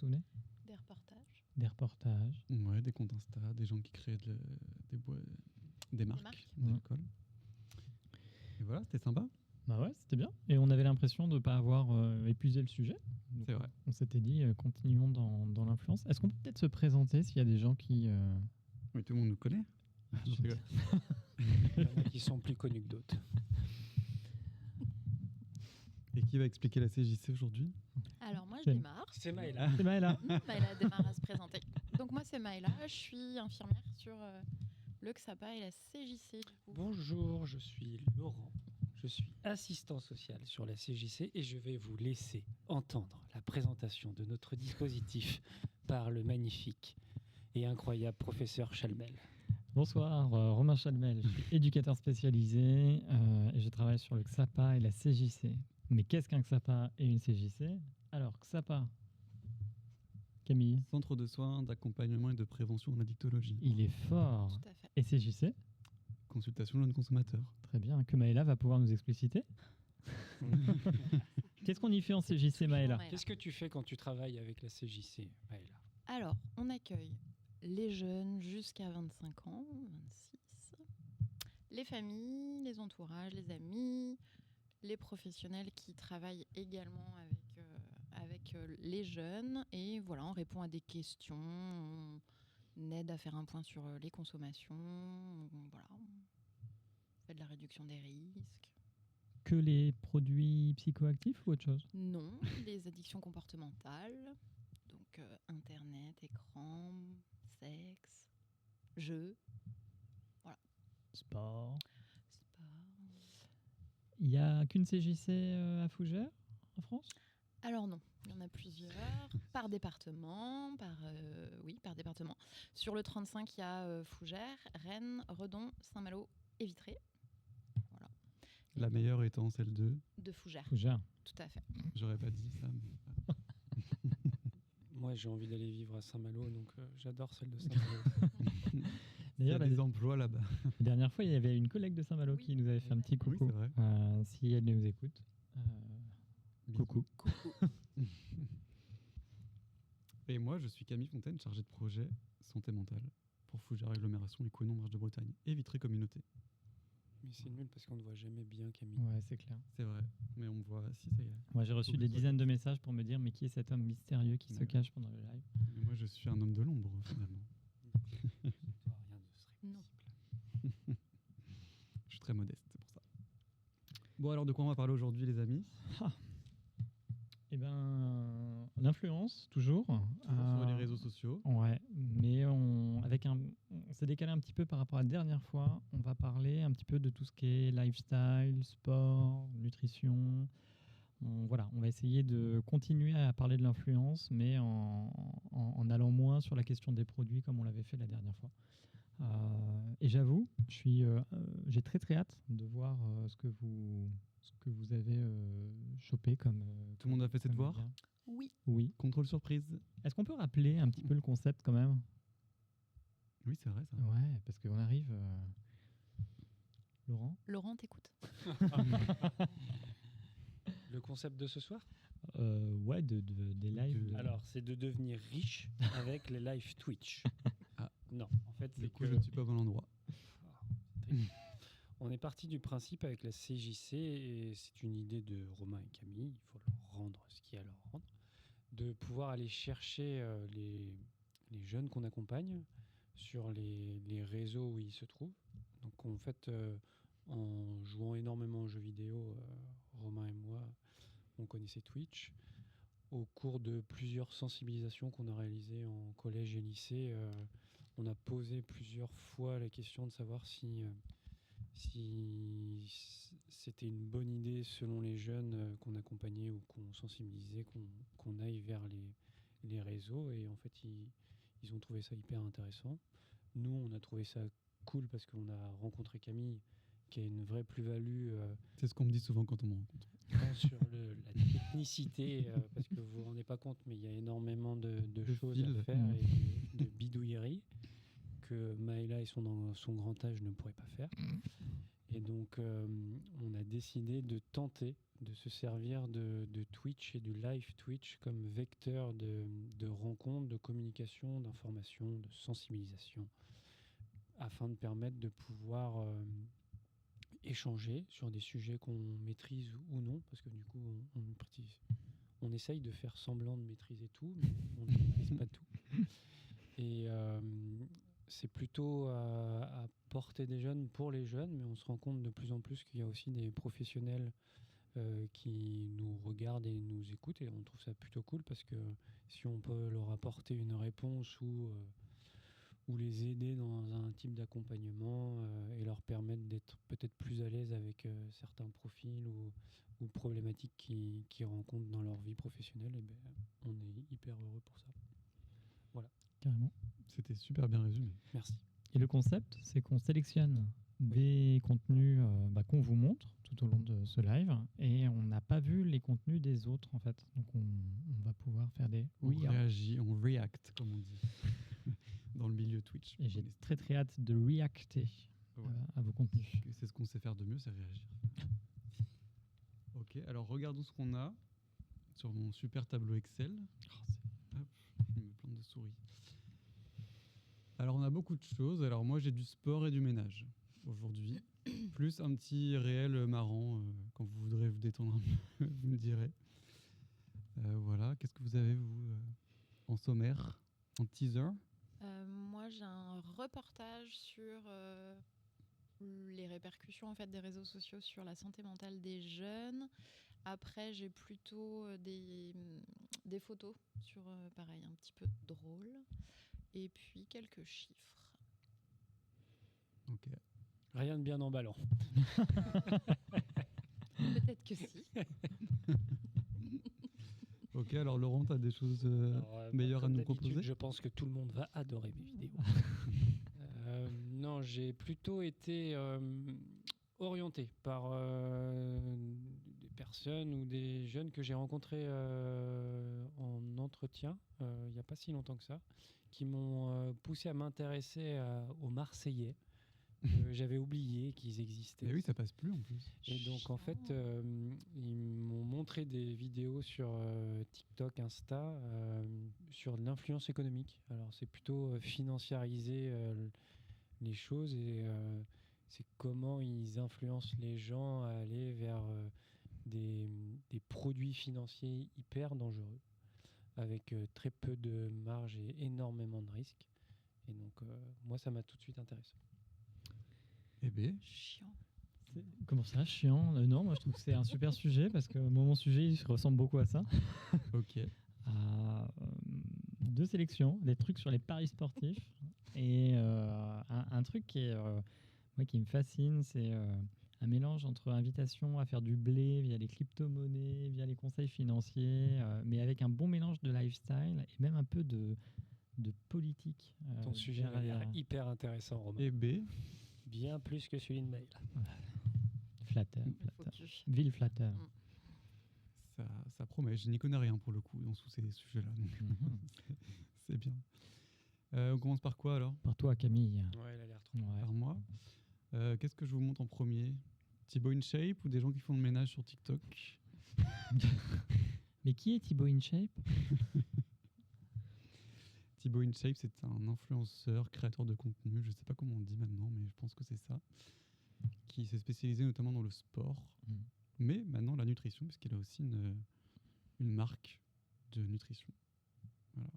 souvenez? Des reportages. Des reportages. Ouais, des comptes Insta, des gens qui créent des marques d'alcool. Et voilà, c'était sympa. Bah ouais, c'était bien. Et on avait l'impression de ne pas avoir épuisé le sujet. Donc, C'est vrai. On s'était dit, continuons dans l'influence. Est-ce qu'on peut peut-être se présenter s'il y a des gens qui... Mais tout le monde nous connaît. Je rigole. Il y en a qui sont plus connus que d'autres. Et qui va expliquer la CJC aujourd'hui? Alors moi je C'est- démarre. C'est Maëla. C'est Maëla. Maëla démarre à se présenter. Donc moi c'est Maëla, je suis infirmière sur le XAPA et la CJC du coup. Bonjour, je suis Laurent. Je suis assistant social sur la CJC et je vais vous laisser entendre la présentation de notre dispositif par le magnifique et incroyable professeur Chalmel. Bonsoir, Romain Chalmel. Je suis éducateur spécialisé et je travaille sur le XAPA et la CJC. Mais qu'est-ce qu'un XAPA et une CJC? Alors, XAPA, Camille, Centre de soins, d'accompagnement et de prévention en addictologie. il est fort. Tout à fait. Et CJC? Consultation jeune consommateur. Très bien, que Maëla va pouvoir nous expliciter. Qu'est-ce qu'on y fait en CJC, Maëla? Maëla. Qu'est-ce que tu fais quand tu travailles avec la CJC, Maëla? Alors on accueille les jeunes jusqu'à 25 ans, 26, les familles, les entourages, les amis, les professionnels qui travaillent également avec les jeunes. Et voilà, on répond à des questions, on aide à faire un point sur les consommations, voilà, on fait de la réduction des risques. Que les produits psychoactifs ou autre chose? Non, les addictions comportementales, donc internet, écran, sexe, jeux, Sport. sport. Il n'y a qu'une CJC à Fougères, en France? Alors non, il y en a plusieurs, par département, par département. Sur le 35, il y a Fougères, Rennes, Redon, Saint-Malo et Vitré. Voilà. La meilleure étant celle de... De Fougères, Fougères. tout à fait. J'aurais pas dit ça, mais... Moi, j'ai envie d'aller vivre à Saint-Malo, donc j'adore celle de Saint-Malo. Il y D'ailleurs, a des emplois là-bas. la dernière fois, il y avait une collègue de Saint-Malo Oui. qui nous avait fait un petit Oui, coucou. c'est vrai. Si elle nous écoute. Coucou. Et moi, je suis Camille Fontaine, chargé de projet santé mentale pour Fougères Agglomération et Couesnon Marche de Bretagne et Vitré Communauté. Mais c'est nul parce qu'on ne voit jamais bien Camille. Ouais, c'est clair. C'est vrai, mais on me voit... Si, ça y est. Moi, j'ai reçu Faut que des je sois dizaines de messages pour me dire mais qui est cet homme mystérieux qui se Ouais. cache pendant le live? Mais moi, je suis un homme de l'ombre, finalement. Toi, rien ne serait Non. possible. Je suis très modeste, c'est pour ça. Bon, alors de quoi on va parler aujourd'hui, les amis? Eh ben, l'influence, toujours. Sur les réseaux sociaux. Ouais, mais on s'est décalé un petit peu par rapport à la dernière fois. On va parler un petit peu de tout ce qui est lifestyle, sport, nutrition. On va essayer de continuer à parler de l'influence, mais en allant moins sur la question des produits comme on l'avait fait la dernière fois. Et j'avoue, j'ai très très hâte de voir ce que vous avez chopé comme... Tout le monde a fait ses comme devoirs? lien. Oui, Oui. Contrôle surprise. Est-ce qu'on peut rappeler un petit peu le concept quand même? Oui, c'est vrai, ça. Ouais, parce qu'on arrive... Laurent? Laurent t'écoute. Le concept de ce soir? Ouais, des lives. Alors, c'est de devenir riche avec les live Twitch. Ah. Non, en fait, Du c'est coup, que... je ne suis pas au bon endroit. On est parti du principe avec la CJC, et c'est une idée de Romain et Camille, il faut leur rendre ce qu'il y a à leur rendre, de pouvoir aller chercher les jeunes qu'on accompagne sur les réseaux où ils se trouvent. Donc en fait, en jouant énormément aux jeux vidéo, Romain et moi, on connaissait Twitch. Au cours de plusieurs sensibilisations qu'on a réalisées en collège et lycée, on a posé plusieurs fois la question de savoir si c'était une bonne idée selon les jeunes qu'on accompagnait ou qu'on sensibilisait, qu'on aille vers les réseaux. Et en fait, ils ont trouvé ça hyper intéressant. Nous, on a trouvé ça cool parce qu'on a rencontré Camille, qui a une vraie plus-value C'est ce qu'on me dit souvent quand on me rencontre. sur la technicité, parce que vous vous rendez pas compte, mais il y a énormément de choses fil. à faire et de bidouilleries que Maëla et son grand âge ne pourraient pas faire. Et donc, on a décidé de tenter de se servir de Twitch et du live Twitch comme vecteur de rencontre, de communication, d'information, de sensibilisation, afin de permettre de pouvoir échanger sur des sujets qu'on maîtrise ou non, parce que du coup, on essaye de faire semblant de maîtriser tout, mais on ne maîtrise pas tout. Et c'est plutôt à portée des jeunes pour les jeunes, mais on se rend compte de plus en plus qu'il y a aussi des professionnels qui nous regardent et nous écoutent, et on trouve ça plutôt cool, parce que si on peut leur apporter une réponse ou les aider dans un type d'accompagnement et leur permettre d'être peut-être plus à l'aise avec certains profils ou problématiques qu'ils rencontrent dans leur vie professionnelle, et ben, on est hyper heureux pour ça. Voilà. Carrément. C'était super bien résumé. Merci. Et le concept, c'est qu'on sélectionne des contenus qu'on vous montre tout au long de ce live, et on n'a pas vu les contenus des autres en fait. Donc on va pouvoir faire des On réagit, on react, comme on dit, dans le milieu Twitch. Et j'ai très très hâte de reacter à vos contenus. C'est ce qu'on sait faire de mieux, c'est réagir. Ok, alors regardons ce qu'on a sur mon super tableau Excel. Hop, je me plante de souris. Alors on a beaucoup de choses. Alors moi j'ai du sport et du ménage aujourd'hui, plus un petit réel marrant quand vous voudrez vous détendre un peu, vous me direz. Voilà, qu'est-ce que vous avez vous en sommaire, en teaser? Moi, j'ai un reportage sur les répercussions en fait, des réseaux sociaux sur la santé mentale des jeunes. Après, j'ai plutôt des photos sur, pareil, un petit peu drôle. Et puis, quelques chiffres. Ok. Rien de bien emballant. Peut-être que si. Ok, alors Laurent, tu as des choses meilleures à comme nous d'habitude, proposer? je pense que tout le monde va adorer mes vidéos. Non, j'ai plutôt été orienté par des personnes ou des jeunes que j'ai rencontrés en entretien il n'y a pas si longtemps que ça, qui m'ont poussé à m'intéresser aux Marseillais. J'avais oublié qu'ils existaient. Mais oui, ça passe plus en plus. Et donc en fait, ils m'ont montré des vidéos sur TikTok, Insta, sur l'influence économique. Alors c'est plutôt financiariser les choses, et c'est comment ils influencent les gens à aller vers des produits financiers hyper dangereux, avec très peu de marge et énormément de risques. Et donc moi, ça m'a tout de suite intéressé. Eh bien, Chiant. Comment ça, chiant? Non, moi je trouve que c'est un super sujet, parce que mon sujet il ressemble beaucoup à ça. ok. Deux sélections, des trucs sur les paris sportifs, et un truc qui me fascine, c'est un mélange entre invitation à faire du blé via les crypto-monnaies, via les conseils financiers, mais avec un bon mélange de lifestyle et même un peu de politique. Ton sujet a l'air hyper intéressant, Romain. Et B, Bien plus que celui de Mail. Flatteur, Le flatteur. focus. Ville flatteur. ça promet. Je n'y connais rien pour le coup dans tous ces sujets-là, donc Mhm. c'est bien. On commence par quoi alors? Par toi, Camille. Ouais, il a l'air trop. Ouais. Par moi. Qu'est-ce que je vous montre en premier? Thibaut InShape ou des gens qui font le ménage sur TikTok? Mais qui est Thibaut InShape? Thibaut InShape, c'est un influenceur, créateur de contenu, je ne sais pas comment on dit maintenant, mais je pense que c'est ça, qui s'est spécialisé notamment dans le sport, mais maintenant la nutrition, puisqu'il a aussi une marque de nutrition. Voilà.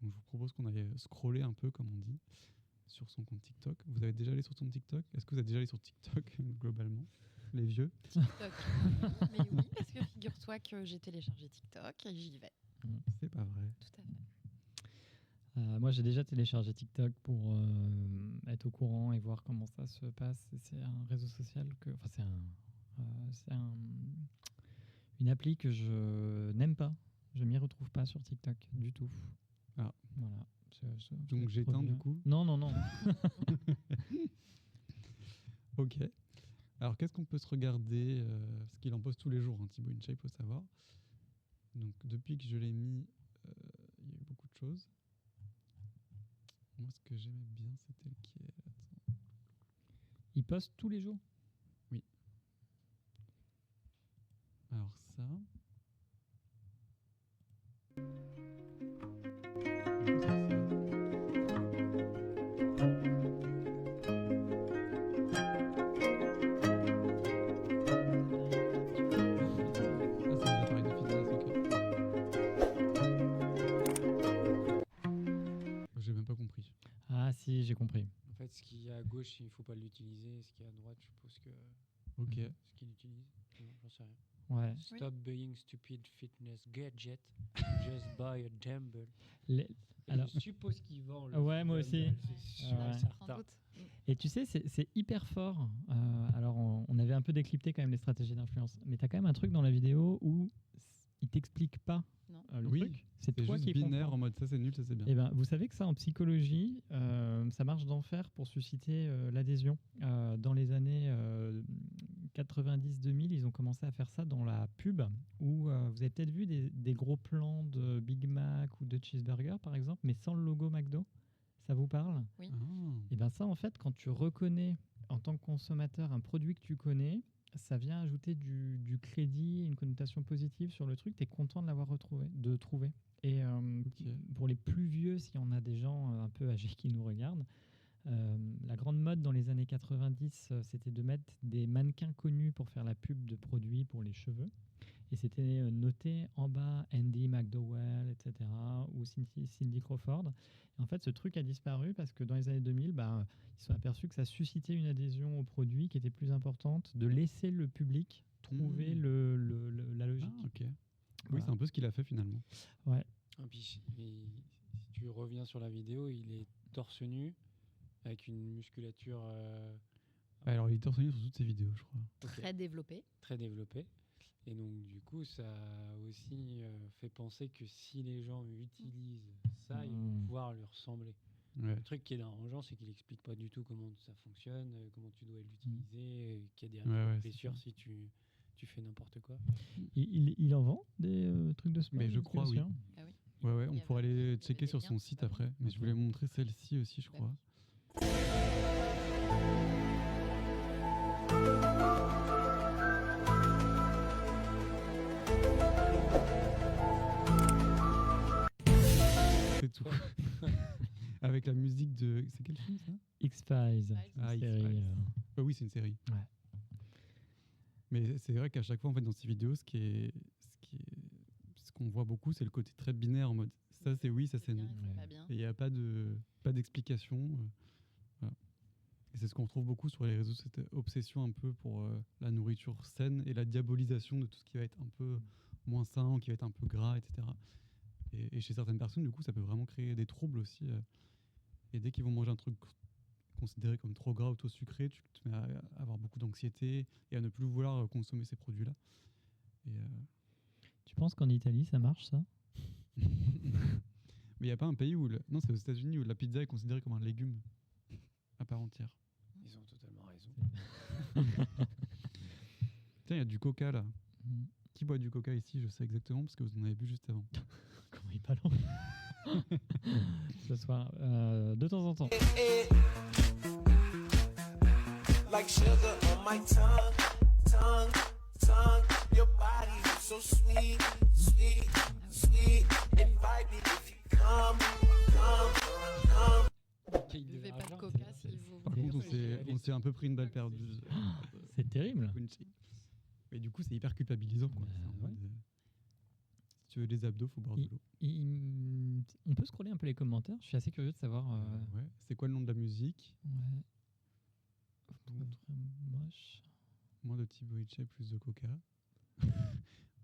Donc je vous propose qu'on aille scroller un peu, comme on dit, sur son compte TikTok. Vous avez déjà allé sur son TikTok? Est-ce que vous êtes déjà allé sur TikTok, globalement, les vieux? TikTok. Mais oui, parce que figure-toi que j'ai téléchargé TikTok et j'y vais. C'est pas vrai. Tout à fait. Moi, j'ai déjà téléchargé TikTok pour être au courant et voir comment ça se passe. Et c'est un réseau social une appli que je n'aime pas. Je m'y retrouve pas sur TikTok du tout. Ah. Voilà. Donc j'éteins du coup? Non, non, non. Ok. Alors qu'est-ce qu'on peut se regarder parce qu'il en poste tous les jours, hein, Thibaut InShape, il faut savoir. Donc depuis que je l'ai mis, il y a eu beaucoup de choses. Moi, ce que j'aimais bien, c'était lequel? Attends. Il poste tous les jours? Oui. Alors ça. oui, j'ai compris. En fait, ce qui est à gauche, il ne faut pas l'utiliser. Ce qui est à droite, je suppose que Ok. ce qu'il utilise. Non, j'en sais rien. Ouais. Stop buying stupid fitness gadget. Just buy a dumbbell. Les- Alors- Je suppose qu'il vend le Ouais, moi aussi. dumbbell, c'est sûr Ouais. et Sans certain. doute. Et tu sais, c'est hyper fort. Alors, on avait un peu décrypté quand même les stratégies d'influence. Mais tu as quand même un truc dans la vidéo où il t'explique pas Non. le Oui, truc. C'est C'est toi juste qui binaire comprends. en mode ça c'est nul, ça c'est bien. Eh ben, vous savez que ça, en psychologie, ça marche d'enfer pour susciter l'adhésion. Dans les années 90-2000, ils ont commencé à faire ça dans la pub, où vous avez peut-être vu des gros plans de Big Mac ou de cheeseburger, par exemple, mais sans le logo McDo. Ça vous parle? Ah. Et bien ça, en fait, quand tu reconnais en tant que consommateur un produit que tu connais, ça vient ajouter du crédit, une connotation positive sur le truc. Tu es content de l'avoir trouvé. Et Ok. pour les plus vieux, s'il y en a des gens un peu âgés qui nous regardent, la grande mode dans les années 90, c'était de mettre des mannequins connus pour faire la pub de produits pour les cheveux. Et c'était noté en bas Andy McDowell, etc. ou Cindy Crawford. Et en fait, ce truc a disparu parce que dans les années 2000, ils se sont aperçus que ça suscitait une adhésion au produit qui était plus importante, de laisser le public trouver la logique. Ah, ok. Oui, Voilà. c'est un peu ce qu'il a fait finalement. Et puis, si tu reviens sur la vidéo, il est torse nu avec une musculature Alors il est torse nu sur toutes ses vidéos, je crois. Très développé. très développée. Et donc, du coup, ça a aussi fait penser que si les gens utilisent ça, ils vont pouvoir lui ressembler. Ouais. Le truc qui est dérangeant, c'est qu'il explique pas du tout comment ça fonctionne, comment tu dois l'utiliser, qu'il y a des Ouais, c'est blessures ça. si tu fais n'importe quoi. Il en vend des trucs de sport? Mais je crois, oui. musculation Ah oui. Ouais, Il on y pourrait avait- il y aller avait checker des sur liens, son site bah oui. après. Mais je voulais montrer celle-ci aussi, je Bah crois. C'est tout. Avec la musique de. C'est quel film ça? X-Files. Ah, une série, X-Files. Oui, c'est une série. Ouais. Mais c'est vrai qu'à chaque fois, en fait, dans ces vidéos, ce qu'on voit beaucoup, c'est le côté très binaire en mode ça c'est oui, ça c'est non. bien, c'est Ouais. pas bien. Et il n'y a pas d'explication. Voilà. Et c'est ce qu'on retrouve beaucoup sur les réseaux, cette obsession un peu pour la nourriture saine et la diabolisation de tout ce qui va être un peu moins sain, qui va être un peu gras, etc. Et chez certaines personnes, du coup, ça peut vraiment créer des troubles aussi. Et dès qu'ils vont manger un truc considéré comme trop gras ou trop sucré, tu te mets à avoir beaucoup d'anxiété et à ne plus vouloir consommer ces produits-là. Et, Tu penses qu'en Italie, ça marche, ça? mais il n'y a pas un pays où... Non, c'est aux États-Unis où la pizza est considérée comme un légume à part entière. Ils ont totalement raison. Tiens, il y a du coca là. Mm. Qui boit du coca ici? Je sais exactement parce que vous en avez bu juste avant. Comment il balance ce soir, de temps en temps. Like sugar on my tongue, tongue, tongue. Your body is so sweet, sweet, sweet. Invite me if you come, come, come. Qu'il Buvez pas de argent, coca c'est- s'il vous Par plaît. contre, on s'est un peu pris une balle perdue. C'est terrible. Mais du coup, c'est hyper culpabilisant. Quoi. Bah, C'est en ouais. mode, si tu veux des abdos, faut boire de l'eau. On peut scroller un peu les commentaires. Je suis assez curieux de savoir. Ouais. C'est quoi le nom de la musique? Ouais. Très moche. Moins de Thibaut Hitchey, plus de coca.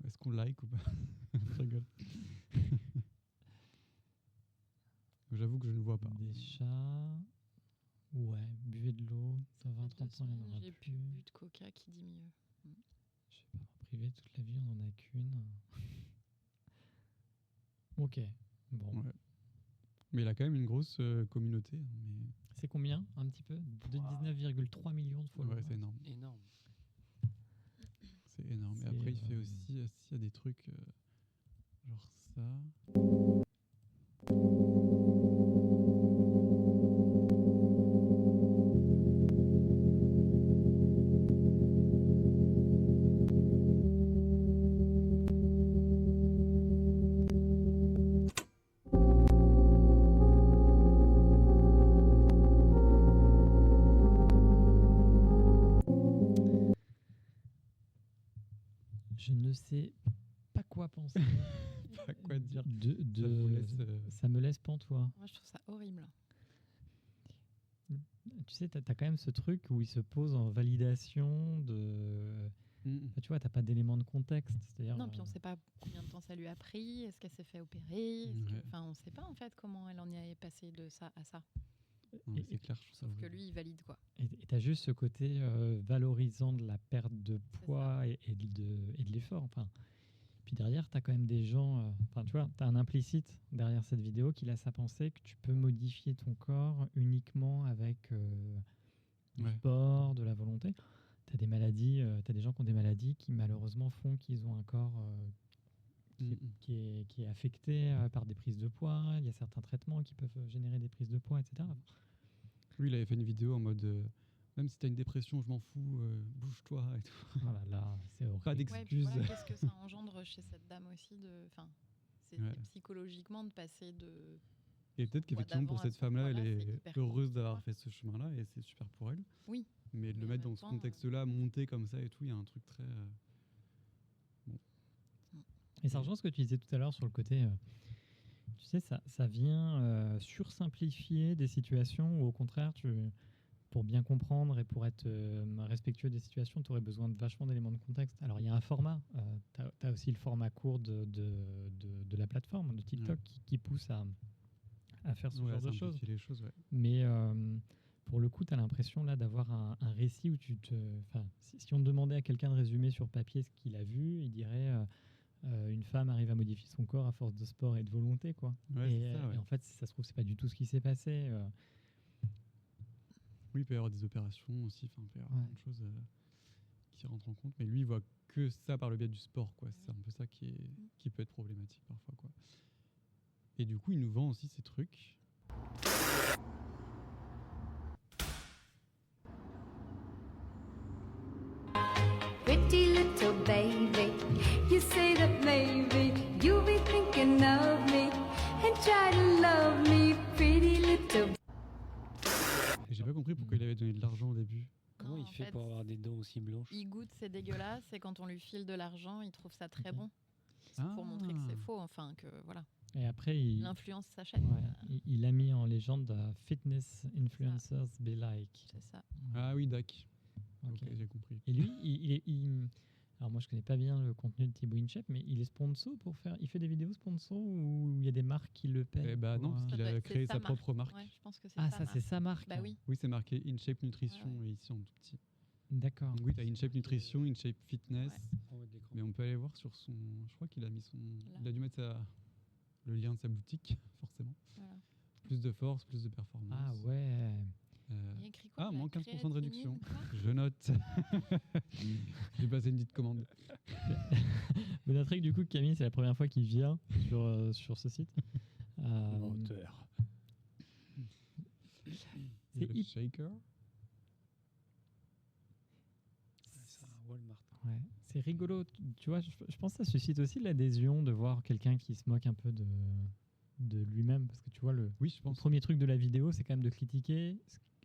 Est-ce qu'on like ou pas? Je rigole. J'avoue que je ne vois pas. Des chats. Ouais, buvez de l'eau. Dans 20-30 ans, il n'y en aura J'ai plus. plus bu de coca, qui dit mieux. Je vais pas m'en priver toute la vie, on en a qu'une. Ok. Bon. Ouais. Mais il a quand même une grosse communauté. Hein, mais... C'est combien, un petit peu? De 19,3 millions de followers. Ouais, c'est énorme. Énorme. C'est énorme. Et C'est, après, il fait aussi s'il y a des trucs genre ça. Je ne sais pas quoi penser. Pas quoi dire. de, Ça vous laisse, ça me laisse pantois. Moi, je trouve ça horrible. tu sais, tu as quand même ce truc où il se pose en validation de. Enfin, tu vois, tu n'as pas d'éléments de contexte. C'est-à-dire, Non, puis on ne sait pas combien de temps ça lui a pris. Est-ce qu'elle s'est fait opérer? Ouais. Enfin, on ne sait pas en fait comment elle en est passée de ça à ça. Ouais, c'est clair, je trouve ça Sauf que horrible. lui, il valide quoi. Et tu as juste ce côté valorisant de la perte de C'est poids et de l'effort. Enfin, puis derrière, tu as quand même des gens. Enfin, tu vois, tu as un implicite derrière cette vidéo qui laisse à penser que tu peux modifier ton corps uniquement avec du Ouais. sport, de la volonté. Tu as des maladies, tu as des gens qui ont des maladies qui malheureusement font qu'ils ont un corps qui est affecté par des prises de poids. Il y a certains traitements qui peuvent générer des prises de poids, etc. Lui, il avait fait une vidéo en mode même si t'as une dépression, je m'en fous, bouge-toi et tout. Voilà, là, c'est horrible. Pas Ouais, d'excuses. puis voilà, qu'est-ce que ça engendre chez cette dame aussi enfin, c'est Ouais. psychologiquement de passer de. Et peut-être Poids qu'effectivement, pour d'avant à cette ce femme-là, elle poids-là, c'est est hyper heureuse d'avoir compliqué, fait ce chemin-là et c'est super pour elle. Oui. Mais de Mais le en mettre même dans ce temps, contexte-là, monter comme ça et tout, il y a un truc très. Et ça rejoint ce que tu disais tout à l'heure sur le côté, tu sais, ça vient sursimplifier des situations où au contraire, pour bien comprendre et pour être respectueux des situations, tu aurais besoin de vachement d'éléments de contexte. Alors il y a un format, tu as aussi le format court de la plateforme, de TikTok, qui pousse à faire ce Ouais, genre de choses. simplifier les choses, ouais. Mais pour le coup, tu as l'impression là d'avoir un récit où si on demandait à quelqu'un de résumer sur papier ce qu'il a vu, il dirait une femme arrive à modifier son corps à force de sport et de volonté, quoi. Ouais, et, c'est ça, ouais. et en fait, si ça se trouve, c'est pas du tout ce qui s'est passé. Oui, il peut y avoir des opérations aussi, enfin, il peut y avoir Ouais. plein de choses qui rentrent en compte. Mais lui, il voit que ça par le biais du sport, quoi. C'est un peu ça qui peut être problématique parfois, quoi. Et du coup, il nous vend aussi ces trucs. Pretty little baby, you say that maybe you'll be thinking of me and try to love me, pretty little. Et j'ai pas compris pourquoi il avait donné de l'argent au début. Comment Non, il en fait fait, pour avoir des dents aussi blanches? Il goûte, c'est dégueulasse, et quand on lui file de l'argent, il trouve ça très Ok. bon. C'est pour montrer que c'est Ah. faux, enfin que voilà, Et après, l'influence s'achète. il a mis en légende fitness influencers be like. C'est ça. Ah oui, Dak. Ok. Ok, j'ai compris. Et lui, alors moi je connais pas bien le contenu de Thibaut InShape, mais il est sponsor il fait des vidéos sponsor où il y a des marques qui le payent. Eh bah non, parce Ça qu'il doit a être- créé c'est sa sa propre marque. Ouais, je pense que c'est Ah, ça. ça c'est sa marque. Bah oui. Oui, c'est marqué InShape Nutrition Ouais, ouais. et ici en tout petit. D'accord. Donc oui, tu as InShape Nutrition, InShape Fitness. En haut de l'écran. Mais on peut aller voir sur son. Je crois qu'il a mis son. Là. Il a dû mettre le lien de sa boutique, forcément. Voilà. Plus de force, plus de performance. Ah ouais. Il y a écrit quoi? Ah, la moins 15% de réduction. créatinine, quoi Je note. J'ai passé une petite commande. Vous noterez que du coup Camille c'est la première fois qu'il vient sur ce site. Menteur. Il y a C'est le shaker. C'est un Walmart. Ouais. C'est rigolo, tu vois, je pense que ça suscite aussi l'adhésion de voir quelqu'un qui se moque un peu de lui-même, parce que tu vois, le Oui, je pense. premier truc de la vidéo, c'est quand même de critiquer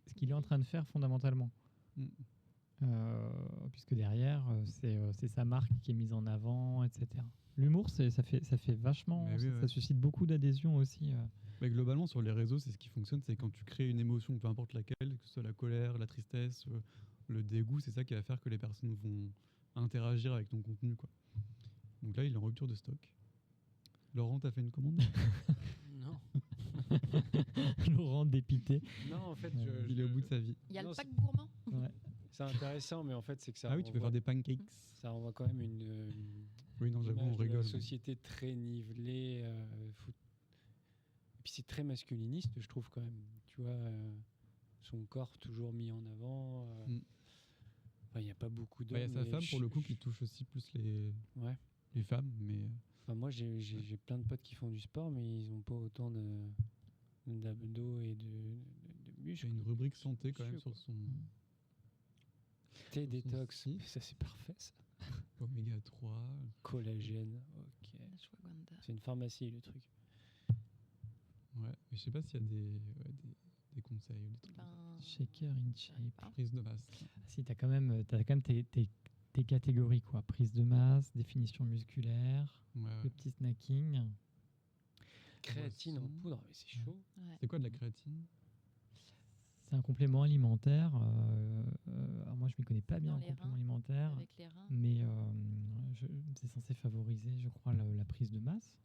ce qu'il est en train de faire fondamentalement. Mm. Puisque derrière, c'est sa marque qui est mise en avant, etc. L'humour, ça fait vachement, Mais oui, ça ouais. suscite beaucoup d'adhésion aussi. Mais globalement, sur les réseaux, c'est ce qui fonctionne, c'est quand tu crées une émotion, peu importe laquelle, que ce soit la colère, la tristesse, le dégoût, c'est ça qui va faire que les personnes vont interagir avec ton contenu, quoi. Donc là, il est en rupture de stock. Laurent, t'as fait une commande? Non. Laurent dépité. Non, en fait, Il est au bout de sa vie. Il y a Non, le c'est- pack gourmand. Ouais. C'est intéressant, mais en fait, c'est que ça. Ah oui, tu peux faire renvoie- des pancakes. Ça renvoie quand même une Oui, non, j'avoue, image on de la rigole. mais- société très nivelée. Et puis c'est très masculiniste, je trouve quand même. Tu vois, son corps toujours mis en avant. Mm. Enfin, il n'y a pas beaucoup Bah, d'hommes. il y a sa mais femme, pour le coup, je- qui touche aussi plus les Ouais. femmes, mais Enfin, moi, j'ai plein de potes qui font du sport, mais ils n'ont pas autant d'abdos et de j'ai muscles. une rubrique santé quand même Monsieur, sur son Thé son détox, site. ça c'est parfait ça. oméga 3. Collagène, ok. Ashwagandha. C'est une pharmacie le truc. Ouais, mais je sais pas s'il y a des conseils ou des trucs. comme Ben, Shaker in shape. ça. Prise de masse. Si, tu as quand même tes catégories, quoi. Prise de masse, définition musculaire, Ouais, ouais. le petit snacking. Créatine en Boisson. poudre, mais c'est chaud. ouais. C'est quoi de la créatine? C'est un complément alimentaire. Alors moi, je m'y connais pas bien Dans en les complément reins, alimentaire, avec les reins. mais c'est censé favoriser, je crois, la prise de masse.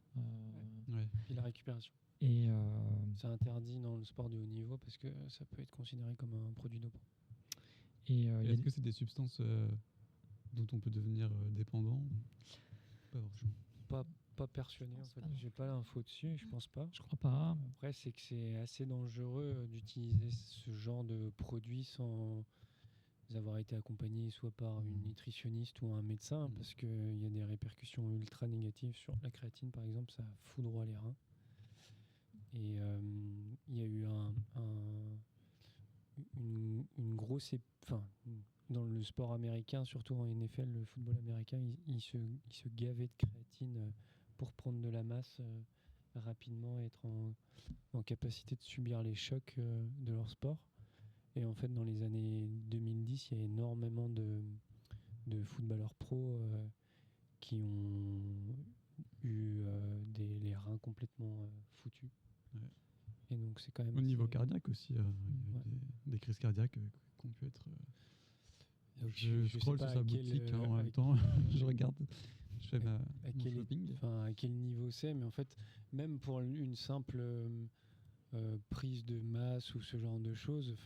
Ouais. Puis la récupération. Et C'est interdit dans le sport de haut niveau parce que ça peut être considéré comme un produit dopant. il y a Est-ce que c'est des substances dont on peut devenir dépendant? Pas forcément. Pas persuadé en pense fait. pas non J'ai pas l'info dessus, je pense pas. je crois pas. Après, c'est que c'est assez dangereux d'utiliser ce genre de produit sans avoir été accompagné soit par une nutritionniste ou un médecin, parce qu'il y a des répercussions ultra négatives sur la créatine, par exemple, ça fout droit les reins. Et il y a eu une grosse... Enfin, dans le sport américain, surtout en NFL, le football américain, ils se gavaient de créatine pour prendre de la masse rapidement et être en capacité de subir les chocs de leur sport. Et en fait, dans les années 2010, il y a énormément de footballeurs pros qui ont eu les reins complètement foutus. Ouais. Et donc, c'est quand même... Au niveau assez- cardiaque aussi, il y a Ouais. des crises cardiaques qui ont pu être... Donc, je sais scrolle pas sur sa à quel, boutique en à même temps, je regarde, je fais à mon quel, shopping. à quel niveau c'est, mais en fait, même pour une simple prise de masse ou ce genre de choses,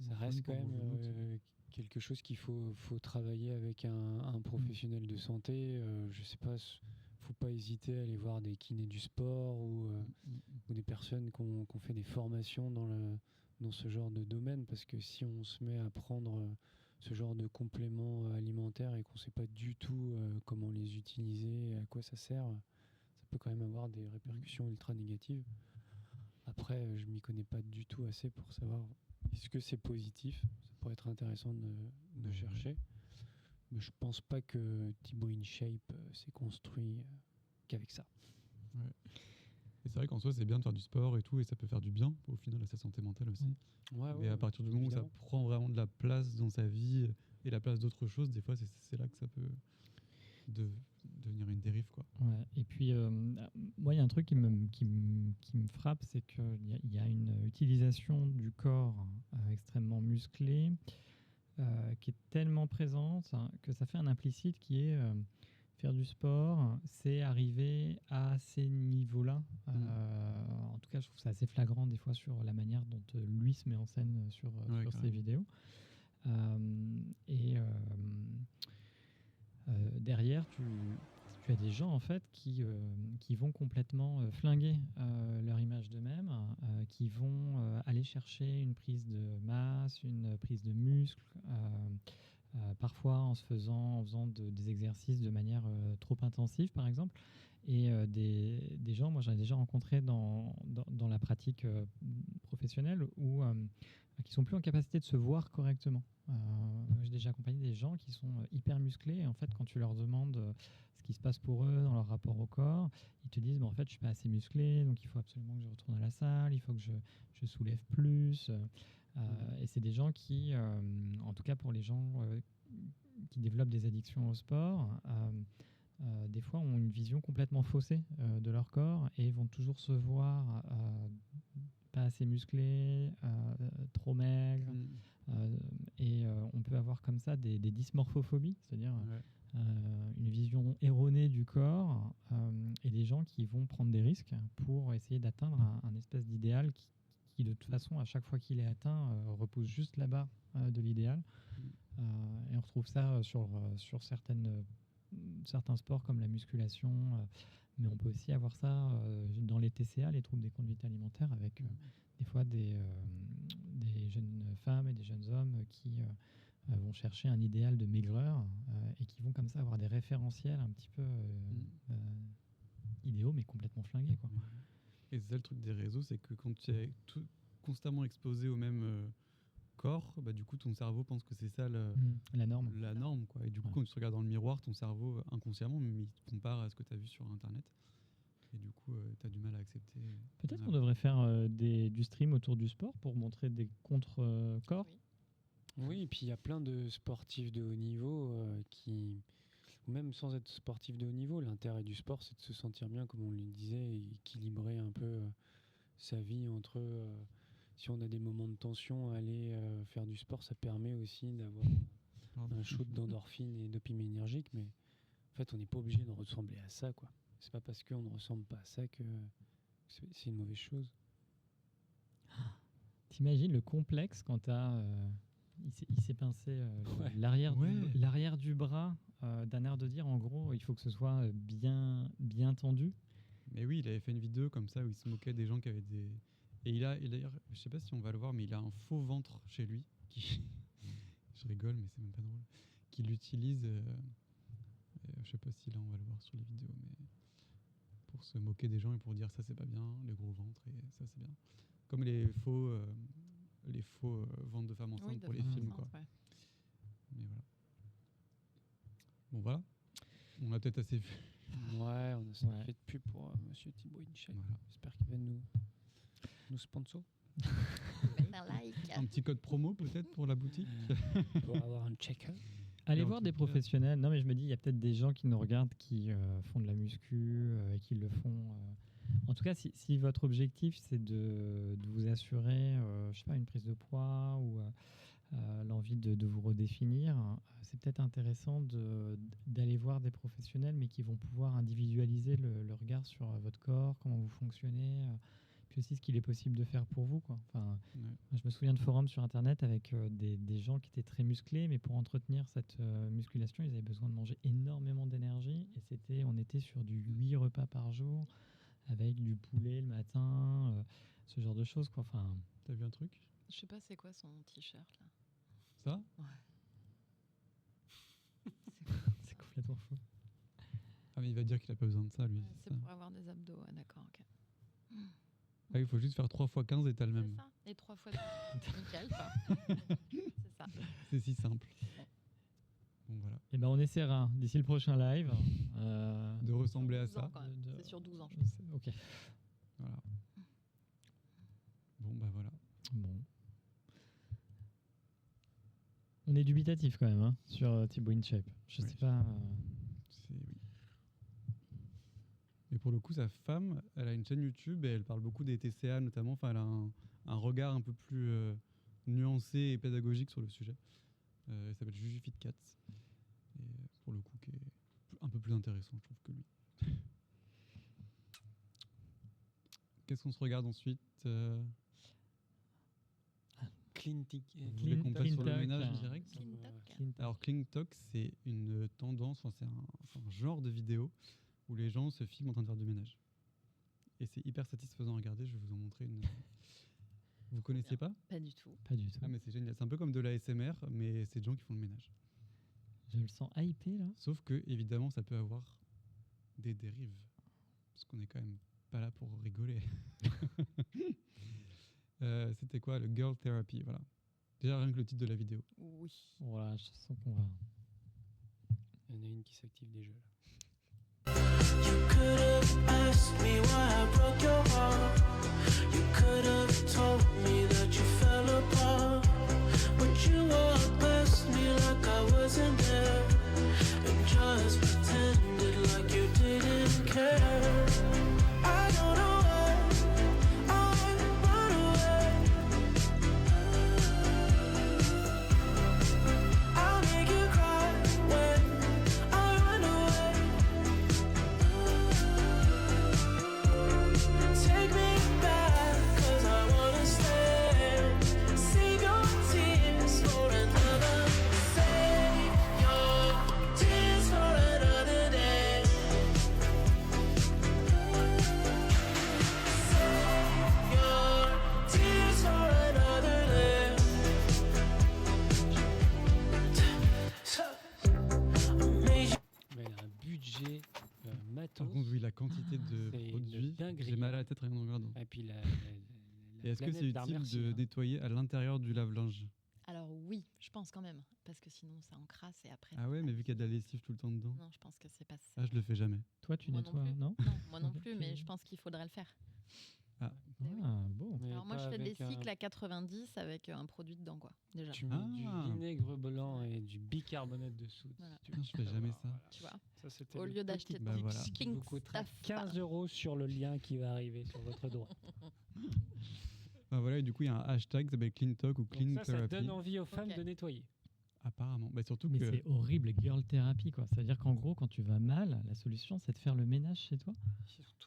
ça reste quand même quelque chose qu'il faut travailler avec un professionnel de santé. Je sais pas, faut pas hésiter à aller voir des kinés du sport ou des personnes qui ont fait des formations dans ce genre de domaine, parce que si on se met à prendre ce genre de compléments alimentaires et qu'on ne sait pas du tout comment les utiliser, à quoi ça sert, ça peut quand même avoir des répercussions ultra négatives. Après, je m'y connais pas du tout assez pour savoir est-ce que c'est positif. Ça pourrait être intéressant de chercher. Mais je pense pas que Thibaut InShape s'est construit qu'avec ça. Ouais. Et c'est vrai qu'en soi, c'est bien de faire du sport et tout, et ça peut faire du bien au final à sa santé mentale aussi. Ouais, Mais à partir du moment où ça évidemment. prend vraiment de la place dans sa vie et la place d'autres choses, des fois, c'est là que ça peut devenir une dérive, quoi. Ouais. Et puis, moi, il y a un truc qui me frappe, c'est qu'il y a une utilisation du corps extrêmement musclé qui est tellement présente que ça fait un implicite qui est faire du sport, c'est arriver à ces niveaux-là. En tout cas, je trouve ça assez flagrant des fois sur la manière dont lui se met en scène sur ses carrément. vidéos. Derrière, tu as des gens en fait qui vont complètement flinguer leur image d'eux-mêmes, qui vont aller chercher une prise de masse, une prise de muscle, parfois en faisant des exercices de manière trop intensive, par exemple. Et des gens, moi j'en ai déjà rencontré dans la pratique professionnelle qui sont plus en capacité de se voir correctement. J'ai déjà accompagné des gens qui sont hyper musclés, et en fait quand tu leur demandes ce qui se passe pour eux dans leur rapport au corps, ils te disent en fait je suis pas assez musclé, donc il faut absolument que je retourne à la salle, il faut que je soulève plus. Et c'est des gens qui, en tout cas pour les gens qui développent des addictions au sport, des fois ont une vision complètement faussée de leur corps et vont toujours se voir pas assez musclés, trop maigres. Et on peut avoir comme ça des dysmorphophobies, c'est-à-dire une vision erronée du corps, et des gens qui vont prendre des risques pour essayer d'atteindre un espèce d'idéal qui de toute façon, à chaque fois qu'il est atteint, repousse juste la barre de l'idéal. Et on retrouve ça sur certains sports comme la musculation, mais on peut aussi avoir ça dans les TCA, les troubles des conduites alimentaires, avec des fois des jeunes femmes et des jeunes hommes qui vont chercher un idéal de maigreur et qui vont comme ça avoir des référentiels un petit peu idéaux, mais complètement flingués, quoi. Et c'est ça le truc des réseaux, c'est que quand tu es constamment exposé au même corps, bah, du coup ton cerveau pense que c'est ça la norme. La norme, quoi. Et du coup, quand tu te regardes dans le miroir, ton cerveau inconsciemment, il te compare à ce que tu as vu sur Internet. Et du coup, tu as du mal à accepter. Peut-être qu'on devrait faire du stream autour du sport pour montrer des contre-corps. Oui, et puis il y a plein de sportifs de haut niveau qui, même sans être sportif de haut niveau, l'intérêt du sport, c'est de se sentir bien, comme on le disait, et équilibrer un peu sa vie entre si on a des moments de tension, aller faire du sport, ça permet aussi d'avoir un shoot d'endorphine et dopaminergique. Mais en fait, on n'est pas obligé de ressembler à ça, quoi. C'est pas parce qu'on ne ressemble pas à ça que c'est une mauvaise chose. T'imagines le complexe quand il s'est pincé Ouais. l'arrière du bras d'un air de dire, en gros, il faut que ce soit bien tendu. Mais oui, il avait fait une vidéo comme ça où il se moquait des gens qui avaient des. Et d'ailleurs, je sais pas si on va le voir, mais il a un faux ventre chez lui. Je rigole, mais c'est même pas drôle. Qu'il utilise. Je sais pas si là on va le voir sur les vidéos, mais pour se moquer des gens et pour dire ça c'est pas bien, le gros ventre et ça c'est bien. Comme les faux ventres de femmes enceintes Oui, pour de les femmes films, quoi. enceintes, ouais. Mais voilà. Bon voilà. On a peut-être assez vu. Ouais, on a ça fait de pub pour Monsieur Thibaut Inchek. Voilà. J'espère qu'il va nous sponsor. Faites un like. Un petit code promo peut-être pour la boutique. Pour avoir un check-up. Allez Et en voir tout des cas- professionnels. Non, mais je me dis, il y a peut-être des gens qui nous regardent qui font de la muscu et qui le font. En tout cas, si votre objectif, c'est de vous assurer, je sais pas, une prise de poids ou l'envie de vous redéfinir, c'est peut-être intéressant d'aller voir des professionnels, mais qui vont pouvoir individualiser le regard sur votre corps, comment vous fonctionnez, puis aussi ce qu'il est possible de faire pour vous, quoi. Enfin, Ouais. moi, je me souviens de forums sur Internet avec des gens qui étaient très musclés, mais pour entretenir cette musculation, ils avaient besoin de manger énormément d'énergie. Et on était sur du 8 repas par jour, avec du poulet le matin, ce genre de choses, quoi. Enfin, T'as vu un truc? Je sais pas c'est quoi son t-shirt là. Ça? c'est complètement fou. Ah mais il va dire qu'il a pas besoin de ça lui. Ouais, c'est c'est ça. pour avoir des abdos. Ouais, d'accord, ok. Ah, il faut juste faire 3 x 15 et t'as le C'est même. ça. Et 3 fois nickel, quoi. C'est ça. C'est si simple. Bon voilà. Et ben, on essaiera d'ici le prochain live. De ressembler à 12 ans, ça. quand même. de- C'est sur 12 ans, je pense. Ok. Voilà. Bon bah voilà. Bon. On est dubitatif quand même, hein, sur Thibaut InShape. Je Ouais. sais pas. C'est oui. Mais pour le coup, sa femme, elle a une chaîne YouTube et elle parle beaucoup des TCA notamment. Enfin, elle a un regard un peu plus nuancé et pédagogique sur le sujet. Elle s'appelle Juju Fit Cats. Et pour le coup, qui est un peu plus intéressant, je trouve, que lui. Qu'est-ce qu'on se regarde ensuite Clean Vous voulez qu'on passe sur le Talk, ménage direct Clean Talk. Clean Talk. Alors, Clean Talk, c'est une tendance, enfin, c'est un genre de vidéo où les gens se filment en train de faire du ménage. Et c'est hyper satisfaisant à regarder. Je vais vous en montrer une. Vous connaissez pas? Pas du tout. Pas du tout. Ah, mais c'est génial. C'est un peu comme de la SMR, mais c'est des gens qui font le ménage. Je le sens hypé là. Sauf que, évidemment, ça peut avoir des dérives. Parce qu'on est quand même pas là pour rigoler. C'était quoi? Le Girl Therapy, voilà. Déjà, rien que le titre de la vidéo. Oui. Voilà, je sens qu'on va. Il y en a une qui s'active déjà là. You could have asked me why I broke your heart. You could have told me that you fell apart. But you walked past me like I wasn't there. And just pretended like you didn't care. I don't know why I run away. I'll make you cry when I run away. Take me back, 'cause I wanna stay. Save your tears for another. Save your tears for another day. Save your tears for another day. Made you Mais elle a un budget matos. Par contre, oui, la quantité de C'est une produits, dinguerie. j'ai mal à la tête rien en regardant. Et puis Et est-ce que c'est utile de nettoyer à l'intérieur du lave-linge? Alors oui, je pense quand même. Parce que sinon, ça encrasse et après. Ah ouais, mais vu qu'il y a de la lessive tout le temps dedans. Non, je pense que c'est pas ça. Ah, je le fais jamais. Toi, tu Moi nettoies, plus. non? Non, moi non Ok. plus, mais je pense qu'il faudrait le faire. Ah, Mais oui. Ah, bon. Alors moi, je fais des cycles à 90 avec un produit dedans, quoi. Déjà. Tu mets Ah. du vinaigre blanc et du bicarbonate de soude. Voilà. si tu veux. je fais jamais ça. Voilà. Tu vois. Ça, c'était Au le lieu petit d'acheter Bah ton voilà. qui King vous coûtera Stuff. 15 € sur le lien qui va arriver sur votre droit. Bah voilà, et du coup, il y a un hashtag qui s'appelle Clean Talk ou Donc Clean ça Therapy. donne envie aux femmes Ok. de nettoyer. Apparemment. Bah, surtout Mais que. c'est horrible, girl therapy, quoi. C'est-à-dire qu'en gros, quand tu vas mal, la solution, c'est de faire le ménage chez toi.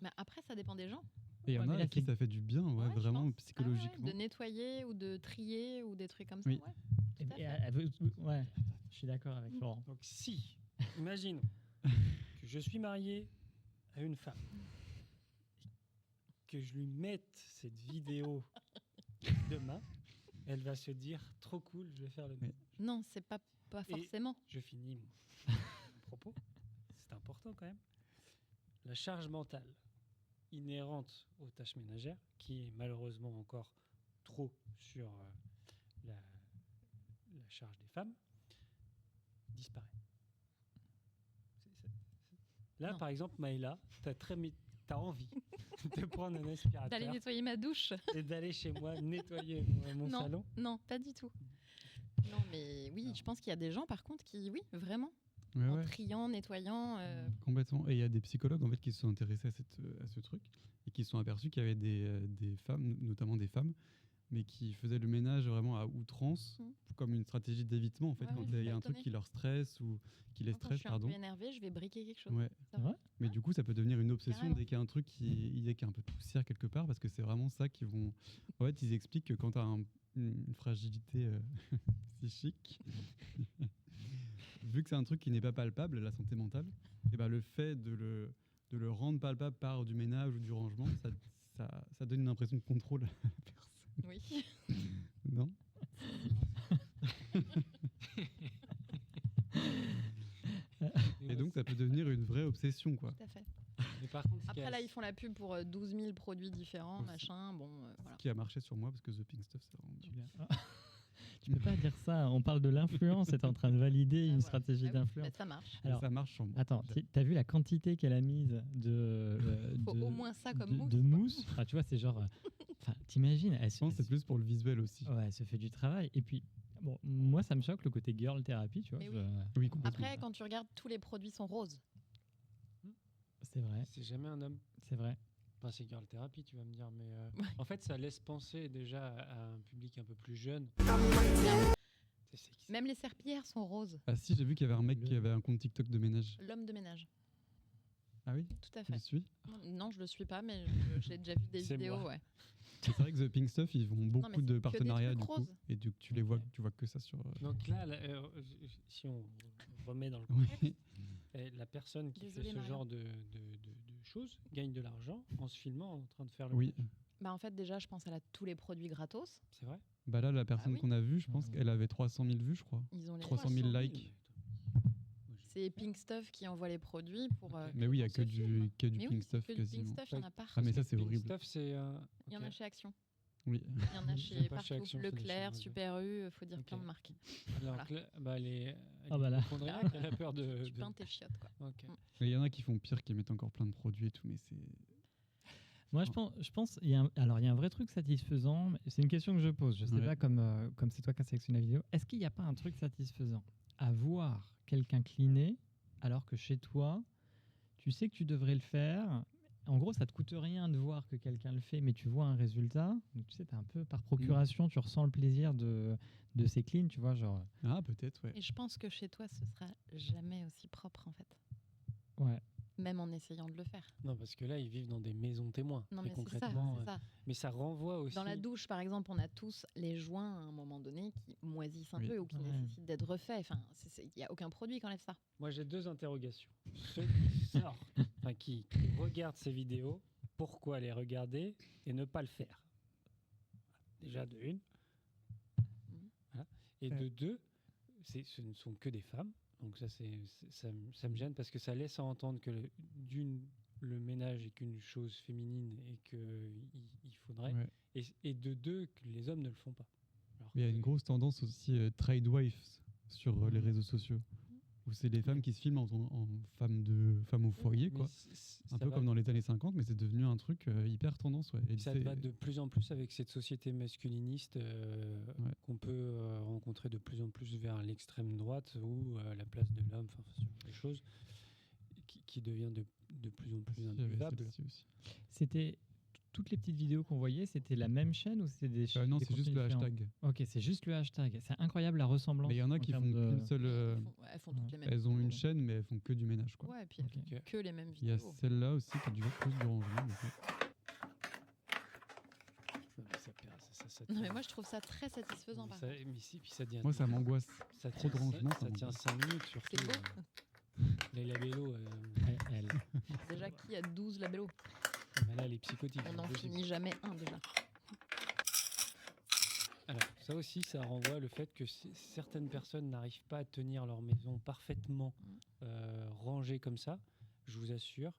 Mais après, ça dépend des gens. Et il y en Ouais, mais a là, à qui c'est- ça fait du bien, ouais, Ouais, je vraiment pense. psychologiquement. Ah ouais, de nettoyer ou de trier ou des trucs comme ça. Oui. Ouais. Et- Tout à et- fait. ouais, je suis d'accord avec Laurent. Donc si, imaginons que je suis marié à une femme, que je lui mette cette vidéo demain, elle va se dire trop cool, je vais faire le ménage. Non, c'est pas Et- forcément. Je finis mon propos. C'est important quand même. La charge mentale inhérente aux tâches ménagères, qui est malheureusement encore trop sur la charge des femmes, disparaît. Là, Non. par exemple, Maëla, t'as envie de prendre un aspirateur D'aller nettoyer ma douche. et d'aller chez moi nettoyer mon Non. salon. Non, pas du tout. Non, mais oui, je pense qu'il y a des gens, par contre, qui, oui, vraiment, Ouais, en ouais. triant, nettoyant. Complètement. Et il y a des psychologues en fait qui se sont intéressés à ce truc et qui se sont aperçus qu'il y avait des femmes, notamment des femmes, mais qui faisaient le ménage vraiment à outrance, Mhm. comme une stratégie d'évitement en fait, Ouais, quand ouais, il y je a un suis truc étonnée. qui leur stresse ou qui les Quand je stresse, suis un pardon. peu énervée, je vais briquer quelque chose. Ouais. C'est vrai. Mais du coup, ça peut devenir une obsession Carrément. dès qu'il y a un truc dès qu'il y a un peu de poussière quelque part, parce que c'est vraiment ça qui vont. En fait, ils expliquent que quand tu as une fragilité psychique, vu que c'est un truc qui n'est pas palpable, la santé mentale, et ben le fait de le rendre palpable par du ménage ou du rangement, ça donne une impression de contrôle à la personne. Oui. Non. Et donc, ça peut devenir une vraie obsession, quoi. Tout à fait. Mais par contre, ce qui Après, est là, ils font la pub pour 12 000 produits différents, Aussi. machin. Bon, voilà. Qui a marché sur moi parce que The Pink Stuff, c'est vraiment bien. Tu peux pas dire ça. On parle de l'influence. Tu es en train de valider Ah, une voilà. stratégie Ah oui, d'influence. mais ça marche. Et Alors, ça marche sur moi. Attends, t'as vu la quantité qu'elle a mise Faut au moins ça comme de, mousse. de quoi. mousse. Ah, tu vois, c'est genre. Enfin, t'imagines, elle Je pense que c'est plus pour le visuel aussi. ouais, elle se fait du travail. Et puis, bon, moi, ça me choque le côté girl therapy, tu vois. Mais oui. Oui, complètement. Après, quand tu regardes, tous les produits sont roses. C'est vrai, c'est jamais un homme. c'est vrai. Enfin, c'est girl therapy, tu vas me dire, mais en fait, ça laisse penser déjà à un public un peu plus jeune. Même les serpillères sont roses. Ah si, j'ai vu qu'il y avait un mec qui avait un compte TikTok de ménage. L'homme de ménage. Ah oui, Tout à tu le fait. suis. Non, je le suis pas, mais j'ai déjà vu des C'est vidéos. moi. Ouais. C'est vrai que The Pink Stuff, ils font beaucoup mais c'est de que des partenariats trucs du coup. roses. Et tu les vois, Ok. tu vois que ça sur. Donc là, si on remet dans le Oui. contexte, la personne qui Désolée, fait ce Marion. genre de choses gagne de l'argent en se filmant en train de faire le Oui. ménage. Bah, en fait, déjà, je pense à tous les produits gratos. C'est vrai. Bah là, la personne oui. qu'on a vue, je pense qu'elle avait 300 000 vues, je crois. Ils ont les 300 000 likes. C'est Pink Stuff qui envoie les produits pour. Mais oui, il y a pour que ce film. que du Mais Pink oui, Stuff que du Pink quasiment. Stuff, il y en a partout. Ah mais ça c'est Pink horrible. Stuff, c'est. Il y en a ok. chez Action. Oui. Il y en a J'aime chez pas chez partout. Action, c'est des Leclerc, choses, Super U, faut dire Ok. plein de marques. Alors, Voilà. elle est Ah bah là. hypocondriaque, elle a peur de. Tu peins tes chiottes, quoi. Ok. Mais il y en a qui font pire, qui mettent encore plein de produits et tout, mais c'est. Moi, je pense, il y a un vrai truc satisfaisant. Mais c'est une question que je pose. Je sais Ouais. pas comme c'est toi qui as sélectionné la vidéo. Est-ce qu'il n'y a pas un truc satisfaisant à voir quelqu'un cleaner alors que chez toi, tu sais que tu devrais le faire. En gros, ça te coûte rien de voir que quelqu'un le fait, mais tu vois un résultat. Donc, tu sais, t'es un peu par procuration, tu ressens le plaisir de ces cleans, tu vois, genre. Ah peut-être ouais. Et je pense que chez toi, ce sera jamais aussi propre, en fait. Ouais. Même en essayant de le faire. Non, parce que là, ils vivent dans des maisons témoins. Non, très mais c'est ça, concrètement. c'est ça. Mais ça renvoie aussi. Dans la douche, par exemple, on a tous les joints à un moment donné qui moisissent un Oui. peu ou qui Ouais. nécessitent d'être refaits. Enfin, il n'y a aucun produit qui enlève ça. Moi, j'ai deux interrogations. Ceux qui sortent, enfin, qui regardent ces vidéos, pourquoi les regarder et ne pas le faire? Déjà, de une. Voilà. Et de deux, ce ne sont que des femmes. Donc ça me gêne parce que ça laisse entendre que le ménage est qu'une chose féminine et qu'il faudrait. Ouais. Et de deux, que les hommes ne le font pas. Alors Mais il y a que- une grosse tendance aussi trade wives sur les réseaux sociaux, où c'est les femmes qui se filment en femmes au foyer, Mais quoi. Un peu comme dans les années 50, mais c'est devenu un truc hyper tendance, ouais. Et ça c'est- va de plus en plus avec cette société masculiniste Ouais. qu'on peut rencontrer de plus en plus vers l'extrême droite ou la place de l'homme, enfin ce genre de choses qui devient de plus en plus il y avait imbuvable. celle-ci aussi. C'était toutes les petites vidéos qu'on voyait, c'était la même chaîne ou c'était des chaînes Non, des c'est juste contenus le différents? hashtag. Ok, c'est juste le hashtag. C'est incroyable la ressemblance. Mais il y en a en qui font termes de- qu'une seule. Elles font toutes les mêmes. Elles ont une vidéos. chaîne, mais elles font que du ménage, quoi. Ouais, et puis elles Ok. font que les mêmes Il y a vidéos. celle-là aussi qui dure plus du rangement. mais Non, mais ça Non, mais tient- moi, je trouve ça très satisfaisant, par ça, contre. mais si, puis ça devient. Moi, ça m'angoisse. ça trop de tient rangement, ça ça tient m'angoisse. 5 minutes surtout. C'est beau. Les labellos, Elle. Déjà, qui a 12 labellos? bah là, les psychotiques. On n'en impossible. finit jamais un, déjà. Alors, ça aussi, ça renvoie le fait que certaines personnes n'arrivent pas à tenir leur maison parfaitement rangée comme ça. Je vous assure,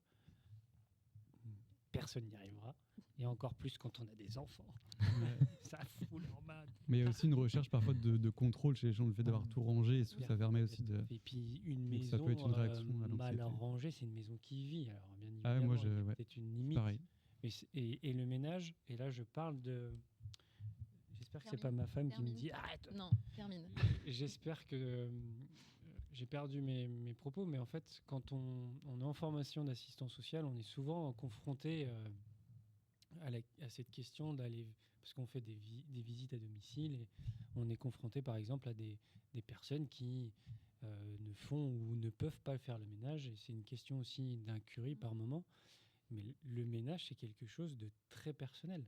personne n'y arrivera. Et encore plus quand on a des enfants. Ça fout leur mad. Mais il y a aussi une recherche parfois de contrôle chez les gens, le fait d'avoir tout rangé, et ça permet aussi de. Et puis, une Donc ça maison peut être une réaction à mal l'anxiété. rangée, c'est une maison qui vit. Alors, bien Ah ouais, évidemment, moi, il y a ouais. peut-être une limite. Pareil. Et le ménage, et là, je parle de. J'espère que c'est pas ma femme qui me Termine. dit arrête. Non, termine. J'espère que j'ai perdu mes propos, mais en fait, quand on est en formation d'assistant social, on est souvent confronté à cette question d'aller, parce qu'on fait des visites à domicile, et on est confronté par exemple à des personnes qui ne font ou ne peuvent pas faire le ménage, et c'est une question aussi d'incurie par moment, mais le ménage, c'est quelque chose de très personnel.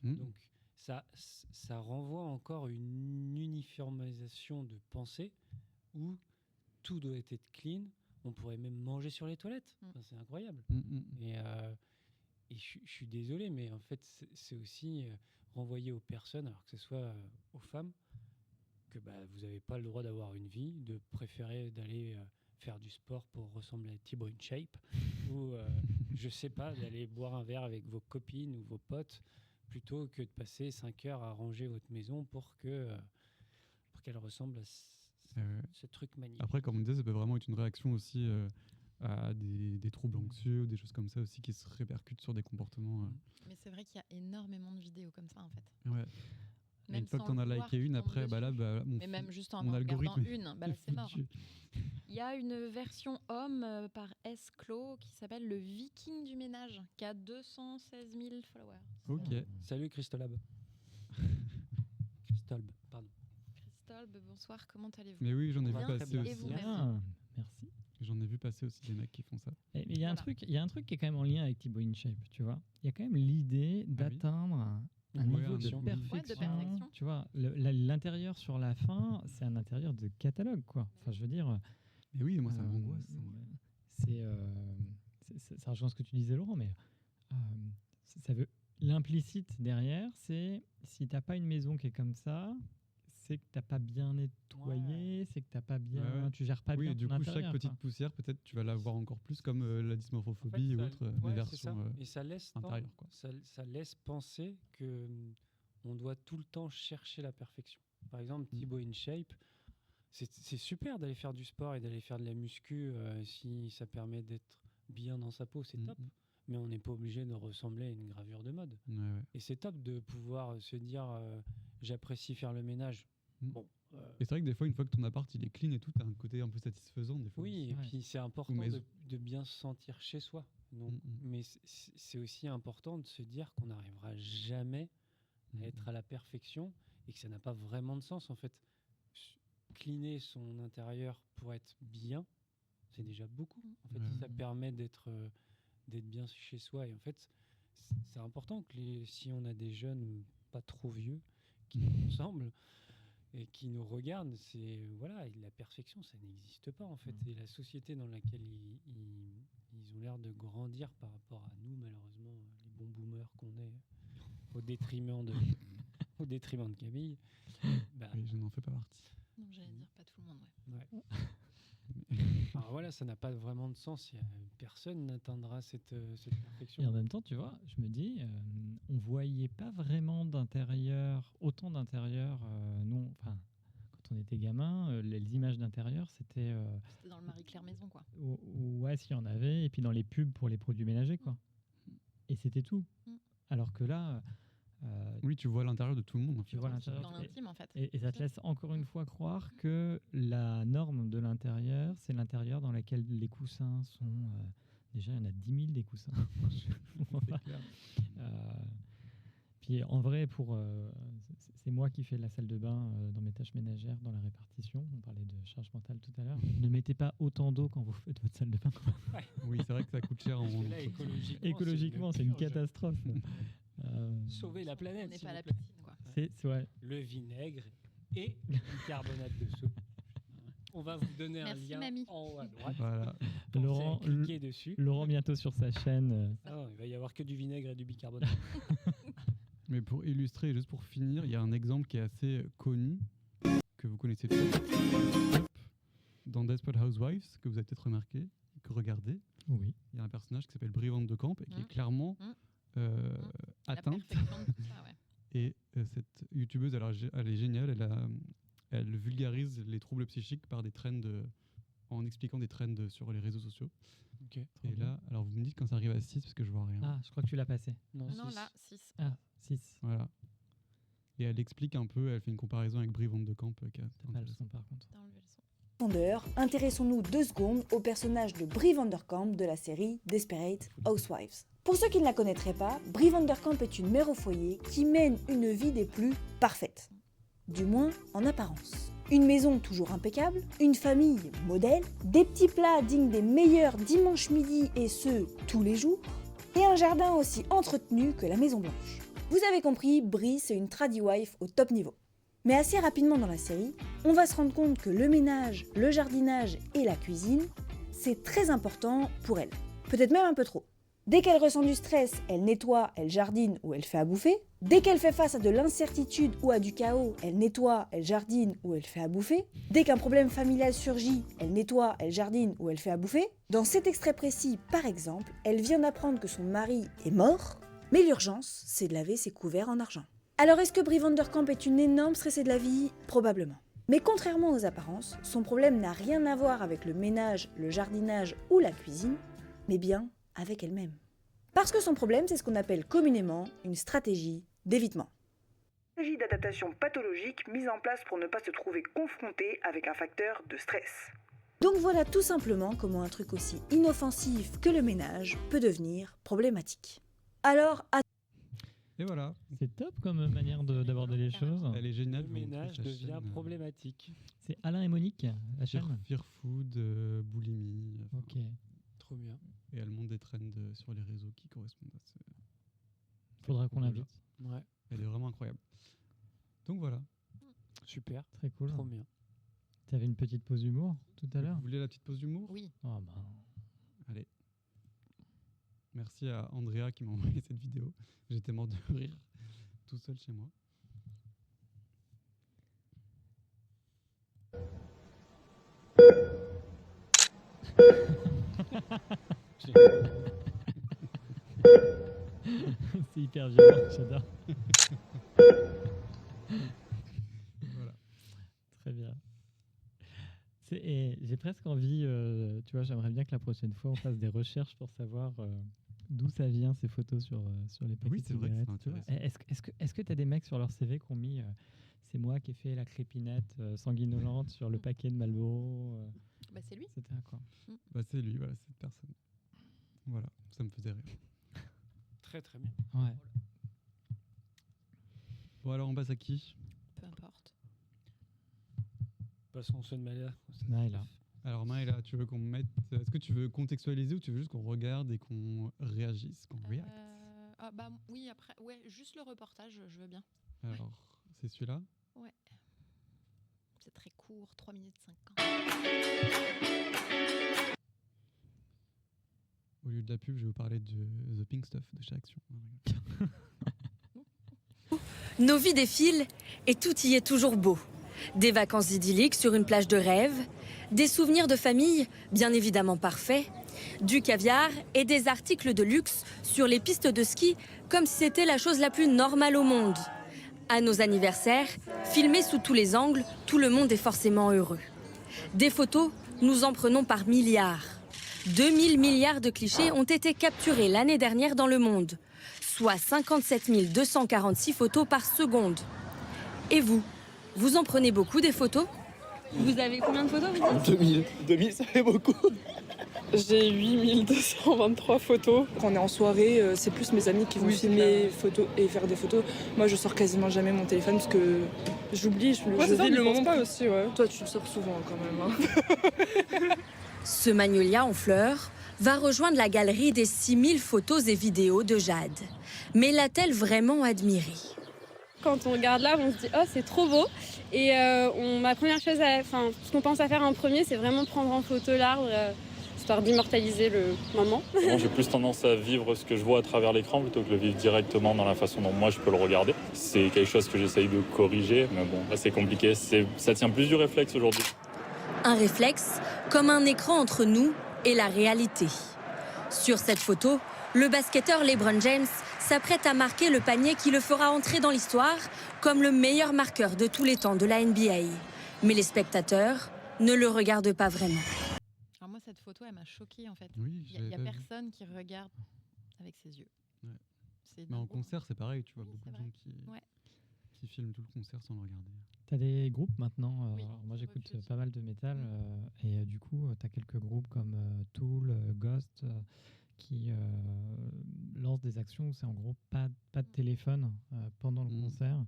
Donc, ça renvoie encore une uniformisation de pensée où tout doit être clean. On pourrait même manger sur les toilettes. Enfin, c'est incroyable. Et je suis désolé, mais en fait, c'est aussi renvoyer aux personnes, alors que ce soit aux femmes, que vous n'avez pas le droit d'avoir une vie, de préférer d'aller faire du sport pour ressembler à Thibaut InShape, ou je sais pas, d'aller boire un verre avec vos copines ou vos potes, plutôt que de passer 5 heures à ranger votre maison pour qu'elle ressemble à ce truc magnifique. Après, comme on disait, ça peut vraiment être une réaction aussi à des troubles anxieux ou des choses comme ça aussi qui se répercutent sur des comportements. Mais c'est vrai qu'il y a énormément de vidéos comme ça, en fait. Ouais. Et Même une fois que sans tu en as le vouloir, liké tu une, tombes après, là, dessus. mon Mais même juste en mon en regardant algorithme une, est c'est mort. foutu. Il y a une version homme par S. Clos qui s'appelle le Viking du ménage, qui a 216 000 followers. Ok. Salut Christolab. Christolb, pardon. Christolbe, bonsoir, comment allez-vous? Mais oui, j'en ai vu Bien. passer Et aussi. vous, merci. Merci. J'en ai vu passer aussi des mecs qui font ça. Mais il y a Voilà. un truc qui est quand même en lien avec Thibaut InShape, tu vois. Il y a quand même l'idée d'atteindre un Ouais, niveau un de niveau. perfection. perfection. Tu vois, l'intérieur sur la fin, c'est un intérieur de catalogue, quoi. Enfin, je veux dire. Mais oui, moi, ça euh, m'angoisse. ça rejoint ce que tu disais, Laurent, mais ça veut. L'implicite derrière, c'est si t'as pas une maison qui est comme ça, c'est que t'as pas bien nettoyé, c'est que t'as pas bien, Ouais. tu gères pas Oui, bien et du ton coup, intérieur, chaque petite quoi. poussière, peut-être tu vas la voir encore plus comme la dysmorphophobie En ou fait, autres ouais, les c'est ça. versions Et ça laisse intérieures. Quoi. ça laisse penser que on doit tout le temps chercher la perfection. Par exemple, Thibaut InShape, c'est super d'aller faire du sport et d'aller faire de la muscu si ça permet d'être bien dans sa peau, c'est top. Mais on n'est pas obligé de ressembler à une gravure de mode. Ouais. Et c'est top de pouvoir se dire j'apprécie faire le ménage. Bon, Et c'est vrai que des fois, une fois que ton appart il est clean et tout, t'as un côté un peu satisfaisant des fois. oui, et puis c'est important mais- de bien se sentir chez soi. Donc, mais c'est aussi important de se dire qu'on n'arrivera jamais à être à la perfection et que ça n'a pas vraiment de sens. En fait, cleaner son intérieur pour être bien, c'est déjà beaucoup. En fait, ça permet d'être bien chez soi. Et en fait, c'est important que si on a des jeunes pas trop vieux qui nous ressemblent et qui nous regardent, la perfection, ça n'existe pas en fait. Et la société dans laquelle ils ont l'air de grandir par rapport à nous, malheureusement, les bons boomers qu'on est, au détriment de Camille. Oui, je n'en fais pas partie. Non, j'allais dire pas tout le monde, Ouais. Alors voilà, ça n'a pas vraiment de sens. Personne n'atteindra cette perfection. Et en même temps, tu vois, je me dis, on voyait pas vraiment d'intérieur, autant d'intérieur, non, enfin, quand on était gamin, les images d'intérieur, c'était... C'était dans le Marie-Claire Maison, quoi. Ouais, s'il y en avait, et puis dans les pubs pour les produits ménagers, quoi. Et c'était tout. Alors que là... oui, tu vois l'intérieur de tout le monde. En tu fait. vois l'intérieur. Dans l'intime, en fait. Et ça te laisse encore une fois croire que la norme de l'intérieur, c'est l'intérieur dans lequel les coussins sont Déjà, il y en a 10 000 des coussins. Je comprends pas. clair. Puis en vrai, c'est moi qui fais la salle de bain dans mes tâches ménagères, dans la répartition. On parlait de charge mentale tout à l'heure. Ne mettez pas autant d'eau quand vous faites votre salle de bain. Oui, c'est vrai que ça coûte cher en Parce que là, entreprise. Écologiquement, c'est une purge. catastrophe. Sauver la On planète. n'est s'il pas à vous la plaît. piscine, quoi. Ouais. Le vinaigre et le bicarbonate de soude. On va vous donner un Merci, lien mamie. en haut à droite. Voilà. Pensez à Laurent, cliquer dessus. Laurent, bientôt sur sa chaîne. Ah, il va y avoir que du vinaigre et du bicarbonate. Mais pour illustrer, juste pour finir, il y a un exemple qui est assez connu, que vous connaissez peut-être, dans Desperate Housewives, que vous avez peut-être remarqué, que regardez. Oui. Il y a un personnage qui s'appelle Brie Van de Camp et qui est Mhm. clairement La atteinte. perfection de tout ça, ouais. Et cette youtubeuse, alors, elle est géniale, elle vulgarise les troubles psychiques par des trends, en expliquant des trends sur les réseaux sociaux. Ok. Et là, alors vous me dites quand ça arrive à 6 parce que je vois rien. Ah, je crois que tu l'as passé. Non, Non, six. là, 6. Ah, 6. Voilà. Et elle explique un peu, elle fait une comparaison avec Brie Van de Camp. Qui est T'as pas le son par contre. T'as enlevé le son. Profondeur, intéressons-nous 2 secondes au personnage de Brie Van der Kamp de la série Desperate Housewives. Pour ceux qui ne la connaîtraient pas, Brie Van der Kamp est une mère au foyer qui mène une vie des plus parfaites. Du moins en apparence. Une maison toujours impeccable, une famille modèle, des petits plats dignes des meilleurs dimanche midi et ce, tous les jours, et un jardin aussi entretenu que la Maison Blanche. Vous avez compris, Brie c'est une tradie wife au top niveau. Mais assez rapidement dans la série, on va se rendre compte que le ménage, le jardinage et la cuisine, c'est très important pour elle. Peut-être même un peu trop. Dès qu'elle ressent du stress, elle nettoie, elle jardine ou elle fait à bouffer. Dès qu'elle fait face à de l'incertitude ou à du chaos, elle nettoie, elle jardine ou elle fait à bouffer. Dès qu'un problème familial surgit, elle nettoie, elle jardine ou elle fait à bouffer. Dans cet extrait précis, par exemple, elle vient d'apprendre que son mari est mort, mais l'urgence, c'est de laver ses couverts en argent. Alors est-ce que Brie Van der Kamp est une énorme stressée de la vie ? Probablement. Mais contrairement aux apparences, son problème n'a rien à voir avec le ménage, le jardinage ou la cuisine, mais bien avec elle-même. Parce que son problème, c'est ce qu'on appelle communément une stratégie d'évitement. Stratégie d'adaptation pathologique mise en place pour ne pas se trouver confronté avec un facteur de stress. Donc voilà tout simplement comment un truc aussi inoffensif que le ménage peut devenir problématique. Alors, Et voilà. C'est top comme manière d'aborder les choses. Elle est géniale. Le vous montrez ménage sa devient chaîne, problématique. C'est Alain et Monique, la chaîne. Fear Food, boulimie. enfin, Ok. Trop bien. Et elle monte des trends sur les réseaux qui correspondent à ce. Faudra qu'on l'invite. Ouais. Elle est vraiment incroyable. Donc voilà. Super. Très cool. Trop bien. T'avais une petite pause d'humour tout à l'heure. Vous voulez la petite pause d'humour ? Oui. Oh, bah. Allez. Merci à Andrea qui m'a envoyé cette vidéo. J'étais mort de rire tout seul chez moi. C'est hyper violent, j'adore. Voilà. Très bien. Et j'ai presque envie, tu vois, j'aimerais bien que la prochaine fois on fasse des recherches pour savoir d'où ça vient ces photos sur les paquets Oui, de c'est vrai que c'est cigarettes, tu vois. intéressant. Est-ce que tu as des mecs sur leur CV qui ont mis c'est moi qui ai fait la crépinette sanguinolente sur le paquet de Marlboro, Bah, c'est lui. etc. quoi. Bah, c'est lui, voilà, cette personne. Voilà, ça me faisait rire. Très très bien. Ouais. Bon, alors on passe à qui ? Peu importe. Passons au Maëla. Maëla. Alors Maëla, tu veux qu'on mette. Est-ce que tu veux contextualiser ou tu veux juste qu'on regarde et qu'on réagisse, qu'on react ? Ah bah oui, après, ouais, juste le reportage, je veux bien. Alors, c'est celui-là ? Ouais. C'est très court, 3 minutes 50. Au lieu de la pub, je vais vous parler de The Pink Stuff de chez Action. Nos vies défilent et tout y est toujours beau. Des vacances idylliques sur une plage de rêve, des souvenirs de famille bien évidemment parfaits, du caviar et des articles de luxe sur les pistes de ski comme si c'était la chose la plus normale au monde. À nos anniversaires, filmés sous tous les angles, tout le monde est forcément heureux. Des photos, nous en prenons par milliards. 2000 milliards de clichés ont été capturés l'année dernière dans le monde, soit 57 246 photos par seconde. Et vous en prenez beaucoup des photos ? Vous avez combien de photos, vous dites ? 2000. 2000, ça fait beaucoup. J'ai 8223 photos. Quand on est en soirée, c'est plus mes amis qui vont filmer photos et faire des photos. Moi, je sors quasiment jamais mon téléphone parce que j'oublie, je vis le moment pas aussi. Ouais. Toi, tu le sors souvent quand même. Hein. Ce magnolia en fleurs va rejoindre la galerie des 6000 photos et vidéos de Jade. Mais l'a-t-elle vraiment admiré ? Quand on regarde l'arbre, on se dit « Oh, c'est trop beau !» Et ma première chose, ce qu'on pense à faire en premier, c'est vraiment prendre en photo l'arbre, histoire d'immortaliser le moment. J'ai plus tendance à vivre ce que je vois à travers l'écran plutôt que le vivre directement dans la façon dont moi je peux le regarder. C'est quelque chose que j'essaye de corriger, mais bon, là c'est compliqué. Ça tient plus du réflexe aujourd'hui. Un réflexe comme un écran entre nous et la réalité. Sur cette photo, le basketteur LeBron James s'apprête à marquer le panier qui le fera entrer dans l'histoire comme le meilleur marqueur de tous les temps de la NBA. Mais les spectateurs ne le regardent pas vraiment. Alors moi, cette photo, elle m'a choquée en fait. Oui, Il n'y a personne qui regarde avec ses yeux. Ouais. Mais en concert, c'est pareil, tu vois, beaucoup de gens qui filment tout le concert sans le regarder. Tu as des groupes maintenant. Moi, j'écoute pas mal de métal. Et du coup, tu as quelques groupes comme Tool, Ghost, qui lancent des actions où c'est en gros pas de téléphone pendant le concert.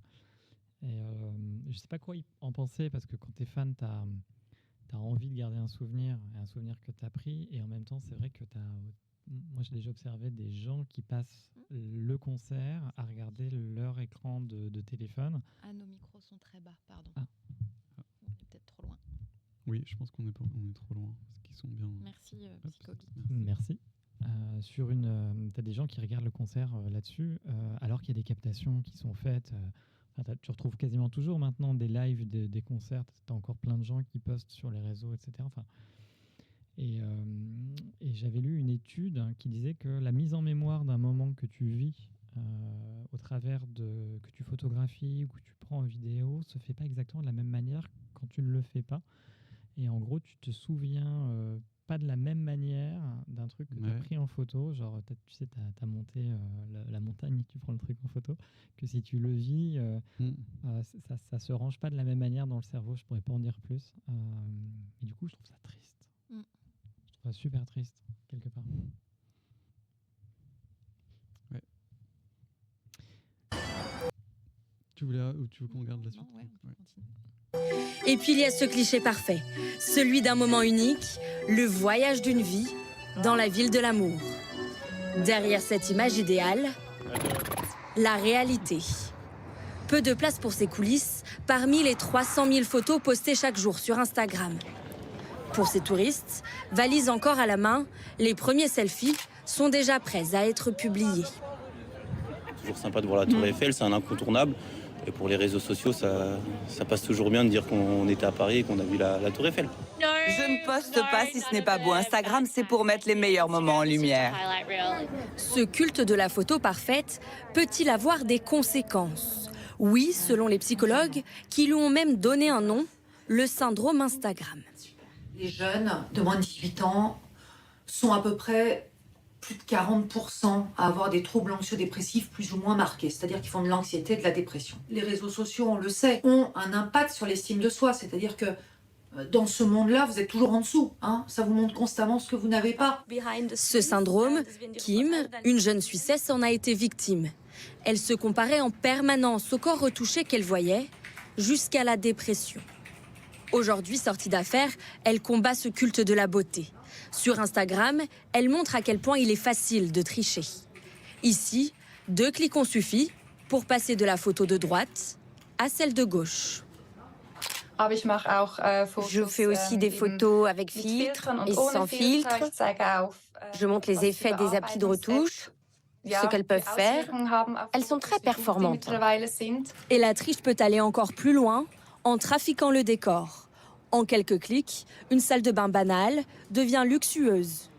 Et je sais pas quoi en penser, parce que quand tu es fan, tu as envie de garder un souvenir que tu as pris. Et en même temps, c'est vrai que moi, j'ai déjà observé des gens qui passent le concert à regarder leur écran de téléphone. Ah, nos micros sont très bas, pardon. Ah. On est peut-être trop loin. Oui, je pense qu'on est trop loin, parce qu'ils sont bien... Merci, Psychogeek. Merci. T'as des gens qui regardent le concert là-dessus, alors qu'il y a des captations qui sont faites. Tu retrouves quasiment toujours maintenant des lives des concerts. Tu as encore plein de gens qui postent sur les réseaux, etc. Et j'avais lu une étude qui disait que la mise en mémoire d'un moment que tu vis au travers que tu photographies ou que tu prends en vidéo se fait pas exactement de la même manière quand tu ne le fais pas. Et en gros, tu te souviens pas de la même manière d'un truc que tu as pris en photo. Genre, tu sais, tu as monté la montagne, tu prends le truc en photo, que si tu le vis, ça se range pas de la même manière dans le cerveau. Je pourrais pas en dire plus. Et du coup, je trouve ça triste. Je trouve ça super triste, quelque part. Ouais. Tu veux qu'on regarde la suite? Et puis il y a ce cliché parfait, celui d'un moment unique, le voyage d'une vie dans la ville de l'amour. Derrière cette image idéale, la réalité. Peu de place pour ces coulisses parmi les 300 000 photos postées chaque jour sur Instagram. Pour ces touristes, valises encore à la main, les premiers selfies sont déjà prêts à être publiés. Toujours sympa de voir la Tour Eiffel, c'est un incontournable. Et pour les réseaux sociaux, ça passe toujours bien de dire qu'on était à Paris et qu'on a vu la Tour Eiffel. Je ne poste pas si ce n'est pas beau. Instagram, c'est pour mettre les meilleurs moments en lumière. Ce culte de la photo parfaite peut-il avoir des conséquences? Oui, selon les psychologues, qui lui ont même donné un nom, le syndrome Instagram. Les jeunes de moins de 18 ans sont à peu près plus de 40% à avoir des troubles anxio-dépressifs plus ou moins marqués, c'est-à-dire qu'ils font de l'anxiété et de la dépression. Les réseaux sociaux, on le sait, ont un impact sur l'estime de soi, c'est-à-dire que dans ce monde-là, vous êtes toujours en dessous. Ça vous montre constamment ce que vous n'avez pas. Ce syndrome, Kim, une jeune Suissesse, en a été victime. Elle se comparait en permanence au corps retouché qu'elle voyait, jusqu'à la dépression. Aujourd'hui, sortie d'affaires, elle combat ce culte de la beauté. Sur Instagram, elle montre à quel point il est facile de tricher. Ici, 2 clics ont suffi pour passer de la photo de droite à celle de gauche. Je fais aussi des photos avec filtre et sans filtre. Je montre les effets des applis de retouche, ce qu'elles peuvent faire. Elles sont très performantes. Et la triche peut aller encore plus loin en trafiquant le décor. En quelques clics, une salle de bain banale devient luxueuse.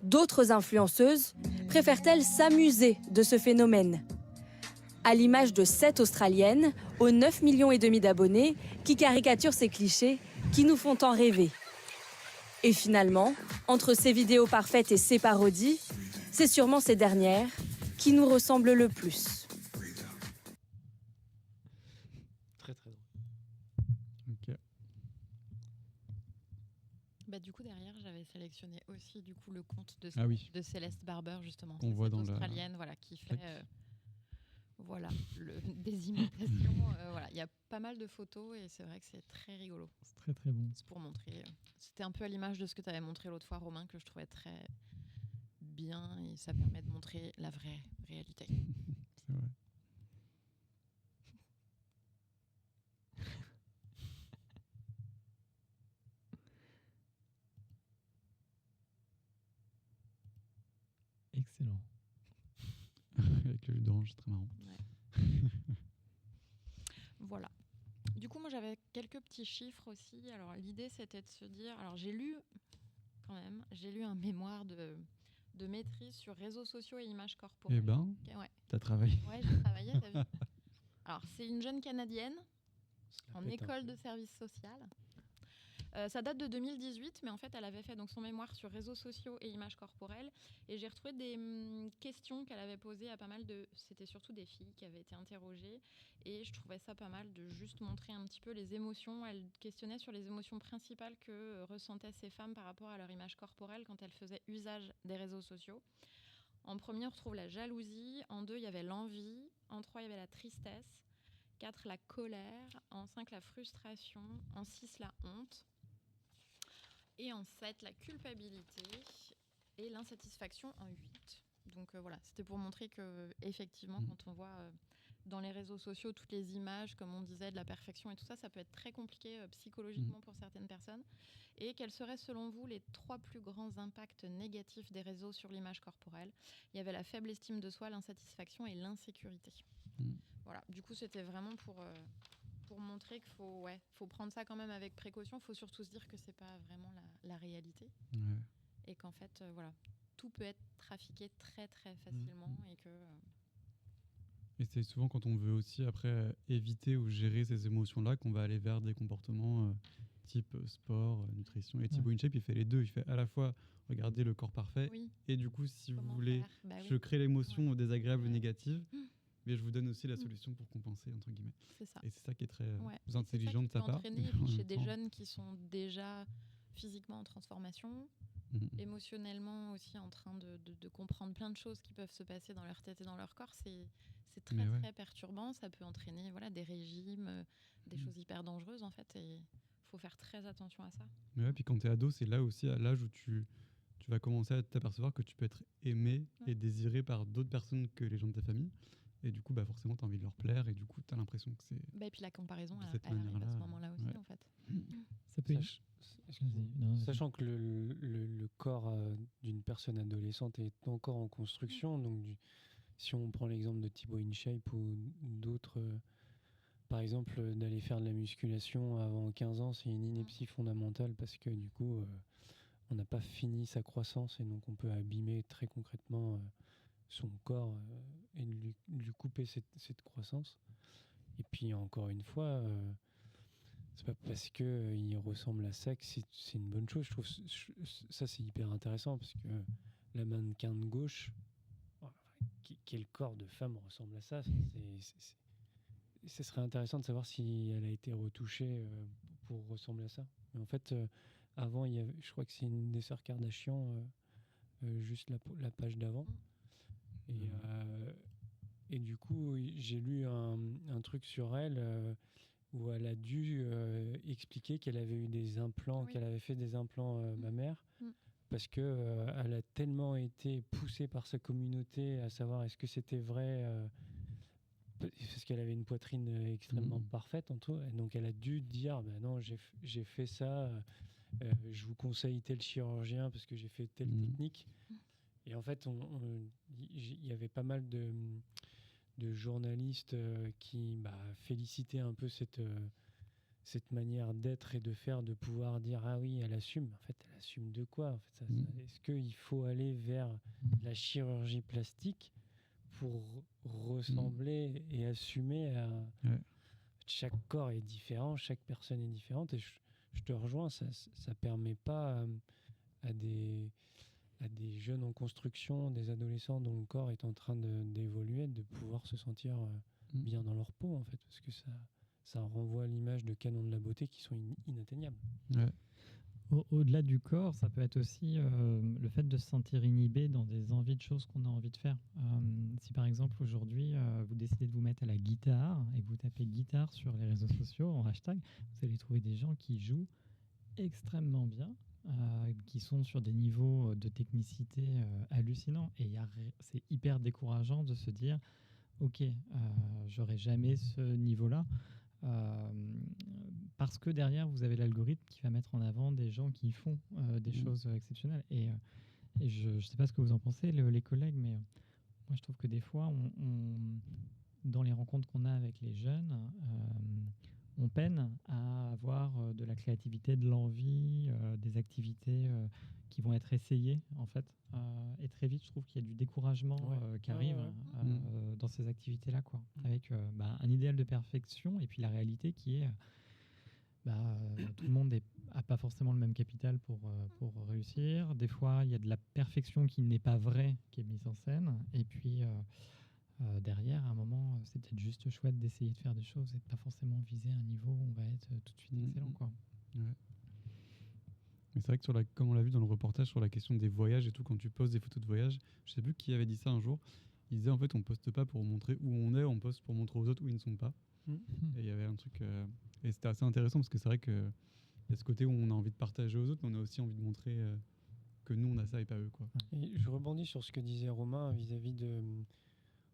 D'autres influenceuses préfèrent-elles s'amuser de ce phénomène? À l'image de cette Australienne, aux 9,5 millions d'abonnés, qui caricature ces clichés qui nous font tant rêver. Et finalement, entre ces vidéos parfaites et ces parodies, c'est sûrement ces dernières qui nous ressemblent le plus. Très très drôle. Ok. Du coup, derrière, j'avais sélectionné aussi du coup, le compte de, de Céleste Barber, justement. Qu'on voit dans australienne, voilà, qui fait des imitations. Voilà. Il y a pas mal de photos et c'est vrai que c'est très rigolo. C'est très très bon. C'est pour montrer. C'était un peu à l'image de ce que tu avais montré l'autre fois, Romain, que je trouvais très bien et ça permet de montrer la vraie réalité. C'est vrai. Excellent. Avec le jus d'orange, c'est très marrant. Ouais. Voilà. Du coup, moi, j'avais quelques petits chiffres aussi. Alors, l'idée, c'était de se dire... Alors, j'ai lu un mémoire de maîtrise sur réseaux sociaux et images corporelles. Eh ben, ouais. T'as travaillé. Ouais, j'ai travaillé, t'as vu. Alors, c'est une jeune Canadienne en école de service social. Ça date de 2018, mais en fait, elle avait fait donc son mémoire sur réseaux sociaux et images corporelles. Et j'ai retrouvé des questions qu'elle avait posées à pas mal de... C'était surtout des filles qui avaient été interrogées. Et je trouvais ça pas mal de juste montrer un petit peu les émotions. Elle questionnait sur les émotions principales que ressentaient ces femmes par rapport à leur image corporelle quand elles faisaient usage des réseaux sociaux. En premier, on retrouve la jalousie. En 2, il y avait l'envie. En 3, il y avait la tristesse. 4, la colère. En 5, la frustration. En 6, la honte. Et en 7, la culpabilité et l'insatisfaction en 8. Donc voilà, c'était pour montrer que effectivement, quand on voit dans les réseaux sociaux toutes les images, comme on disait, de la perfection et tout ça, ça peut être très compliqué psychologiquement pour certaines personnes. Et quels seraient selon vous les 3 plus grands impacts négatifs des réseaux sur l'image corporelle ? Il y avait la faible estime de soi, l'insatisfaction et l'insécurité. Voilà, du coup c'était vraiment pour montrer qu'il faut prendre ça quand même avec précaution. Il faut surtout se dire que c'est pas vraiment la réalité. Ouais. Et qu'en fait, tout peut être trafiqué très très facilement. Et c'est souvent quand on veut aussi après éviter ou gérer ces émotions-là qu'on va aller vers des comportements type sport, nutrition. Et Thibaut InShape, il fait les deux. Il fait à la fois regarder le corps parfait et du coup, si vous voulez, je crée l'émotion désagréable ou négative. Mais je vous donne aussi la solution pour compenser, entre guillemets. C'est ça. Et c'est ça qui est très intelligent de sa part. Et chez des jeunes qui sont déjà physiquement en transformation, émotionnellement aussi en train de comprendre plein de choses qui peuvent se passer dans leur tête et dans leur corps, c'est très très perturbant. Ça peut entraîner des régimes, des choses hyper dangereuses en fait. Et il faut faire très attention à ça. Mais ouais, puis quand tu es ado, c'est là aussi à l'âge où tu vas commencer à t'apercevoir que tu peux être aimé et désiré par d'autres personnes que les gens de ta famille. Et du coup, forcément, tu as envie de leur plaire et du coup, tu as l'impression que c'est... et puis la comparaison, elle arrive à ce moment-là aussi, en fait. Ça peut Sachant que le corps d'une personne adolescente est encore en construction, donc si on prend l'exemple de Thibaut InShape ou d'autres, par exemple, d'aller faire de la musculation avant 15 ans, c'est une ineptie fondamentale parce que du coup, on n'a pas fini sa croissance et donc on peut abîmer très concrètement son corps et lui couper cette croissance. Et puis encore une fois, c'est pas parce qu'il ressemble à ça que c'est une bonne chose. Je trouve ça c'est hyper intéressant parce que la mannequin de gauche, quel corps de femme ressemble à ça, ce serait intéressant de savoir si elle a été retouchée pour ressembler à ça. Mais en fait, avant, je crois que c'est une des sœurs Kardashian, juste la page d'avant. Et du coup, j'ai lu un truc sur elle où elle a dû expliquer qu'elle avait eu des implants, qu'elle avait fait des implants mammaires, parce que elle a tellement été poussée par sa communauté à savoir est-ce que c'était vrai, parce qu'elle avait une poitrine extrêmement parfaite en tout, et donc elle a dû dire non, j'ai fait ça, je vous conseille tel chirurgien parce que j'ai fait telle technique. Et en fait, il y avait pas mal de journalistes qui félicitaient un peu cette manière d'être et de faire, de pouvoir dire ah oui, elle assume. En fait, elle assume de quoi en fait, est-ce qu'il faut aller vers la chirurgie plastique pour ressembler et assumer chaque corps est différent, chaque personne est différente. Et je te rejoins, ça permet pas à des jeunes en construction, des adolescents dont le corps est en train d'évoluer, de pouvoir se sentir bien dans leur peau, en fait, parce que ça renvoie à l'image de canons de la beauté qui sont inatteignables. Ouais. Au-delà du corps, ça peut être aussi le fait de se sentir inhibé dans des envies de choses qu'on a envie de faire. Si par exemple aujourd'hui vous décidez de vous mettre à la guitare et que vous tapez guitare sur les réseaux sociaux en hashtag, vous allez trouver des gens qui jouent extrêmement bien, qui sont sur des niveaux de technicité hallucinants. Et c'est hyper décourageant de se dire, ok, j'aurai jamais ce niveau-là. Parce que derrière, vous avez l'algorithme qui va mettre en avant des gens qui font des choses exceptionnelles. Et je ne sais pas ce que vous en pensez, les collègues, mais moi, je trouve que des fois, dans les rencontres qu'on a avec les jeunes, on peine à avoir de la créativité, de l'envie, des activités qui vont être essayées, en fait. Et très vite, je trouve qu'il y a du découragement qui arrive dans ces activités-là, quoi, avec un idéal de perfection et puis la réalité qui est tout le monde n'a pas forcément le même capital pour réussir. Des fois, il y a de la perfection qui n'est pas vraie, qui est mise en scène. Et puis, derrière, à un moment, c'est peut-être juste chouette d'essayer de faire des choses et de pas forcément viser un niveau où on va être tout de suite excellent, quoi. Ouais. Mais c'est vrai que comme on l'a vu dans le reportage sur la question des voyages et tout, quand tu postes des photos de voyage, je sais plus qui avait dit ça un jour, il disait en fait on poste pas pour montrer où on est, on poste pour montrer aux autres où ils ne sont pas. Et il y avait un truc... et c'était assez intéressant parce que c'est vrai qu'il y a ce côté où on a envie de partager aux autres, mais on a aussi envie de montrer que nous on a ça et pas eux, quoi. Et je rebondis sur ce que disait Romain vis-à-vis de...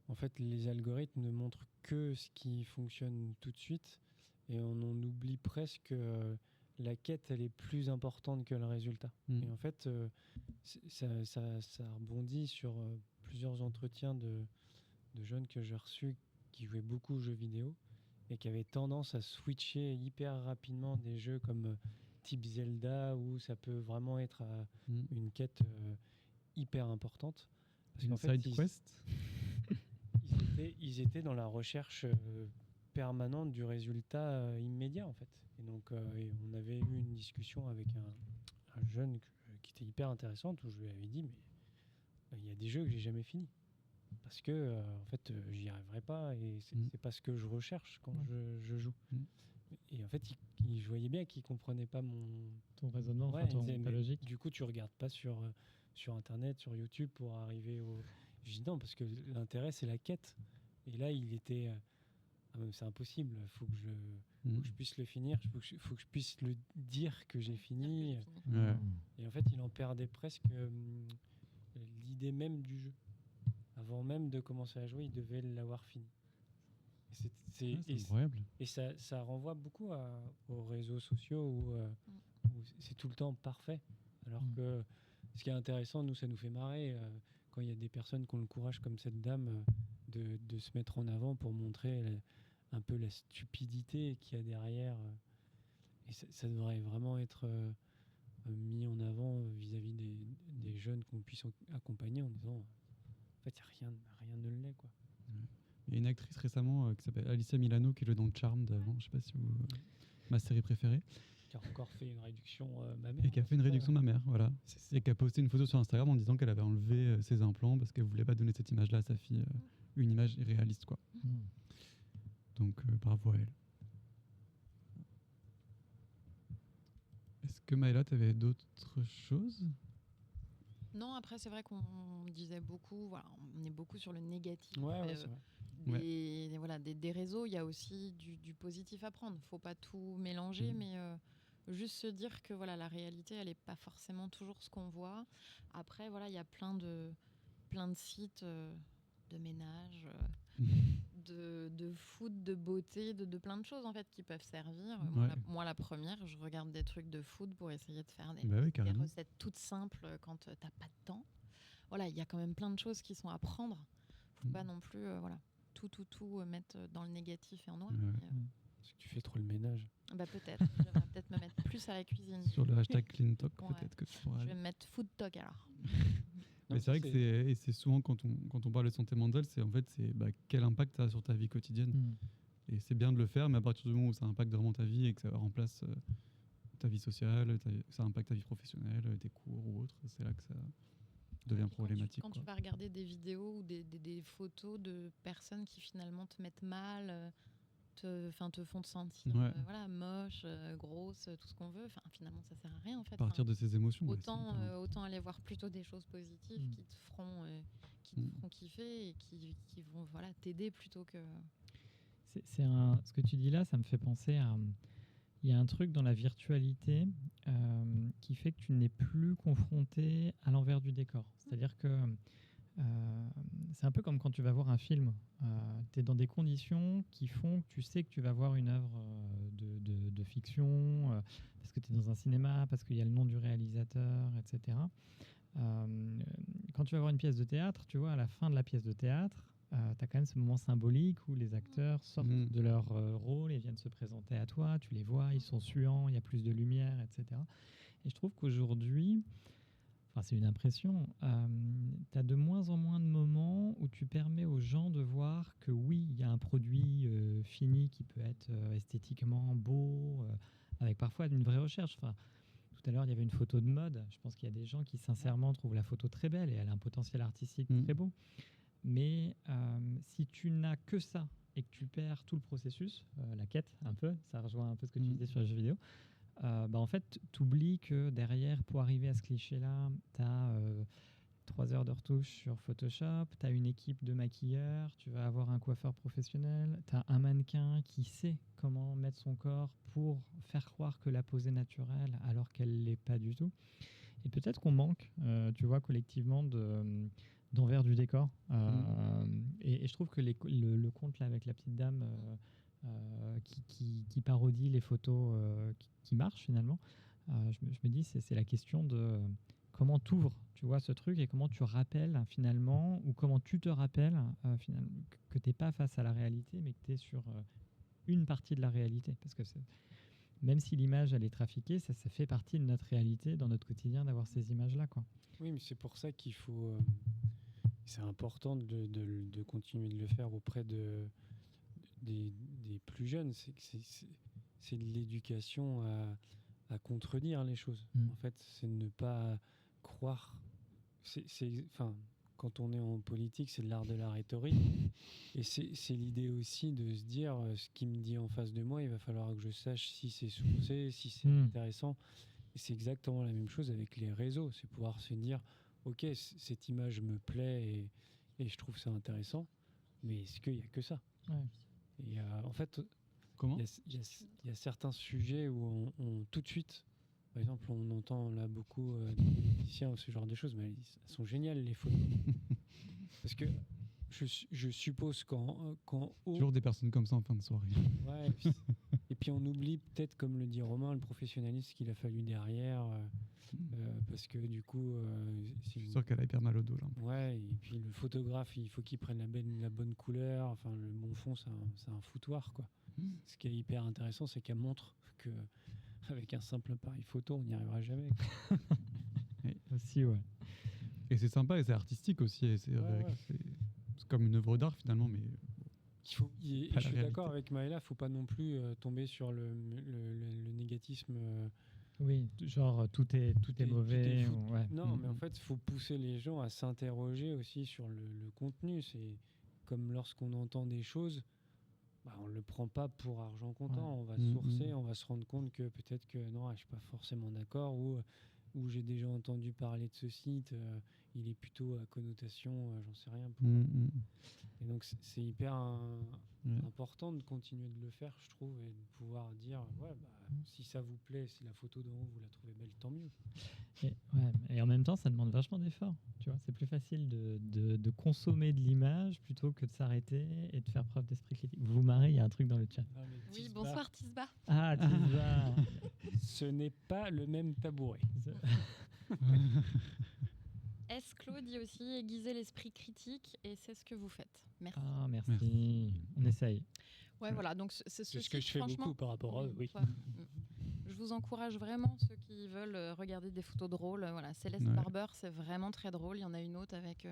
En fait, les algorithmes ne montrent que ce qui fonctionne tout de suite et on en oublie presque... la quête, elle est plus importante que le résultat. Et en fait, ça rebondit sur plusieurs entretiens de jeunes que j'ai reçus qui jouaient beaucoup aux jeux vidéo et qui avaient tendance à switcher hyper rapidement des jeux comme type Zelda où ça peut vraiment être une quête hyper importante. Parce qu'en fait, ils étaient dans la recherche permanente du résultat immédiat, en fait. Et donc, on avait eu une discussion avec un jeune qui était hyper intéressante où je lui avais dit, mais il y a des jeux que j'ai jamais finis. Parce que, en fait, j'y arriverai pas et c'est pas ce que je recherche quand je joue. Et en fait, je voyais bien qu'il comprenait pas ton raisonnement, ta logique. Du coup, tu regardes pas sur Internet, sur YouTube pour arriver au... Je dis non, parce que l'intérêt, c'est la quête. Et là, il était... c'est impossible, il faut que je puisse le finir, il faut que je puisse le dire que j'ai fini. Et en fait, il en perdait presque l'idée même du jeu. Avant même de commencer à jouer, il devait l'avoir fini. C'est incroyable. Et ça renvoie beaucoup aux réseaux sociaux où c'est tout le temps parfait. Alors que ce qui est intéressant, nous, ça nous fait marrer quand il y a des personnes qui ont le courage comme cette dame de se mettre en avant pour montrer un peu la stupidité qu'il y a derrière. Et ça devrait vraiment être mis en avant vis-à-vis des jeunes qu'on puisse accompagner en disant en fait, rien ne l'est, quoi. Il y a une actrice récemment qui s'appelle Alicia Milano qui joue dans Charmed avant, je sais pas si vous... ma série préférée. Qui a encore fait une réduction mammaire. Et qui a fait une réduction mammaire, voilà. Et qui a posté une photo sur Instagram en disant qu'elle avait enlevé ses implants parce qu'elle voulait pas donner cette image-là à sa fille, une image irréaliste, quoi. Donc bravo à elle. Est-ce que Maëla, tu avais d'autres choses ? Non, après c'est vrai qu'on disait beaucoup, voilà, on est beaucoup sur le négatif. C'est vrai. Des réseaux, il y a aussi du positif à prendre. Faut pas tout mélanger, mais juste se dire que voilà, la réalité, elle est pas forcément toujours ce qu'on voit. Après, voilà, il y a plein de sites de ménage, de food, de beauté, de plein de choses en fait qui peuvent servir. Moi, la première, je regarde des trucs de food pour essayer de faire des recettes toutes simples quand t'as pas de temps. Voilà, il y a quand même plein de choses qui sont à prendre. Faut pas non plus, tout mettre dans le négatif et en noir. Parce que tu fais trop le ménage. Peut-être. Je vais peut-être me mettre plus à la cuisine. Sur le hashtag CleanTalk, peut-être que tu pourras. Je vais me mettre Food Talk alors. Mais c'est vrai que c'est souvent quand on parle de santé mentale, c'est quel impact ça a sur ta vie quotidienne. Et c'est bien de le faire, mais à partir du moment où ça impacte vraiment ta vie et que ça remplace ta vie sociale, ça impacte ta vie professionnelle, tes cours ou autre, c'est là que ça devient problématique. Quand tu vas regarder des vidéos ou des photos de personnes qui finalement te mettent mal, te font te sentir voilà, moche, grosse, tout ce qu'on veut. Enfin, finalement, ça sert à rien en fait. Partir de ses émotions. Autant aller voir plutôt des choses positives qui te feront kiffer et qui vont voilà, t'aider plutôt que... Ce que tu dis là, ça me fait penser à... Il y a un truc dans la virtualité qui fait que tu n'es plus confronté à l'envers du décor. C'est-à-dire que c'est un peu comme quand tu vas voir un film. Tu es dans des conditions qui font que tu sais que tu vas voir une œuvre de fiction, parce que tu es dans un cinéma, parce qu'il y a le nom du réalisateur, etc. Quand tu vas voir une pièce de théâtre, tu vois, à la fin de la pièce de théâtre, tu as quand même ce moment symbolique où les acteurs sortent de leur rôle et viennent se présenter à toi, tu les vois, ils sont suants, il y a plus de lumière, etc. Et je trouve qu'aujourd'hui, c'est une impression, tu as de moins en moins de moments où tu permets aux gens de voir que oui, il y a un produit fini qui peut être esthétiquement beau, avec parfois une vraie recherche. Enfin, tout à l'heure, il y avait une photo de mode. Je pense qu'il y a des gens qui sincèrement trouvent la photo très belle et elle a un potentiel artistique très beau. Mais si tu n'as que ça et que tu perds tout le processus, la quête un peu, ça rejoint un peu ce que tu disais sur les jeux vidéo, en fait, tu oublies que derrière, pour arriver à ce cliché-là, tu as 3 heures de retouche sur Photoshop, tu as une équipe de maquilleurs, tu vas avoir un coiffeur professionnel, tu as un mannequin qui sait comment mettre son corps pour faire croire que la pose est naturelle alors qu'elle ne l'est pas du tout. Et peut-être qu'on manque, tu vois, collectivement d'envers du décor. Et je trouve que le conte là, avec la petite dame qui parodie les photos qui marchent finalement, je me dis c'est la question de comment tu ouvres, tu vois, ce truc, et comment tu rappelles finalement, ou comment tu te rappelles finalement, que tu n'es pas face à la réalité, mais que tu es sur une partie de la réalité. Parce que même si l'image elle est trafiquée, ça fait partie de notre réalité, dans notre quotidien, d'avoir ces images-là, quoi. Oui, mais c'est pour ça qu'il faut... c'est important de continuer de le faire auprès des plus jeunes. C'est de l'éducation à contredire les choses. En fait, c'est de ne pas croire... quand on est en politique, c'est de l'art de la rhétorique. Et c'est l'idée aussi de se dire, ce qui me dit en face de moi, il va falloir que je sache si c'est sourcé, si c'est intéressant. Et c'est exactement la même chose avec les réseaux. C'est pouvoir se dire, ok, cette image me plaît et je trouve ça intéressant, mais est-ce qu'il n'y a que ça? Et en fait, il y a certains sujets où on tout de suite... Par exemple, on entend là beaucoup des politiciens ou ce genre de choses, mais elles sont géniales, les photos. Parce que je suppose quand toujours des personnes comme ça en fin de soirée. Ouais, et puis on oublie peut-être, comme le dit Romain, le professionnalisme qu'il a fallu derrière, parce que du coup... je suis sûr qu'elle a hyper mal au dos, là. Ouais, et puis le photographe, il faut qu'il prenne la bonne couleur, enfin le bon fond, c'est un foutoir, quoi. Ce qui est hyper intéressant, c'est qu'elle montre que... Avec un simple appareil photo, on n'y arrivera jamais. Aussi, ouais. Et c'est sympa et c'est artistique aussi. Et c'est comme une œuvre d'art finalement, mais je suis d'accord avec Maëla, il ne faut pas non plus tomber sur le négatisme. Oui, genre tout est mauvais. Non, mais en fait, il faut pousser les gens à s'interroger aussi sur le contenu. C'est comme lorsqu'on entend des choses. On ne le prend pas pour argent comptant, on va sourcer, on va se rendre compte que peut-être que non, je ne suis pas forcément d'accord, ou j'ai déjà entendu parler de ce site, il est plutôt à connotation, j'en sais rien. Et donc c'est hyper important de continuer de le faire, je trouve, et de pouvoir dire, si ça vous plaît, si la photo d'en haut, vous la trouvez belle, tant mieux. Et en même temps, ça demande vachement d'efforts. Tu vois, c'est plus facile de consommer de l'image plutôt que de s'arrêter et de faire preuve d'esprit critique. Vous vous marrez, il y a un truc dans le chat. Oui, bonsoir Tisba. Ah, Tisba. Ce n'est pas le même tabouret. Claude dit aussi aiguiser l'esprit critique, et c'est ce que vous faites. Merci. Ah, merci. On essaye. Ouais, voilà. Donc c'est ce que je fais beaucoup par rapport à eux. Oui. Je vous encourage vraiment, ceux qui veulent regarder des photos drôles. Voilà, Céleste Barber, c'est vraiment très drôle. Il y en a une autre avec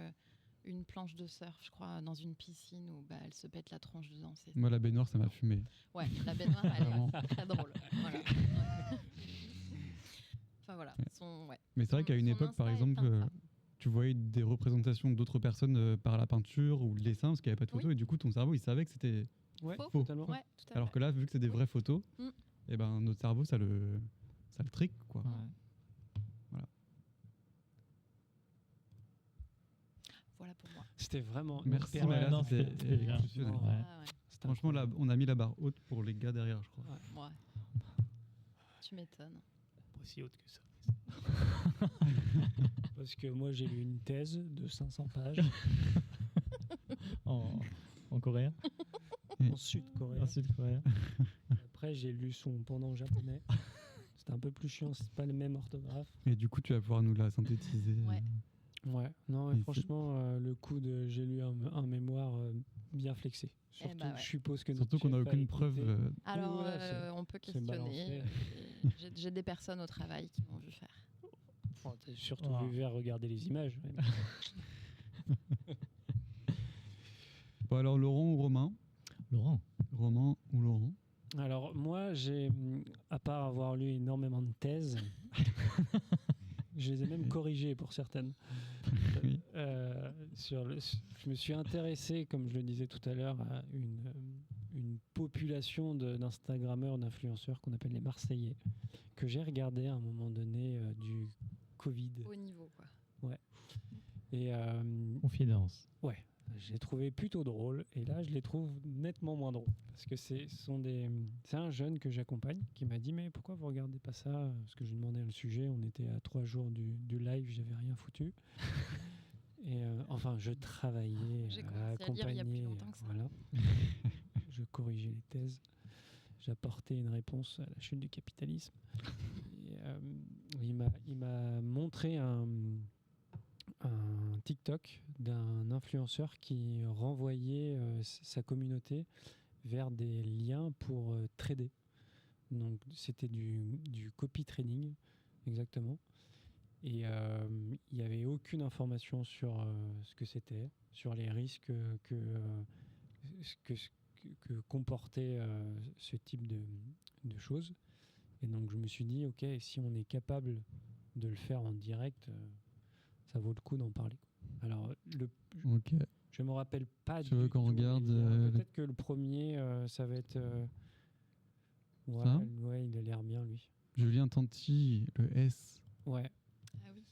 une planche de surf, je crois, dans une piscine où elle se pète la tronche dedans. Moi, la baignoire, ça m'a fumé. Ouais, la baignoire, elle est très drôle. Voilà. Enfin voilà. Mais c'est vrai qu'à une époque, par exemple, tu voyais des représentations d'autres personnes par la peinture ou le dessin, parce qu'il n'y avait pas de photo, et du coup, ton cerveau, il savait que c'était Ouais, Faux. totalement. Ouais, tout à Alors fait. que là, vu que c'est des vraies photos, Mm. et ben notre cerveau, ça le trick, quoi. Voilà. Voilà pour moi. C'était vraiment. Merci, hyper Maya, non, c'était c'était bien. exceptionnel. Ouais. Ah ouais. C'était Franchement, là, on a mis la barre haute pour les gars derrière, je crois. Ouais. Tu m'étonnes. Pas si haute que ça. Parce que moi, j'ai lu une thèse de 500 pages En coréen. en sud-coréen. En sud-coréen. Après, j'ai lu son pendant japonais. C'était un peu plus chiant, c'est pas le même orthographe. Et du coup, tu vas pouvoir nous la synthétiser. Ouais. Ouais, non, Et mais c'est- franchement, le coup de j'ai lu un mémoire bien flexé. Surtout, bah ouais. je suppose que Surtout qu'on n'a notre chef a aucune preuve. écouté. Alors, Voilà, c'est- on peut c'est questionner. balancé. J'ai des personnes au travail qui m'ont vu faire. Enfin, t'as surtout Ah. vu vers regarder les images. Bon, alors, Laurent ou Romain Laurent. Romain ou Laurent Alors moi, à part avoir lu énormément de thèses, je les ai même corrigées pour certaines. Oui. Je me suis intéressé, comme je le disais tout à l'heure, à une population d'Instagrammeurs, d'influenceurs qu'on appelle les Marseillais, que j'ai regardé à un moment donné du Covid. Au niveau, quoi. Ouais. Et Confidence. ouais, je l'ai trouvé plutôt drôle, et là je les trouve nettement moins drôles. Parce que c'est un jeune que j'accompagne qui m'a dit mais pourquoi vous regardez pas ça? Parce que je lui demandais le sujet, on était à 3 jours du live, j'avais rien foutu. Et enfin, je travaillais J'ai à commencé à lire il y a plus accompagner, longtemps que ça. voilà. Je corrigeais les thèses, j'apportais une réponse à la chute du capitalisme. Et, il m'a montré un TikTok d'un influenceur qui renvoyait sa communauté vers des liens pour trader. Donc c'était du copy trading, exactement. Et il n'y avait aucune information sur ce que c'était, sur les risques que comportait ce type de choses. Et donc je me suis dit, ok, si on est capable de le faire en direct, ça vaut le coup d'en parler. Alors, Ok. je me rappelle pas Tu veux du qu'on tout regarde, les liens. Peut-être que le premier, ça va être... ouais, Ça ouais, il a l'air bien, lui. Julien Tanti, le S. Ouais. Ah oui.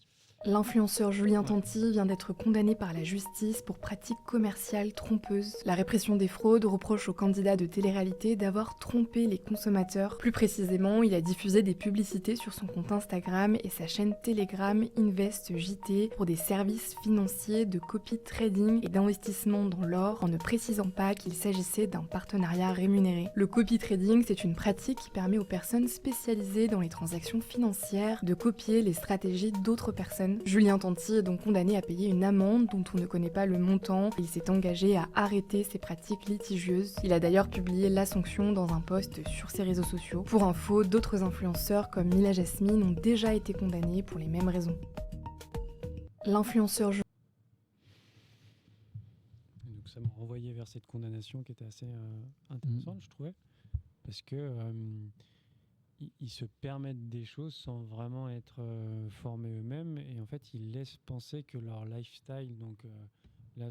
L'influenceur Julien Tanti vient d'être condamné par la justice pour pratiques commerciales trompeuses. La répression des fraudes reproche au candidat de télé-réalité d'avoir trompé les consommateurs. Plus précisément, il a diffusé des publicités sur son compte Instagram et sa chaîne Telegram InvestJT pour des services financiers de copy trading et d'investissement dans l'or, en ne précisant pas qu'il s'agissait d'un partenariat rémunéré. Le copy trading, c'est une pratique qui permet aux personnes spécialisées dans les transactions financières de copier les stratégies d'autres personnes. Julien Tanti est donc condamné à payer une amende dont on ne connaît pas le montant. Il s'est engagé à arrêter ces pratiques litigieuses. Il a d'ailleurs publié la sanction dans un post sur ses réseaux sociaux. Pour info, d'autres influenceurs comme Mila Jasmine ont déjà été condamnés pour les mêmes raisons. L'influenceur Donc ça m'a renvoyé vers cette condamnation qui était assez intéressante, je trouvais. Parce que ils se permettent des choses sans vraiment être formés eux-mêmes, et en fait ils laissent penser que leur lifestyle, donc là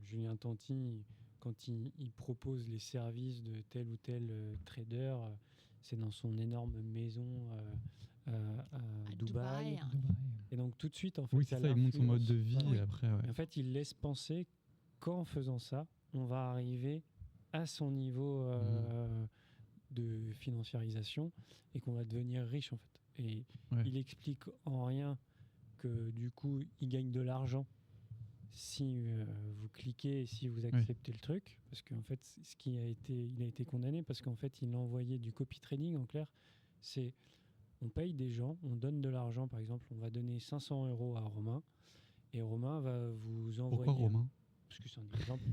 Julien Tanti, quand il propose les services de tel ou tel trader, c'est dans son énorme maison à Dubaï. Et donc tout de suite en fait Oui, c'est ça, il montre son mode de vie, et après, ouais. Et en fait il laisse penser qu'en faisant ça on va arriver à son niveau de financiarisation et qu'on va devenir riche en fait. Et il explique en rien que du coup il gagne de l'argent si vous cliquez et si vous acceptez le truc, parce qu'en fait il a été condamné parce qu'en fait il a envoyé du copy trading. En clair, c'est on paye des gens, on donne de l'argent, par exemple on va donner 500 € à Romain et Romain va vous envoyer... Pourquoi Romain? Parce que c'est un exemple.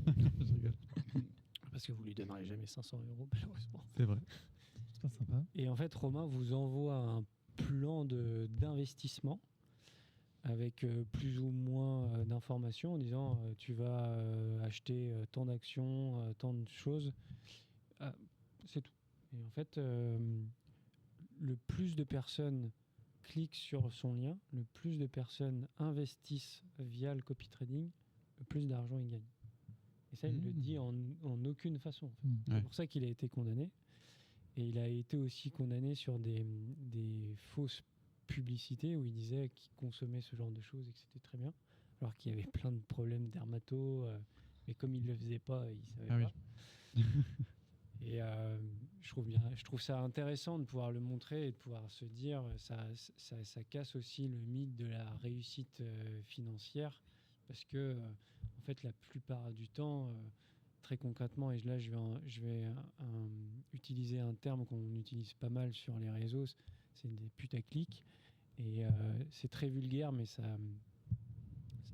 Je rigole. Parce que vous lui donnerez jamais 500 € malheureusement. C'est vrai. C'est pas sympa. Et en fait, Romain vous envoie un plan d'investissement avec plus ou moins d'informations en disant tu vas acheter tant d'actions, tant de choses. C'est tout. Et en fait, le plus de personnes cliquent sur son lien, le plus de personnes investissent via le copy trading, le plus d'argent ils gagnent. Et ça, il le dit en aucune façon. En fait. Ouais. C'est pour ça qu'il a été condamné. Et il a été aussi condamné sur des fausses publicités où il disait qu'il consommait ce genre de choses et que c'était très bien. Alors qu'il y avait plein de problèmes dermato. Mais comme il ne le faisait pas, il ne savait pas. Oui. Et je trouve ça intéressant de pouvoir le montrer et de pouvoir se dire, ça casse aussi le mythe de la réussite financière, parce que en fait la plupart du temps, très concrètement, et là je vais utiliser un terme qu'on utilise pas mal sur les réseaux, c'est des putaclics, et c'est très vulgaire, mais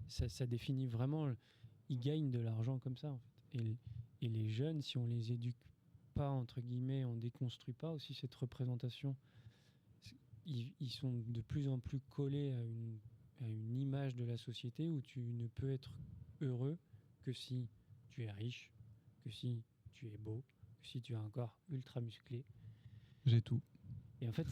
ça définit vraiment, ils gagnent de l'argent comme ça en fait. Et les jeunes, si on les éduque pas, entre guillemets, on déconstruit pas aussi cette représentation, ils sont de plus en plus collés à une image de la société où tu ne peux être heureux que si tu es riche, que si tu es beau, que si tu as un corps ultra musclé. J'ai tout. Et en fait,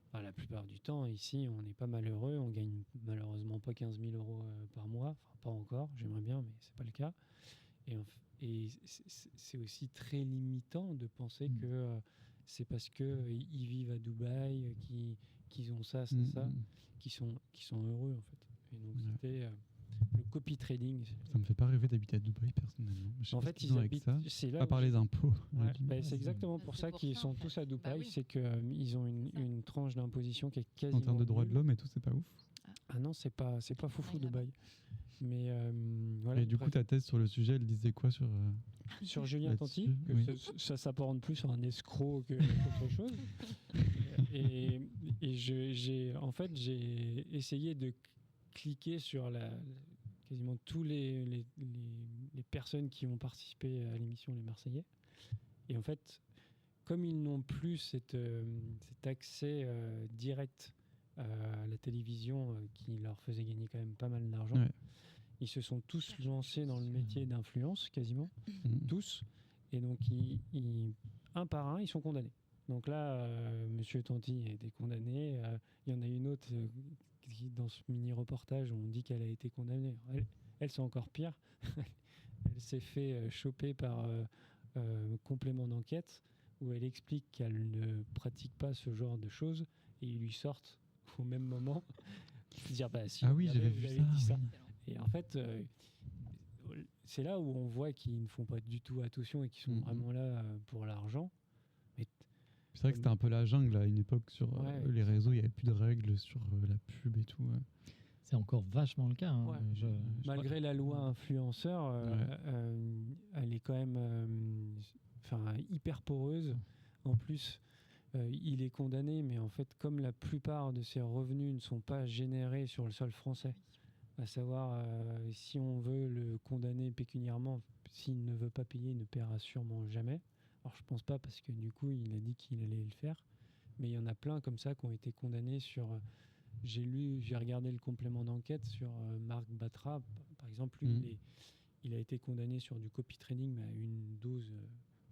enfin, la plupart du temps, ici, on n'est pas malheureux, on gagne malheureusement pas 15 000 euros par mois, enfin pas encore, j'aimerais bien, mais c'est pas le cas. Et c'est aussi très limitant de penser que c'est parce qu'ils vivent à Dubaï, qu'ils ont ça, qu'ils sont heureux, en fait. Et donc, c'était le copy trading. Ça me fait pas rêver d'habiter à Dubaï, personnellement. Je sais En pas fait, ce qu'ils ont avec ça. c'est là à part les impôts. Ouais, c'est exactement pour ça qu'ils sont tous à Dubaï. C'est qu'ils ont une tranche d'imposition qui est quasiment En termes de droits de l'homme et tout, c'est pas ouf. Ah non, c'est pas foufou Dubaï. Mais voilà. Et du coup, ta thèse sur le sujet, elle disait quoi sur Julien Tanti, que oui. ça s'apparente plus sur un escroc qu'autre chose. Et en fait, j'ai essayé de cliquer sur quasiment tous les personnes qui ont participé à l'émission Les Marseillais. Et en fait, comme ils n'ont plus cet accès direct à la télévision qui leur faisait gagner quand même pas mal d'argent, ils se sont tous lancés dans le métier d'influence, quasiment, tous. Et donc, un par un, ils sont condamnés. Donc là, Monsieur Tanti a été condamné. Il y en a une autre qui, dans ce mini-reportage, on dit qu'elle a été condamnée. Elle c'est encore pire. Elle s'est fait choper par complément d'enquête, où elle explique qu'elle ne pratique pas ce genre de choses, et ils lui sortent au même moment. Dire, bah, si, ah oui, j'avais vu ça. Oui. Et en fait, c'est là où on voit qu'ils ne font pas du tout attention et qu'ils sont vraiment là pour l'argent. Mais c'est vrai que c'était un peu la jungle à une époque sur les réseaux, il n'y avait plus de règles sur la pub et tout. C'est encore vachement le cas. Hein. Malgré la loi influenceur, elle est quand même hyper poreuse. En plus, il est condamné, mais en fait, comme la plupart de ses revenus ne sont pas générés sur le sol français, à savoir si on veut le condamner pécuniairement, s'il ne veut pas payer, il ne paiera sûrement jamais. Alors je pense pas, parce que du coup il a dit qu'il allait le faire, mais il y en a plein comme ça qui ont été condamnés sur... j'ai regardé le complément d'enquête sur Marc Batra, par exemple, lui, il a été condamné sur du copy trading, mais à une dose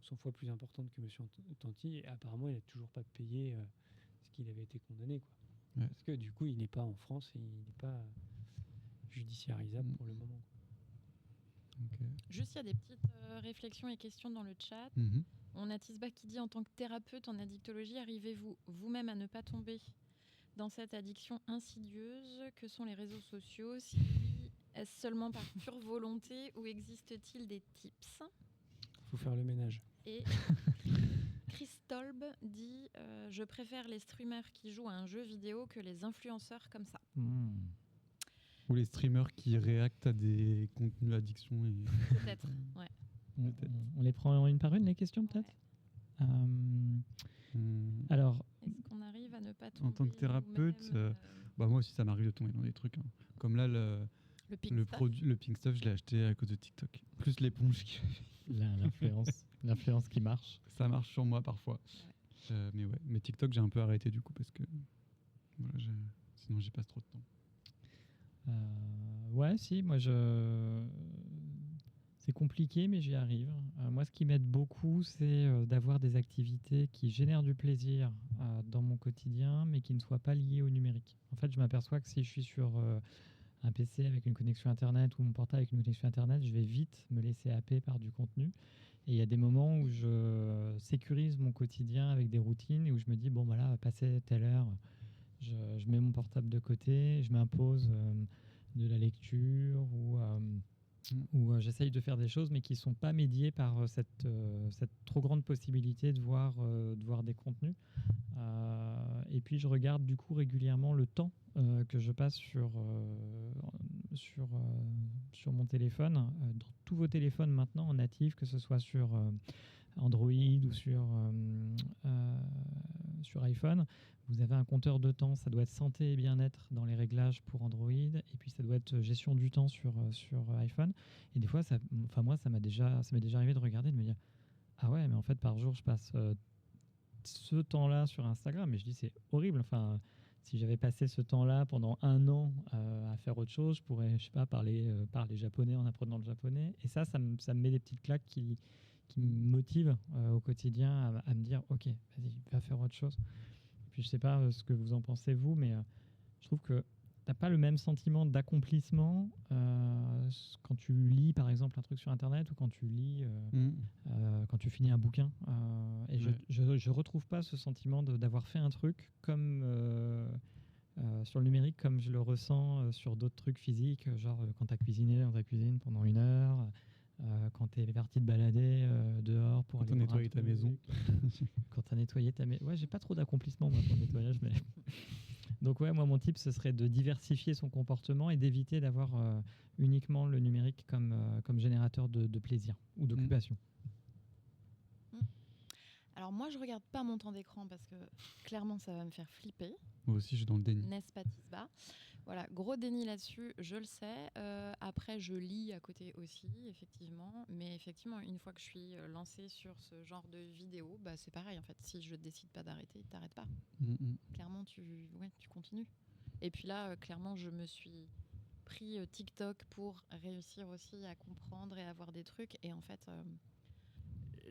100 fois plus importante que Monsieur Tanti, et apparemment il n'a toujours pas payé ce qu'il avait été condamné, quoi. Parce que du coup il n'est pas en France et il n'est pas judiciarisable pour le moment. Juste, il y a des petites réflexions et questions dans le chat. On a Tisba qui dit, en tant que thérapeute en addictologie, arrivez-vous vous-même à ne pas tomber dans cette addiction insidieuse que sont les réseaux sociaux? Si oui, est-ce seulement par pure volonté ou existe-t-il des tips? Il faut faire le ménage. Et Christolbe dit je préfère les streamers qui jouent à un jeu vidéo que les influenceurs comme ça. Ou les streamers qui réactent à des contenus addiction. Peut-être, ouais. On les prend une par une, les questions, peut-être. Alors, est-ce qu'on arrive à ne pas tomber en tant que thérapeute, moi aussi ça m'arrive de tomber dans des trucs. Hein. Comme là, le Pink Stuff, je l'ai acheté à cause de TikTok. Plus l'éponge qui... L'influence qui marche. Ça marche sur moi parfois. Mais TikTok, j'ai un peu arrêté du coup parce que sinon j'y passe trop de temps. C'est compliqué, mais j'y arrive. Moi, ce qui m'aide beaucoup, c'est d'avoir des activités qui génèrent du plaisir dans mon quotidien, mais qui ne soient pas liées au numérique. En fait, je m'aperçois que si je suis sur un PC avec une connexion Internet ou mon portable avec une connexion Internet, je vais vite me laisser happer par du contenu. Et il y a des moments où je sécurise mon quotidien avec des routines et où je me dis, bon, voilà, passer telle heure, je mets mon portable de côté, je m'impose de la lecture ou j'essaye de faire des choses, mais qui ne sont pas médiées par cette trop grande possibilité de voir des contenus. Et puis, je regarde du coup régulièrement le temps que je passe sur mon téléphone. Dans tous vos téléphones maintenant en natif, que ce soit sur Android ou sur iPhone, vous avez un compteur de temps. Ça doit être santé et bien-être dans les réglages pour Android, et puis ça doit être gestion du temps sur iPhone. Et des fois, moi, ça m'est déjà arrivé de regarder, de me dire, ah ouais, mais en fait, par jour, je passe ce temps-là sur Instagram. Mais je dis, c'est horrible. Enfin, si j'avais passé ce temps-là pendant 1 an à faire autre chose, je pourrais, je sais pas, parler japonais en apprenant le japonais. Et ça me met des petites claques qui me motivent au quotidien à me dire, ok, vas-y, va faire autre chose. Et puis je sais pas ce que vous en pensez vous, mais je trouve que t'as pas le même sentiment d'accomplissement quand tu lis par exemple un truc sur Internet ou quand tu lis quand tu finis un bouquin. Et je retrouve pas ce sentiment d'avoir fait un truc comme sur le numérique, comme je le ressens sur d'autres trucs physiques, genre quand tu as cuisiné dans ta cuisine pendant 1 heure, quand tu es parti te balader dehors pour aller nettoyer ta maison. Quand tu as nettoyé ta maison. Ouais, j'ai pas trop d'accomplissement moi pour le nettoyage, mais donc ouais, moi mon tip ce serait de diversifier son comportement et d'éviter d'avoir uniquement le numérique comme générateur de plaisir ou d'occupation. Alors moi je regarde pas mon temps d'écran parce que clairement ça va me faire flipper. Moi aussi je suis dans le déni. N'est-ce pas Tisba? Voilà, gros déni là-dessus, je le sais. Après je lis à côté aussi, effectivement. Mais effectivement, une fois que je suis lancée sur ce genre de vidéo, bah, c'est pareil en fait. Si je décide pas d'arrêter, t'arrêtes pas. Clairement tu continues. Et puis là, clairement je me suis pris TikTok pour réussir aussi à comprendre et à voir des trucs. Et en fait...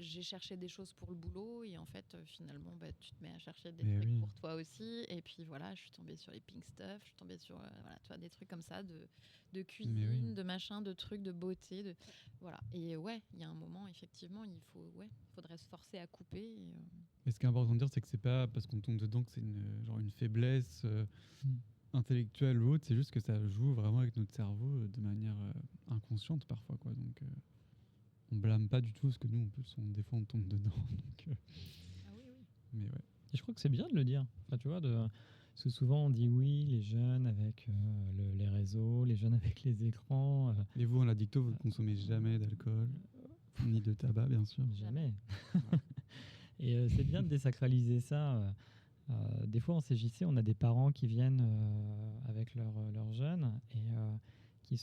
j'ai cherché des choses pour le boulot et en fait finalement tu te mets à chercher des trucs pour toi aussi, et puis voilà, je suis tombée sur les pink stuff, je suis tombée sur tu vois, des trucs comme ça de cuisine, de machin, de trucs de beauté, voilà. Et ouais, il y a un moment effectivement faudrait se forcer à couper mais ce qui est important de dire, c'est que c'est pas parce qu'on tombe dedans que c'est une faiblesse intellectuelle ou autre, c'est juste que ça joue vraiment avec notre cerveau de manière inconsciente parfois, quoi. Donc on blâme pas du tout parce que nous, en plus, des fois, on tombe dedans. Donc, mais ouais. Et je crois que c'est bien de le dire. Enfin, tu vois, parce que souvent on dit oui, les jeunes avec les réseaux, les jeunes avec les écrans. Et vous, en addicto, vous ne consommez jamais d'alcool, ni de tabac, bien sûr. Jamais. Et c'est bien de désacraliser ça. Des fois, en CJC, on a des parents qui viennent avec leurs jeunes et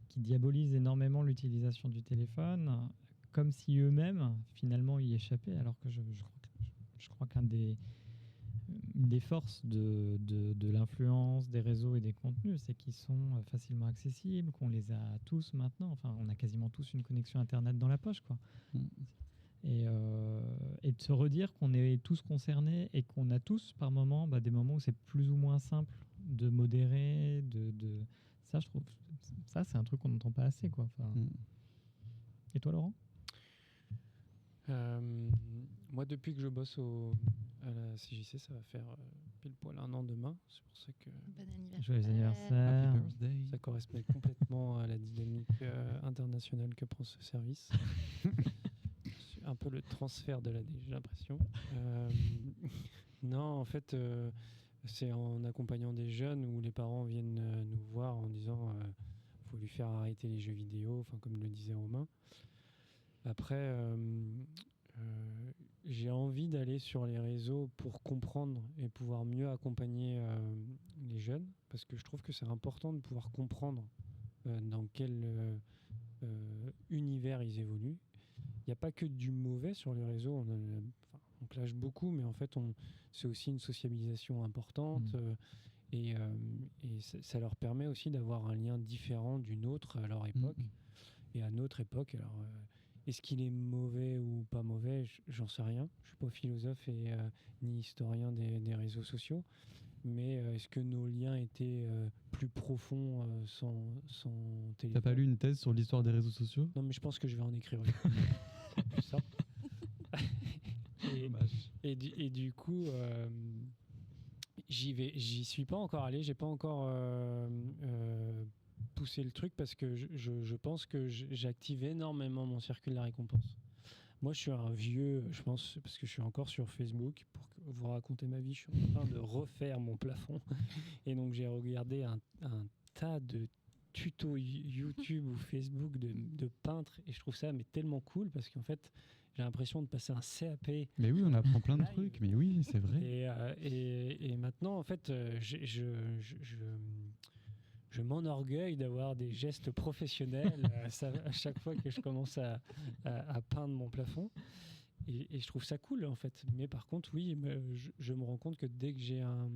qui diabolisent énormément l'utilisation du téléphone, comme si eux-mêmes, finalement, y échappaient, alors que je crois qu'une des forces de l'influence des réseaux et des contenus, c'est qu'ils sont facilement accessibles, qu'on les a tous maintenant. Enfin, on a quasiment tous une connexion Internet dans la poche, quoi. Et de se redire qu'on est tous concernés et qu'on a tous, par moments, des moments où c'est plus ou moins simple de modérer, ça, je trouve, ça, c'est un truc qu'on n'entend pas assez, quoi. Enfin... Et toi, Laurent? Moi, depuis que je bosse à la CJC, ça va faire pile poil 1 an demain. C'est pour ça que... Bon anniversaire. Joyeux anniversaire. Happy birthday. Ça correspond complètement à la dynamique internationale que prend ce service. C'est un peu le transfert de l'année, j'ai l'impression. Non, en fait... c'est en accompagnant des jeunes où les parents viennent nous voir en disant faut lui faire arrêter les jeux vidéo, enfin comme le disait Romain. Après, j'ai envie d'aller sur les réseaux pour comprendre et pouvoir mieux accompagner les jeunes, parce que je trouve que c'est important de pouvoir comprendre dans quel univers ils évoluent. Il n'y a pas que du mauvais sur les réseaux. On clash beaucoup, mais en fait, c'est aussi une sociabilisation importante et ça leur permet aussi d'avoir un lien différent d'une autre à leur époque et à notre époque. Alors, est-ce qu'il est mauvais ou pas mauvais? J'en sais rien. Je ne suis pas philosophe ni historien des réseaux sociaux, mais est-ce que nos liens étaient plus profonds sans téléphone? T'as pas lu une thèse sur l'histoire des réseaux sociaux? Non, mais je pense que je vais en écrire une. Ça. Et du coup, j'y suis pas encore allé, j'ai pas encore poussé le truc parce que je pense que j'active énormément mon circuit de la récompense. Moi, je suis un vieux, je pense, parce que je suis encore sur Facebook. Pour vous raconter ma vie, je suis en train de refaire mon plafond. Et donc, j'ai regardé un tas de tutos YouTube ou Facebook de peintres. Et je trouve ça tellement cool parce qu'en fait, j'ai l'impression de passer un CAP. Mais oui, on apprend plein de trucs. Mais oui, c'est vrai. Et maintenant, en fait, je m'enorgueille d'avoir des gestes professionnels à chaque fois que je commence à peindre mon plafond. Et je trouve ça cool, en fait. Mais par contre, oui, je me rends compte que dès que j'ai un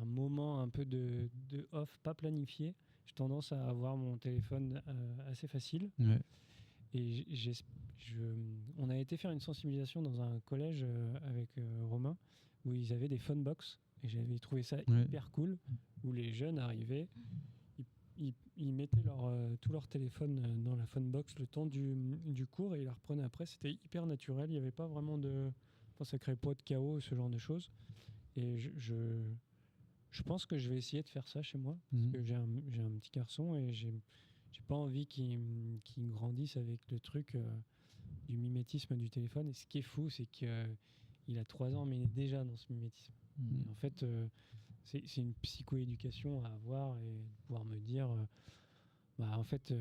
moment un peu de off, pas planifié, j'ai tendance à avoir mon téléphone assez facile. Ouais. Et on a été faire une sensibilisation dans un collège avec Romain, où ils avaient des phonebox. Et j'avais trouvé ça hyper cool, où les jeunes arrivaient... Ils mettaient tout leur téléphone dans la phonebox le temps du cours et ils la reprenaient après. C'était hyper naturel. Il n'y avait pas vraiment ça créait pas de chaos, ce genre de choses. Et je pense que je vais essayer de faire ça chez moi. Parce que j'ai un petit garçon et j'ai pas envie qu'il grandisse avec le truc du mimétisme du téléphone. Et ce qui est fou, c'est qu'il a 3 ans, mais il est déjà dans ce mimétisme. Et en fait... c'est une psychoéducation à avoir et pouvoir me dire en fait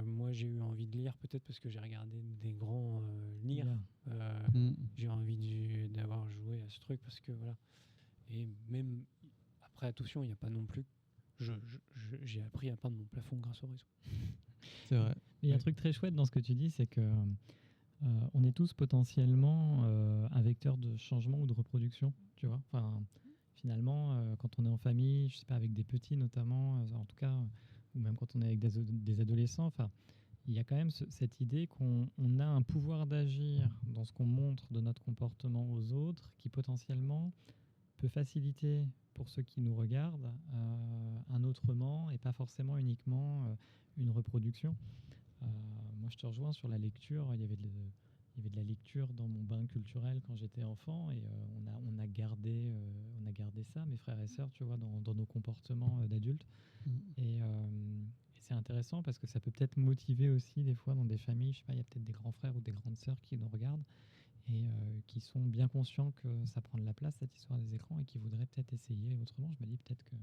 moi j'ai eu envie de lire peut-être parce que j'ai regardé des grands lire j'ai envie d'avoir joué à ce truc parce que voilà. Et même après attention, il n'y a pas non plus j'ai appris à peindre mon plafond grâce au réseau. C'est vrai. Il y a un truc très chouette dans ce que tu dis, c'est que on est tous potentiellement un vecteur de changement ou de reproduction, tu vois. Enfin, finalement, quand on est en famille, je sais pas, avec des petits notamment, en tout cas, ou même quand on est avec des adolescents, enfin, il y a quand même cette idée qu'on a un pouvoir d'agir dans ce qu'on montre de notre comportement aux autres, qui potentiellement peut faciliter pour ceux qui nous regardent un autrement et pas forcément uniquement une reproduction. Moi, je te rejoins sur la lecture. Il y avait de la lecture dans mon bain culturel quand j'étais enfant et on a gardé ça, mes frères et sœurs, tu vois, dans nos comportements d'adultes. Et c'est intéressant parce que ça peut peut-être motiver aussi des fois dans des familles, je sais pas, il y a peut-être des grands frères ou des grandes sœurs qui nous regardent et qui sont bien conscients que ça prend de la place, cette histoire des écrans, et qui voudraient peut-être essayer autrement. Je me dis peut-être que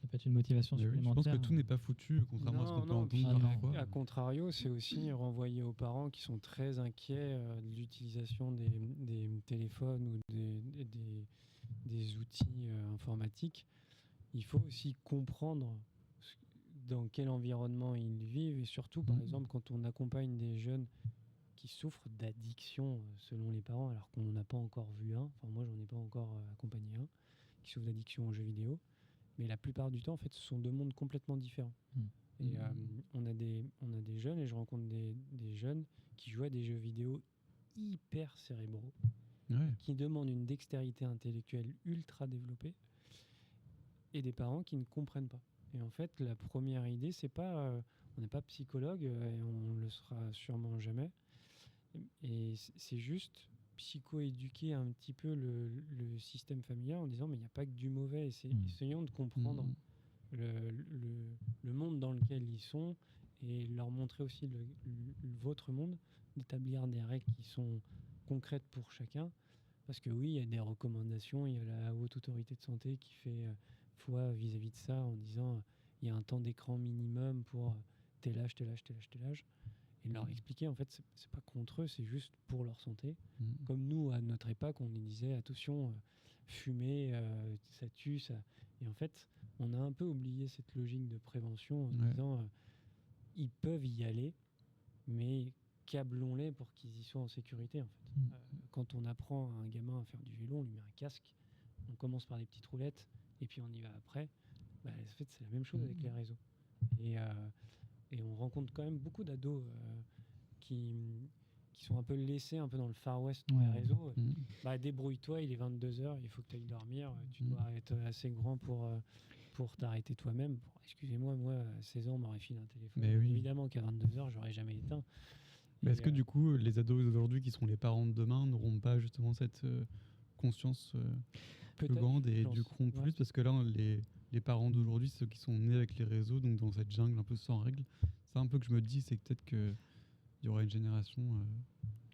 ça peut être une motivation supplémentaire. Je pense que tout n'est pas foutu, contrairement à ce qu'on peut entendre parfois. À contrario, c'est aussi renvoyer aux parents qui sont très inquiets de l'utilisation des téléphones ou des outils informatiques. Il faut aussi comprendre dans quel environnement ils vivent et surtout, par exemple, quand on accompagne des jeunes qui souffrent d'addiction selon les parents, alors qu'on n'en a pas encore vu un, enfin moi j'en ai pas encore accompagné un, qui souffre d'addiction aux jeux vidéo, mais la plupart du temps en fait ce sont 2 mondes complètement différents. Et on a des jeunes, et je rencontre des jeunes qui jouent à des jeux vidéo hyper cérébraux, qui demandent une dextérité intellectuelle ultra développée, et des parents qui ne comprennent pas. Et en fait la première idée, c'est pas on n'est pas psychologue et on le sera sûrement jamais. Et c'est juste psycho-éduquer un petit peu le système familial en disant mais il n'y a pas que du mauvais. Essayons de comprendre le monde dans lequel ils sont et leur montrer aussi votre monde, d'établir des règles qui sont concrètes pour chacun. Parce que oui, il y a des recommandations, il y a la Haute Autorité de Santé qui fait foi vis-à-vis de ça en disant il y a un temps d'écran minimum pour tel âge. Et leur expliquer, en fait, c'est pas contre eux, c'est juste pour leur santé. Comme nous, à notre époque, on nous disait attention, fumer, ça tue, ça. Et en fait, on a un peu oublié cette logique de prévention en disant ils peuvent y aller, mais câblons-les pour qu'ils y soient en sécurité. En fait. Quand on apprend à un gamin à faire du vélo, on lui met un casque, on commence par des petites roulettes, et puis on y va après. En fait, c'est la même chose avec les réseaux. Et on rencontre quand même beaucoup d'ados qui qui sont un peu laissés un peu dans le Far West Ouais. des réseaux. Mm. Bah, débrouille-toi, il est 22h, il faut que tu ailles dormir, tu dois être assez grand pour t'arrêter toi-même. Bon, excusez-moi, moi, à 16 ans, on m'aurait filé un téléphone. Mais oui. Évidemment qu'à 22h, j'aurais jamais éteint. Mais est-ce Et, que du coup, les ados d'aujourd'hui qui seront les parents de demain n'auront pas justement cette conscience plus Peut-être, grande je et pense. du coup Ouais. plus parce que là, les parents d'aujourd'hui, ceux qui sont nés avec les réseaux, donc dans cette jungle un peu sans règles, c'est un peu que je me dis, c'est que peut-être qu'il y aura une génération.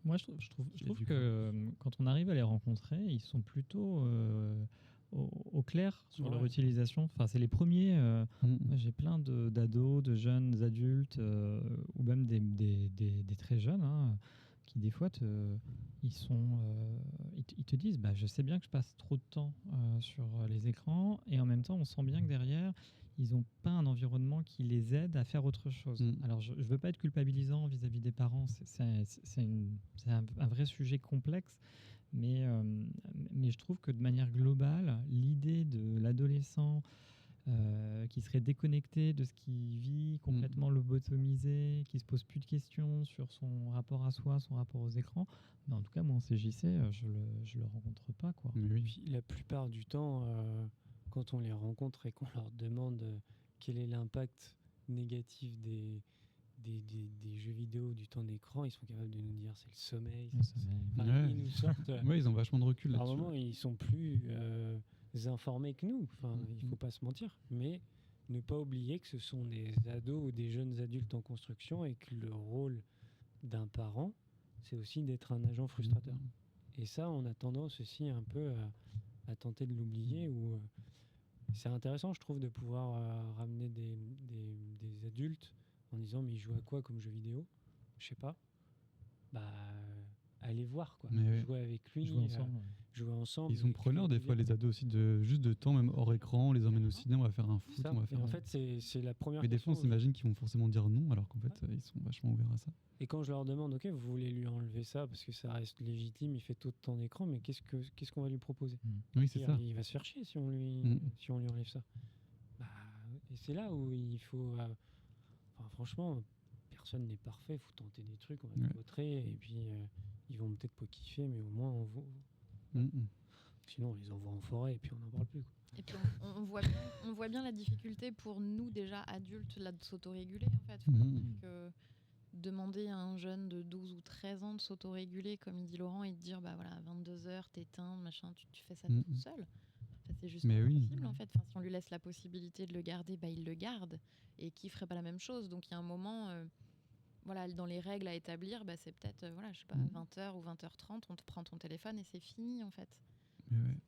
Moi, je trouve que quand on arrive à les rencontrer, ils sont plutôt au clair sur leur Ouais. utilisation. Enfin, c'est les premiers. Moi, j'ai plein d'ados, de jeunes adultes, ou même des très jeunes, hein, qui des fois ils te disent, bah, je sais bien que je passe trop de temps sur les écrans, et en même temps, on sent bien que derrière, ils n'ont pas un environnement qui les aide à faire autre chose. Alors, je ne veux pas être culpabilisant vis-à-vis des parents, c'est un vrai sujet complexe, mais je trouve que de manière globale, l'idée de l'adolescent qui serait déconnecté de ce qu'il vit, complètement lobotomisé, qui se pose plus de questions sur son rapport à soi, son rapport aux écrans, mais en tout cas, moi, en CJC, je le rencontre pas, quoi. Puis, la plupart du temps, quand on les rencontre et qu'on leur demande quel est l'impact négatif des jeux vidéo, du temps d'écran, ils sont capables de nous dire c'est le sommeil. Enfin, Ouais. ils nous sortent. Ouais, ils ont vachement de recul Par là-dessus. moment, ils sont plus informés que nous. Enfin, il faut pas se mentir. Mais ne pas oublier que ce sont des ados ou des jeunes adultes en construction et que le rôle d'un parent, c'est aussi d'être un agent frustrateur. Et ça, on a tendance aussi un peu à tenter de l'oublier. Ou c'est intéressant, je trouve, de pouvoir ramener des adultes en disant mais ils jouent à quoi comme jeu vidéo? Je sais pas. Bah, allez voir quoi. Mais ouais. Jouer avec lui, Jouer ensemble, ouais. jouer ensemble. Ils sont preneurs des fois, les ados aussi, juste de temps, même hors écran. On les emmène au cinéma, on va faire un foot, Ça. on va Et faire. en fait, c'est la première Mais des fois, on question. s'imagine qu'ils vont forcément dire non, alors qu'en fait, ils sont vachement ouverts à ça. Et quand je leur demande, ok, vous voulez lui enlever ça parce que ça reste légitime, il fait tout de temps d'écran, mais qu'est-ce qu'on va lui proposer? Oui, c'est ça. Il va se faire chier si on lui enlève ça. Bah, et c'est là où il faut. Enfin, franchement, personne n'est parfait. Faut tenter des trucs, on va Ouais. montrer, et puis ils vont peut-être pas kiffer, mais au moins on vaut. Sinon, on les envoie en forêt et puis on n'en parle plus, quoi. Et puis on voit bien la difficulté pour nous déjà adultes là, de s'autoréguler en fait. Que demander à un jeune de 12 ou 13 ans de s'autoréguler, comme il dit Laurent, et de dire bah voilà, à 22h, t'éteins, machin, tu fais ça tout seul. Enfin, c'est juste Mais pas oui. possible en fait. Enfin, si on lui laisse la possibilité de le garder, bah, il le garde. Et qui ferait pas la même chose? Donc il y a un moment, voilà, dans les règles à établir, bah, c'est peut-être, voilà, je sais pas, 20h ou 20h30, on te prend ton téléphone et c'est fini en fait.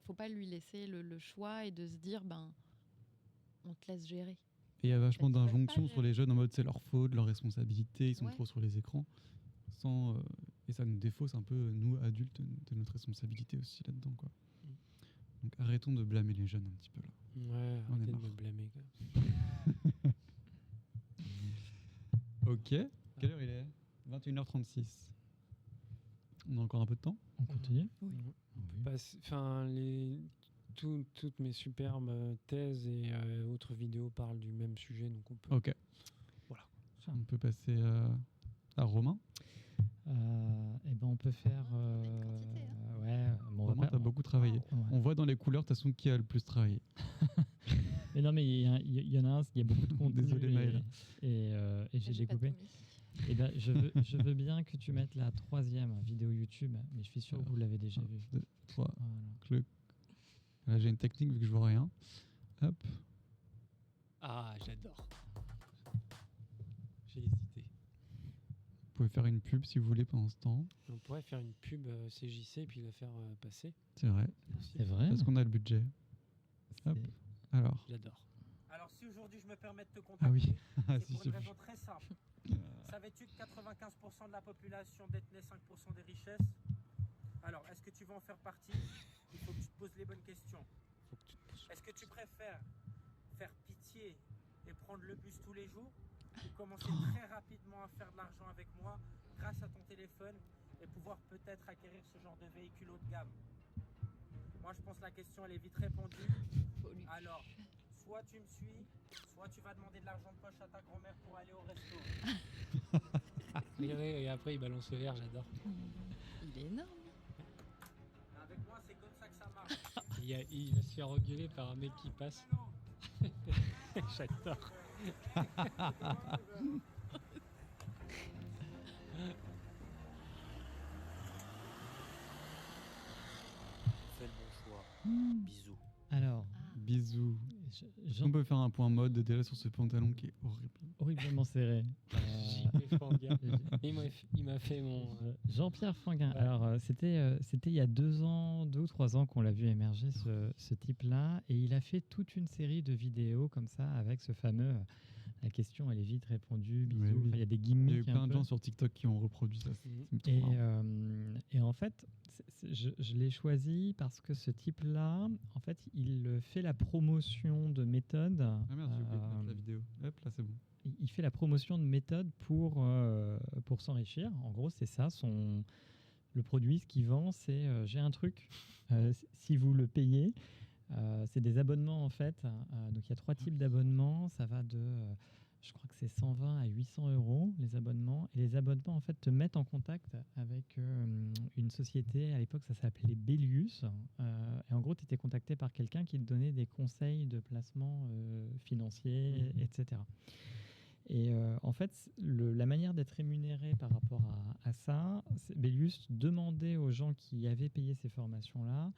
Faut pas lui laisser le choix et de se dire ben on te laisse gérer. Et il y a vachement d'injonctions sur les jeunes en mode c'est leur faute, leur responsabilité, ils sont trop sur les écrans. Et ça nous défausse un peu, nous adultes, de notre responsabilité aussi là-dedans, quoi. Donc arrêtons de blâmer les jeunes un petit peu là. Ouais, On est arrêtez de marre. me blâmer, quoi. Ok. Quelle heure il est? 21h36. On a encore un peu de temps? On continue? Enfin, toutes mes superbes thèses et autres vidéos parlent du même sujet, donc on peut. Ok. Voilà. On peut passer à Romain. Et ben on peut faire. Ouais. Bon, Romain, t'as beaucoup travaillé. Ouais. On voit dans les couleurs, de toute façon, qui a le plus travaillé. Mais non, mais il y en a un, il y a beaucoup de contenu. Désolé, Maëlle. Et j'ai découpé. Et ben, je veux bien que tu mettes la 3e vidéo YouTube, mais je suis sûr que vous l'avez déjà vue. 2, 3. Voilà. Là, j'ai une technique vu que je vois rien. Hop. Ah, j'adore. J'ai hésité. Vous pouvez faire une pub si vous voulez pendant ce temps. On pourrait faire une pub CJC et puis la faire passer. C'est vrai. C'est vrai. Parce qu'on a le budget. Hop. Alors. J'adore. Alors si aujourd'hui je me permets de te contacter, Ah oui. Ah, c'est si, pour j'ai une vu. raison très simple. Savais-tu que 95% de la population détenait 5% des richesses? Alors, est-ce que tu veux en faire partie? Il faut que tu te poses les bonnes questions. Est-ce que tu préfères faire pitié et prendre le bus tous les jours, ou commencer très rapidement à faire de l'argent avec moi grâce à ton téléphone et pouvoir peut-être acquérir ce genre de véhicule haut de gamme? Moi, je pense que la question elle est vite répondue. Alors, soit tu me suis, soit tu vas demander de l'argent de poche à ta grand-mère pour aller au resto. Regardez, et après il balance le verre, j'adore. Il est énorme. Avec moi, c'est comme ça que ça marche. Il va se faire engueuler par un mec qui passe. J'adore. Fais le bon choix. Bisous. Alors, Bisous. Jean- On peut faire un point mode déjà sur ce pantalon qui est horrible. horriblement serré. JP Fanguin. Il m'a fait mon. Jean-Pierre Fanguin. Alors, c'était il y a 2 ou 3 ans qu'on l'a vu émerger, ce type-là. Et il a fait toute une série de vidéos comme ça, avec ce fameux la question, elle est vite répondue, bisous. Oui, oui. Enfin, il y a des Il y a gimmicks. eu plein un de peu. gens sur TikTok qui ont reproduit ça. C'est trop Et, marrant. et en fait, je l'ai choisi parce que ce type-là, en fait, il fait la promotion de méthodes. Ah merde, j'ai oublié de mettre la vidéo. Hop, là c'est bon. Il fait la promotion de méthodes pour s'enrichir. En gros, c'est ça. Le produit, ce qu'il vend, c'est j'ai un truc. Si vous le payez, c'est des abonnements en fait. Donc il y a 3 types d'abonnements. Ça va de, je crois que c'est 120 à 800 euros les abonnements. Et les abonnements en fait te mettent en contact avec une société. À l'époque, ça s'appelait Bellius. Et en gros, tu étais contacté par quelqu'un qui te donnait des conseils de placement financiers, etc. Et en fait, la manière d'être rémunéré par rapport à ça, Bellius demandait aux gens qui avaient payé ces formations-là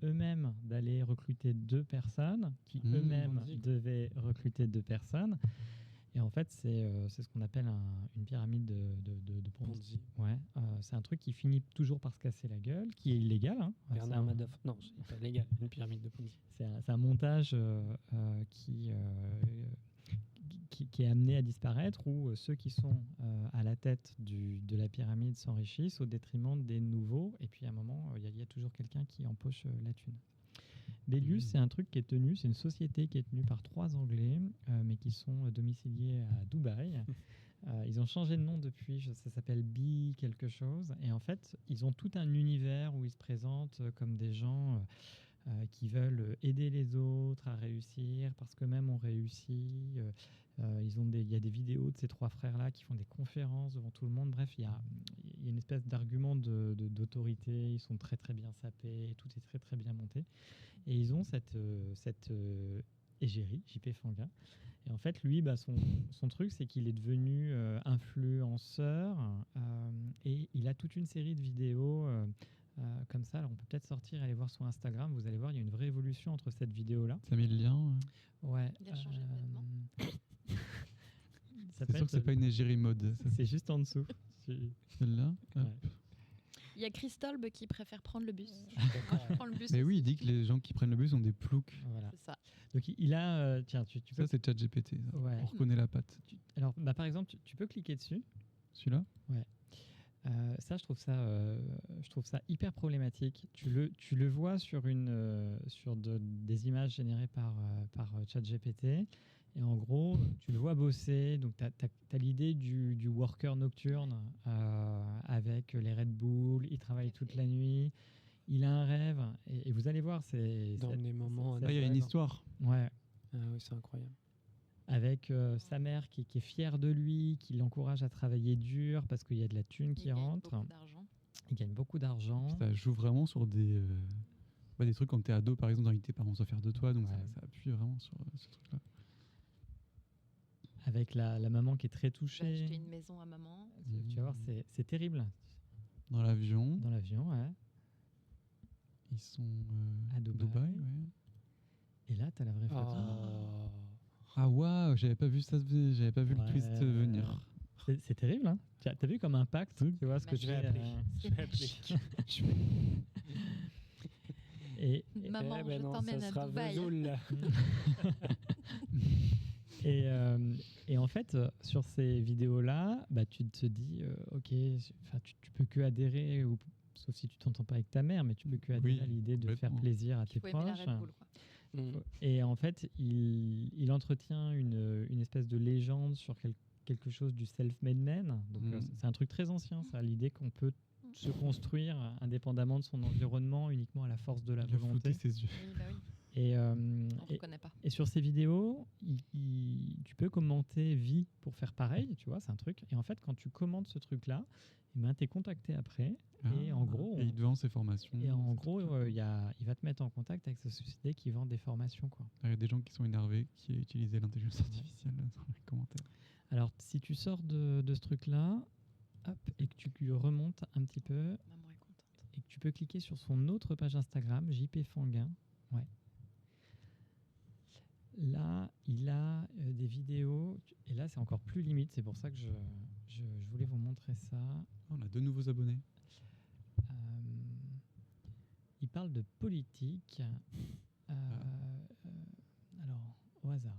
eux-mêmes d'aller recruter 2 personnes, qui eux-mêmes devaient recruter 2 personnes. Et en fait, c'est ce qu'on appelle une pyramide de Ponzi. Ouais, c'est un truc qui finit toujours par se casser la gueule, qui est illégal. Hein. Bernard Madoff. Non, c'est pas légal, une pyramide de Ponzi. C'est un montage qui est amené à disparaître, où ceux qui sont à la tête de la pyramide s'enrichissent au détriment des nouveaux. Et puis à un moment, il y a toujours quelqu'un qui empoche la thune. Bellius, c'est un truc qui est tenu, c'est une société qui est tenue par 3 Anglais, mais qui sont domiciliés à Dubaï. Ils ont changé de nom depuis, ça s'appelle Bi quelque chose. Et en fait, ils ont tout un univers où ils se présentent comme des gens qui veulent aider les autres à réussir parce qu'eux-mêmes ont réussi. Il y a des vidéos de ces 3 frères-là qui font des conférences devant tout le monde. Bref, il y a une espèce d'argument d'autorité. Ils sont très très bien sapés, tout est très très bien monté. Et ils ont cette égérie, JP Fanguin. Et en fait, lui, son truc, c'est qu'il est devenu influenceur et il a toute une série de vidéos comme ça. Alors, on peut peut-être sortir et aller voir sur Instagram. Vous allez voir, il y a une vraie évolution entre cette vidéo-là. T'as mis le lien Ouais. Il a changé de vêtements. C'est sûr que c'est pas une égérie mode. Ça. C'est juste en dessous. Celle-là. Il y a Christolbe qui préfère prendre le bus. Je prends le bus Mais oui, aussi. il dit que les gens qui prennent le bus ont des ploucs. Voilà. C'est ça. Donc il a, tiens, tu peux. Ça c'est ChatGPT. ça. Ouais. On reconnaît la patte. Alors, par exemple, tu peux cliquer dessus. Celui-là. Ouais. Ça, je trouve ça hyper problématique. Tu le vois sur des images générées par ChatGPT. Et en gros, tu le vois bosser. Donc, tu as l'idée du worker nocturne avec les Red Bull. Il travaille toute la nuit. Il a un rêve. Et vous allez voir, Dans des moments. Ah, il y a une histoire. Ouais. Ah oui, c'est incroyable. Avec sa mère qui est fière de lui, qui l'encourage à travailler dur parce qu'il y a de la thune qui rentre. Il gagne beaucoup d'argent. Ça joue vraiment sur des trucs quand t'es ado, par exemple, tes parents sont fiers de toi. Donc ça appuie vraiment sur ce truc-là. Avec la maman qui est très J'ai touchée. acheté une maison à maman. Tu vas voir, c'est terrible. Dans l'avion. Dans l'avion, ouais. Ils sont à Dubaï. Ouais. Et là, tu as la vraie photo. Ah waouh, j'avais pas vu ça, j'avais pas vu le twist venir. C'est terrible, hein. T'as vu comme impact, tu vois ce que Je vais appeler. Je vais appeler. Maman, ben je non, t'emmène ça à sera Dubaï. Vesoul, là. Et en fait, sur ces vidéos-là, tu te dis, ok, tu peux que adhérer, sauf si tu t'entends pas avec ta mère, mais tu peux que adhérer à l'idée de faire plaisir à tes faut aimer la proches. Red Bull, quoi. Et en fait, il entretient une espèce de légende sur quelque chose du self-made man. Donc, c'est un truc très ancien, ça, l'idée qu'on peut se construire indépendamment de son environnement uniquement à la force de la volonté. Ses yeux. Oui, bah oui. Et, On reconnaît pas. et sur ces vidéos, tu peux commenter vie pour faire pareil, tu vois, c'est un truc. Et en fait, quand tu commentes ce truc-là, tu es contacté après. Et en gros, il te vend ses formations. Et en gros, il va te mettre en contact avec cette société qui vend des formations, quoi. Il y a des gens qui sont énervés, qui utilisaient l'intelligence artificielle dans les commentaires. Alors, si tu sors de ce truc-là, hop, et que tu remontes un petit peu, et que tu peux cliquer sur son autre page Instagram, JP Fanguin, ouais. Là, il a des vidéos, et là, c'est encore plus limite. C'est pour ça que je voulais vous montrer ça. On a 2 nouveaux abonnés. Il parle de politique. Alors, au hasard.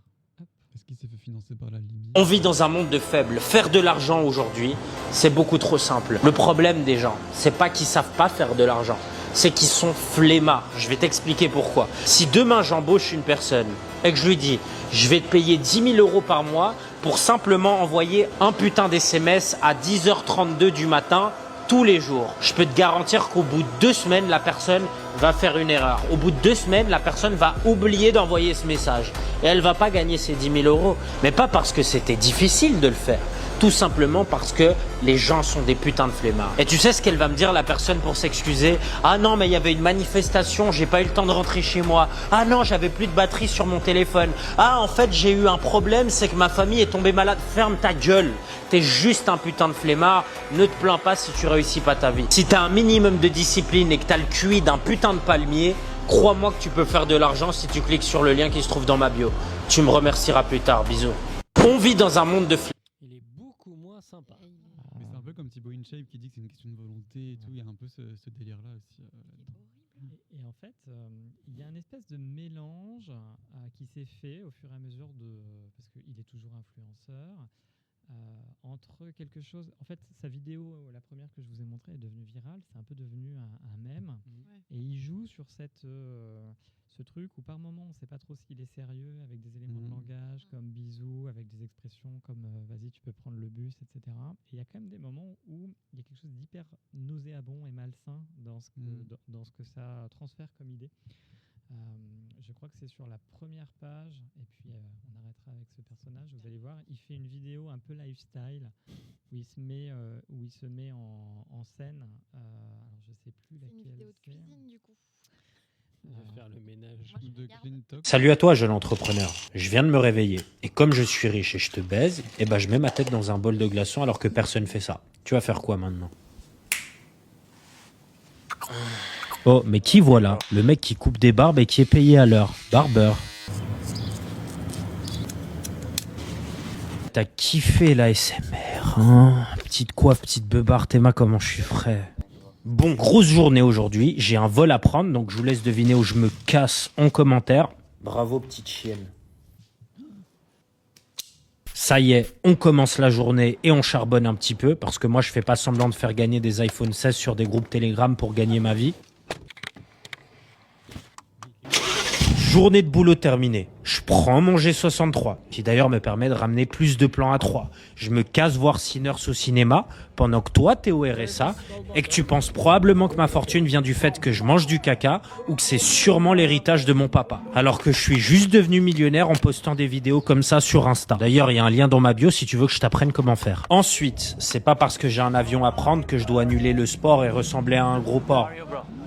Est-ce qu'il s'est fait financer par la Libye? On vit dans un monde de faibles. Faire de l'argent aujourd'hui, c'est beaucoup trop simple. Le problème des gens, c'est pas qu'ils savent pas faire de l'argent, c'est qu'ils sont flemmards. Je vais t'expliquer pourquoi. Si demain j'embauche une personne et que je lui dis je vais te payer 10 000 € par mois pour simplement envoyer un putain d'SMS à 10h32 du matin tous les jours, je peux te garantir qu'au bout de 2 semaines, la personne va faire une erreur. Au bout de 2 semaines, la personne va oublier d'envoyer ce message. Et elle va pas gagner ses 10 000 €. Mais pas parce que c'était difficile de le faire. Tout simplement parce que les gens sont des putains de flemmards. Et tu sais ce qu'elle va me dire, la personne, pour s'excuser? Ah non, mais il y avait une manifestation, j'ai pas eu le temps de rentrer chez moi. Ah non, j'avais plus de batterie sur mon téléphone. Ah, en fait, j'ai eu un problème, c'est que ma famille est tombée malade. Ferme ta gueule. T'es juste un putain de flemmard. Ne te plains pas si tu réussis pas ta vie. Si t'as un minimum de discipline et que t'as le QI d'un putain de palmier, crois-moi que tu peux faire de l'argent si tu cliques sur le lien qui se trouve dans ma bio. Tu me remercieras plus tard. Bisous. On vit dans un monde de sympa. Mais c'est un peu comme Thibaut InShape qui dit que c'est une question de volonté et tout. Il y a un peu ce délire-là aussi. Et en fait, il y a une espèce de mélange qui s'est fait au fur et à mesure parce qu'il est toujours influenceur, entre quelque chose. En fait, sa vidéo, la première que je vous ai montrée, est devenue virale. C'est un peu devenu un mème. Ouais. Et il joue sur ce truc où par moment on ne sait pas trop s'il est sérieux, avec des éléments de langage comme bisous, avec des expressions comme vas-y tu peux prendre le bus, etc. Et il y a quand même des moments où il y a quelque chose d'hyper nauséabond et malsain dans ce que ça transfère comme idée. Je crois que c'est sur la première page, et puis on arrêtera avec ce personnage. Vous allez voir, il fait une vidéo un peu lifestyle où il se met en scène. Alors je sais plus laquelle. C'est une vidéo de cuisine du coup. On va faire le ménage. Salut à toi, jeune entrepreneur. Je viens de me réveiller. Et comme je suis riche et je te baise, eh ben je mets ma tête dans un bol de glaçons alors que personne fait ça. Tu vas faire quoi maintenant? Oh, mais qui voilà? Le mec qui coupe des barbes et qui est payé à l'heure. Barbeur. T'as kiffé la SMR, hein? Petite coiffe, petite beubare, Théma, comment je suis frais. Bon, grosse journée aujourd'hui, j'ai un vol à prendre, donc je vous laisse deviner où je me casse en commentaire. Bravo, petite chienne. Ça y est, on commence la journée et on charbonne un petit peu, parce que moi je fais pas semblant de faire gagner des iPhone 16 sur des groupes Telegram pour gagner ma vie. Journée de boulot terminée. Je prends mon G63, qui d'ailleurs me permet de ramener plus de plans à 3. Je me casse voir Sinners au cinéma, pendant que toi t'es au RSA, et que tu penses probablement que ma fortune vient du fait que je mange du caca, ou que c'est sûrement l'héritage de mon papa. Alors que je suis juste devenu millionnaire en postant des vidéos comme ça sur Insta. D'ailleurs, il y a un lien dans ma bio si tu veux que je t'apprenne comment faire. Ensuite, c'est pas parce que j'ai un avion à prendre que je dois annuler le sport et ressembler à un gros porc.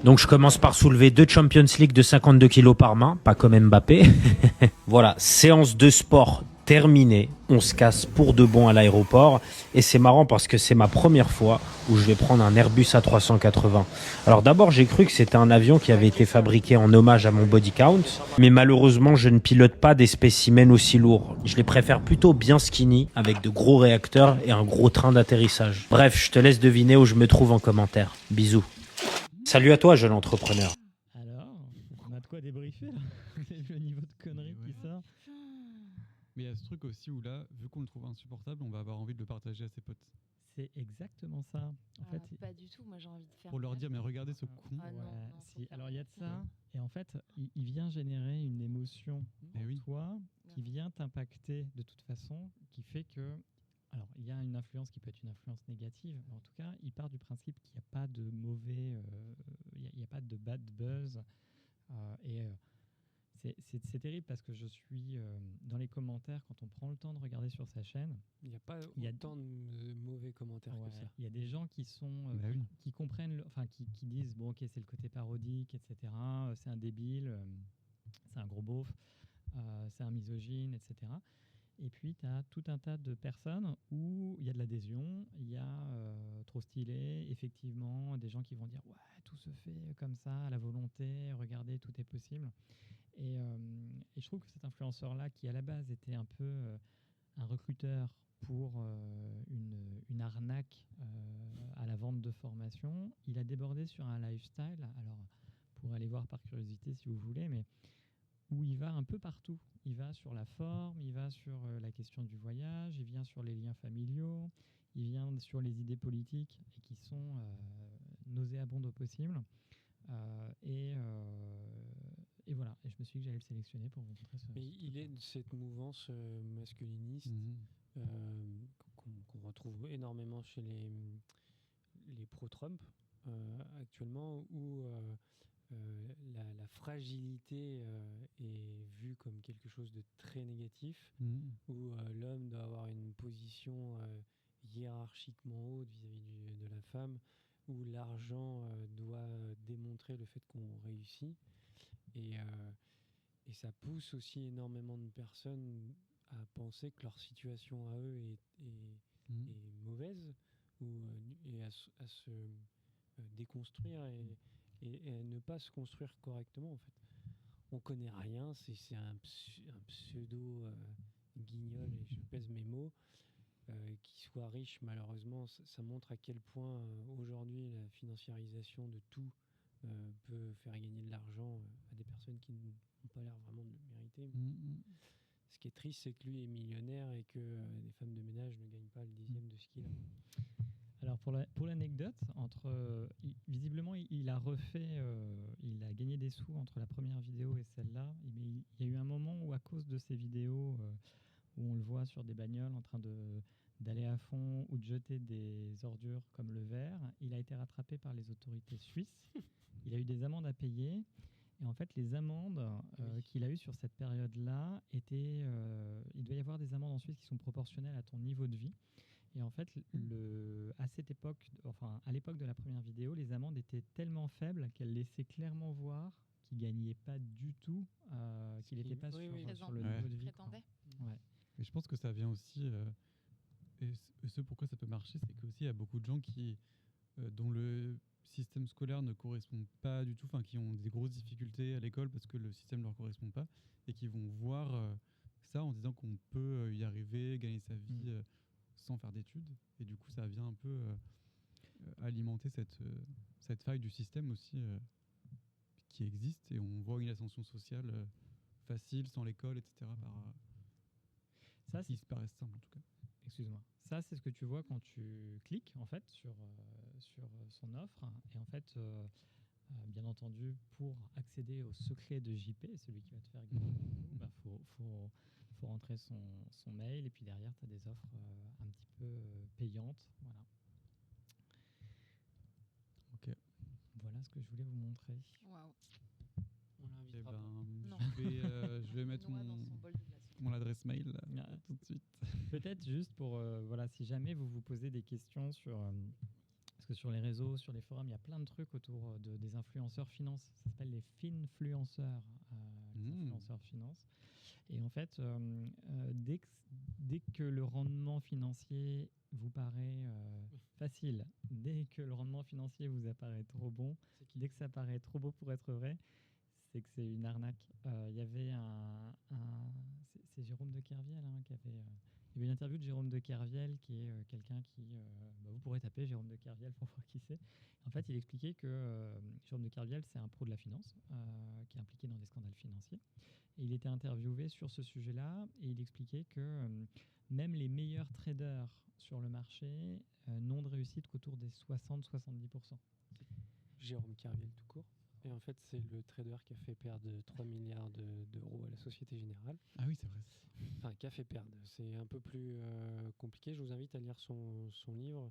Donc je commence par soulever 2 Champions League de 52 kilos par main, pas comme Mbappé. Voilà, séance de sport terminée. On se casse pour de bon à l'aéroport. Et c'est marrant parce que c'est ma première fois où je vais prendre un Airbus A380. Alors d'abord, j'ai cru que c'était un avion qui avait été fabriqué en hommage à mon body count. Mais malheureusement, je ne pilote pas des spécimens aussi lourds. Je les préfère plutôt bien skinny, avec de gros réacteurs et un gros train d'atterrissage. Bref, je te laisse deviner où je me trouve en commentaire. Bisous. Salut à toi, jeune entrepreneur. Alors, on a de quoi débriefer là. Le niveau de conneries qui sort. Mais il y a ce truc aussi où là, vu qu'on le trouve insupportable, on va avoir envie de le partager à ses potes. C'est exactement ça. En fait, pas du tout, moi j'ai envie de faire. Pour leur dire, mais regardez ce con. Ah non, non, si. Alors il y a de ça. Et en fait, il vient générer une émotion en toi qui vient t'impacter de toute façon, qui fait que. Alors, il y a une influence qui peut être une influence négative, mais en tout cas, il part du principe qu'il n'y a pas de mauvais, il n'y a pas de bad buzz. C'est terrible parce que je suis dans les commentaires, quand on prend le temps de regarder sur sa chaîne. Il n'y a pas autant de mauvais commentaires que ça. Il y a des gens qui sont qui comprennent, qui disent bon, ok, c'est le côté parodique, etc. C'est un débile, c'est un gros beauf, c'est un misogyne, etc. Et puis, tu as tout un tas de personnes où il y a de l'adhésion, il y a trop stylé, effectivement, des gens qui vont dire « Ouais, tout se fait comme ça, à la volonté, regardez, tout est possible ». Et je trouve que cet influenceur-là, qui à la base était un peu un recruteur pour une arnaque à la vente de formation, il a débordé sur un lifestyle. Alors, pour aller voir par curiosité si vous voulez, mais où il va un peu partout. Il va sur la forme, il va sur la question du voyage, il vient sur les liens familiaux, il vient sur les idées politiques et qui sont nauséabondes au possible. Et voilà. Et je me suis dit que j'allais le sélectionner pour vous montrer ce. Mais il est de cette mouvance masculiniste qu'on retrouve énormément chez les pro-Trump actuellement, où la fragilité est vue comme quelque chose de très négatif, où l'homme doit avoir une position hiérarchiquement haute vis-à-vis de la femme, où l'argent doit démontrer le fait qu'on réussit. Et ça pousse aussi énormément de personnes à penser que leur situation à eux est mauvaise, et à se déconstruire et à ne pas se construire correctement, en fait. On connaît rien, c'est un pseudo guignol, et je pèse mes mots, qui soit riche, malheureusement. Ça montre à quel point aujourd'hui la financiarisation de tout peut faire gagner de l'argent à des personnes qui n'ont pas l'air vraiment de le mériter. Ce qui est triste, c'est que lui est millionnaire et que des femmes de ménage ne gagnent pas le 10e de ce qu'il a. Alors pour l'anecdote, visiblement il a refait, il a gagné des sous entre la première vidéo et celle-là. Mais il y a eu un moment où, à cause de ces vidéos où on le voit sur des bagnoles en train d'aller à fond ou de jeter des ordures comme le verre, il a été rattrapé par les autorités suisses. Il a eu des amendes à payer. Et en fait, les amendes qu'il a eues sur cette période-là étaient... il doit y avoir des amendes en Suisse qui sont proportionnelles à ton niveau de vie. Et en fait, à cette époque, à l'époque de la première vidéo, les amendes étaient tellement faibles qu'elles laissaient clairement voir qu'il ne gagnait pas du tout, qu'il n'était pas sur le niveau de vie. Mais je pense que ça vient aussi... et ce pourquoi ça peut marcher, c'est qu'aussi il y a beaucoup de gens dont le système scolaire ne correspond pas du tout, qui ont des grosses difficultés à l'école parce que le système ne leur correspond pas, et qui vont voir ça en disant qu'on peut y arriver, gagner sa vie sans faire d'études. Et du coup, ça vient un peu alimenter cette faille du système aussi qui existe, et on voit une ascension sociale facile, sans l'école, etc. Ça, qui se paraissent simple en tout cas. Excuse-moi. Ça, c'est ce que tu vois quand tu cliques en fait sur son offre. Et en fait, bien entendu, pour accéder au secret de JP, celui qui va te faire gagner, faut rentrer son mail, et puis derrière, tu as des offres un petit peu payantes. Voilà. Ok. Voilà ce que je voulais vous montrer. Waouh. On l'invitera pas. Je vais mettre mon adresse mail là, tout de suite. Peut-être juste pour si jamais vous vous posez des questions sur parce que sur les réseaux, sur les forums, il y a plein de trucs autour des influenceurs finance. Ça s'appelle les finfluenceurs, les influenceurs finance. Et en fait, dès que le rendement financier vous paraît facile, dès que le rendement financier vous apparaît trop bon, dès que ça paraît trop beau pour être vrai, c'est que c'est une arnaque. Il y avait c'est Jérôme de Kerviel qui avait... il y avait une interview de Jérôme de Kerviel, qui est quelqu'un qui... vous pourrez taper Jérôme de Kerviel pour voir qui c'est. En fait, il expliquait que Jérôme de Kerviel, c'est un pro de la finance qui est impliqué dans des scandales financiers. Et il était interviewé sur ce sujet-là, et il expliquait que même les meilleurs traders sur le marché n'ont de réussite qu'autour des 60-70%. Jérôme Kerviel tout court. Et en fait, c'est le trader qui a fait perdre 3 milliards d'euros à la Société Générale. Ah oui, c'est vrai. Enfin, qui a fait perdre. C'est un peu plus compliqué. Je vous invite à lire son livre,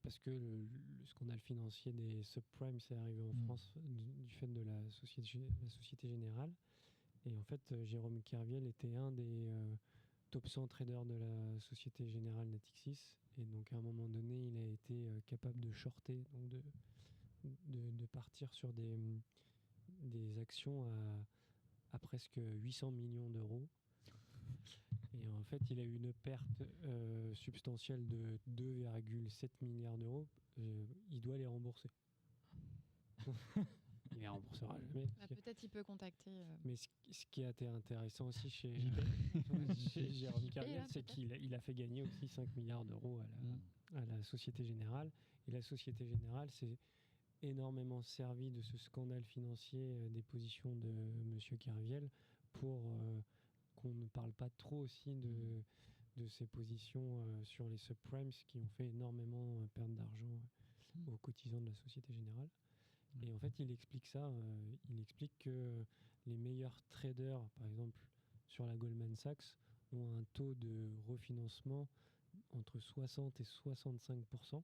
parce que le scandale financier des subprimes, c'est arrivé en France du fait de la Société Générale. Et en fait, Jérôme Kerviel était un des top 100 traders de la Société Générale Natixis. Et donc, à un moment donné, il a été capable de shorter, donc de partir sur des actions à presque 800 millions d'euros. Et en fait, il a eu une perte substantielle de 2,7 milliards d'euros. Il doit les rembourser. Il les remboursera jamais. Peut-être il peut contacter. Mais ce qui a été intéressant aussi chez Jérôme Kerviel, c'est qu'il a fait gagner aussi 5 milliards d'euros à la Société Générale. Et la Société Générale s'est énormément servi de ce scandale financier des positions de M. Kerviel pour qu'on ne parle pas trop aussi de ses positions sur les subprimes qui ont fait énormément perdre d'argent aux cotisants de la Société Générale. Et en fait, il explique ça. Il explique que les meilleurs traders, par exemple, sur la Goldman Sachs, ont un taux de refinancement entre 60 et 65%,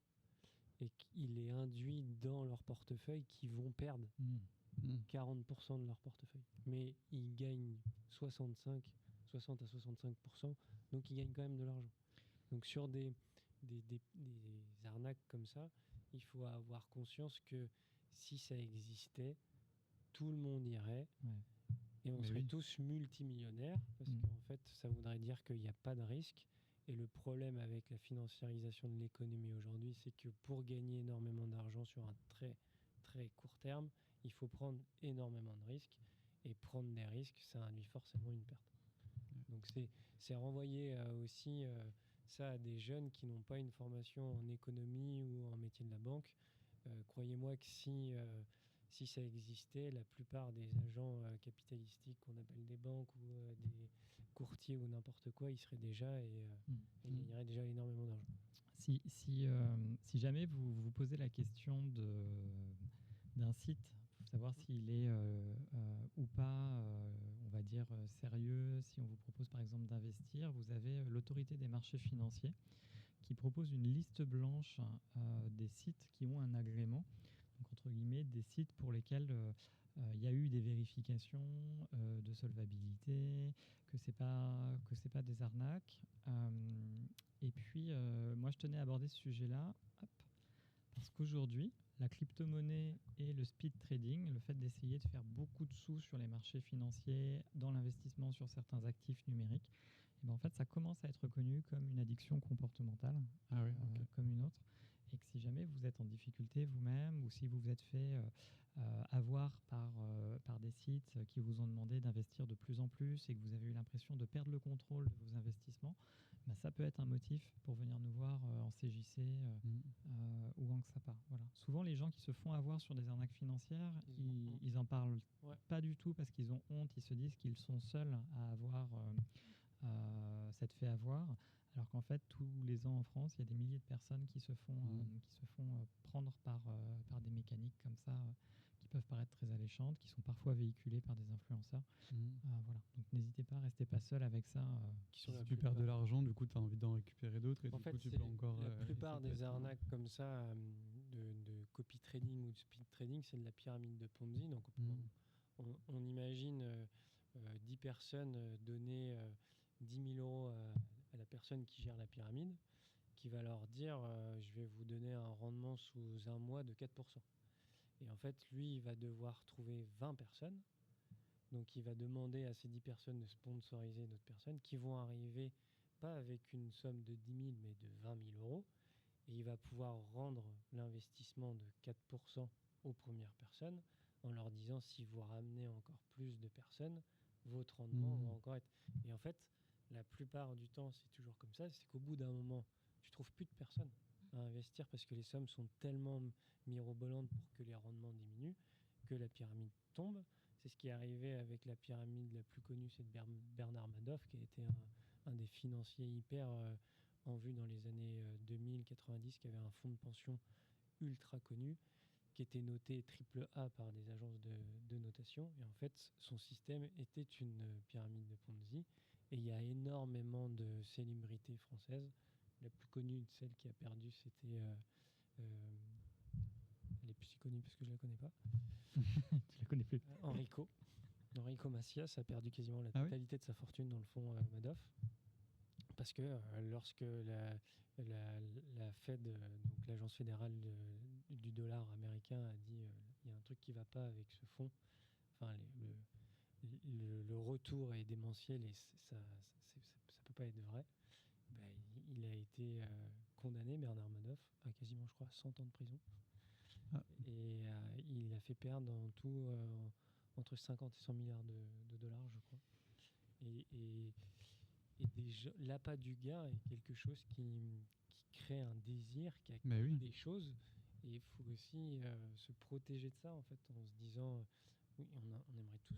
et qu'il est induit dans leur portefeuille qui vont perdre 40% de leur portefeuille. Mais ils gagnent 60 à 65%, donc ils gagnent quand même de l'argent. Donc sur des arnaques comme ça, il faut avoir conscience que si ça existait, tout le monde irait et on serait tous multimillionnaires, parce qu'en fait, ça voudrait dire qu'il n'y a pas de risque. Et le problème avec la financiarisation de l'économie aujourd'hui, c'est que pour gagner énormément d'argent sur un très très court terme, il faut prendre énormément de risques. Et prendre des risques, ça induit forcément une perte. Donc c'est renvoyer aussi ça à des jeunes qui n'ont pas une formation en économie ou en métier de la banque. Croyez-moi que si ça existait, la plupart des agents capitalistiques qu'on appelle des banques ou des courtiers ou n'importe quoi, ils seraient déjà et gagneraient déjà énormément d'argent. Si jamais vous vous posez la question d'un site, pour savoir s'il est ou pas, on va dire, sérieux, si on vous propose par exemple d'investir, vous avez l'autorité des marchés financiers qui propose une liste blanche des sites qui ont un agrément, donc entre guillemets des sites pour lesquels il y a eu des vérifications de solvabilité, que c'est pas des arnaques. Et puis moi je tenais à aborder ce sujet-là, parce qu'aujourd'hui la crypto-monnaie et le speed trading, le fait d'essayer de faire beaucoup de sous sur les marchés financiers, dans l'investissement sur certains actifs numériques, et ben en fait, ça commence à être reconnu comme une addiction comportementale, comme une autre. Et que si jamais vous êtes en difficulté vous-même, ou si vous vous êtes fait avoir par des sites qui vous ont demandé d'investir de plus en plus et que vous avez eu l'impression de perdre le contrôle de vos investissements, ben ça peut être un motif pour venir nous voir en CJC ou en XAPA. Voilà. Souvent, les gens qui se font avoir sur des arnaques financières, ils en parlent pas du tout parce qu'ils ont honte, ils se disent qu'ils sont seuls à avoir s'être fait avoir, alors qu'en fait tous les ans en France il y a des milliers de personnes qui se font prendre par des mécaniques comme ça qui peuvent paraître très alléchantes, qui sont parfois véhiculées par des influenceurs. Voilà. Donc n'hésitez pas, restez pas seul avec ça. Si tu perds de l'argent, du coup tu as envie d'en récupérer d'autres et en du fait, coup tu peux encore la plupart des arnaques comme ça de copy trading ou de speed trading, c'est de la pyramide de Ponzi. Donc on imagine 10 personnes donner 10 000 euros à la personne qui gère la pyramide, qui va leur dire je vais vous donner un rendement sous un mois de 4%. Et en fait, lui, il va devoir trouver 20 personnes. Donc, il va demander à ces 10 personnes de sponsoriser d'autres personnes qui vont arriver pas avec une somme de 10 000, mais de 20 000 euros. Et il va pouvoir rendre l'investissement de 4% aux premières personnes en leur disant si vous ramenez encore plus de personnes, votre rendement va encore être... Et en fait, la plupart du temps, c'est toujours comme ça, c'est qu'au bout d'un moment, tu trouves plus de personnes à investir parce que les sommes sont tellement mirobolantes pour que les rendements diminuent, que la pyramide tombe. C'est ce qui est arrivé avec la pyramide la plus connue, c'est de Bernard Madoff, qui a été un des financiers hyper en vue dans les années 2000-90, qui avait un fonds de pension ultra connu, qui était noté AAA par des agences de notation. Et en fait, son système était une pyramide de Ponzi. Et il y a énormément de célébrités françaises. La plus connue de celle qui a perdu, c'était... elle est plus si connue parce que je ne la connais pas. Tu la connais plus. Enrico. Enrico Macias a perdu quasiment la Ah oui totalité de sa fortune dans le fonds Madoff. Parce que lorsque la Fed, donc l'agence fédérale du dollar américain, a dit il y a un truc qui ne va pas avec ce fonds, enfin, le retour est démentiel et ça peut pas être vrai, il a été condamné, Bernard Madoff, à quasiment, je crois, 100 ans de prison. Et il a fait perdre en tout entre 50 et 100 milliards de dollars, je crois. Et l'appât du gain est quelque chose qui crée un désir, qui accumule des choses. Et il faut aussi se protéger de ça, en fait, en se disant, oui, on aimerait tous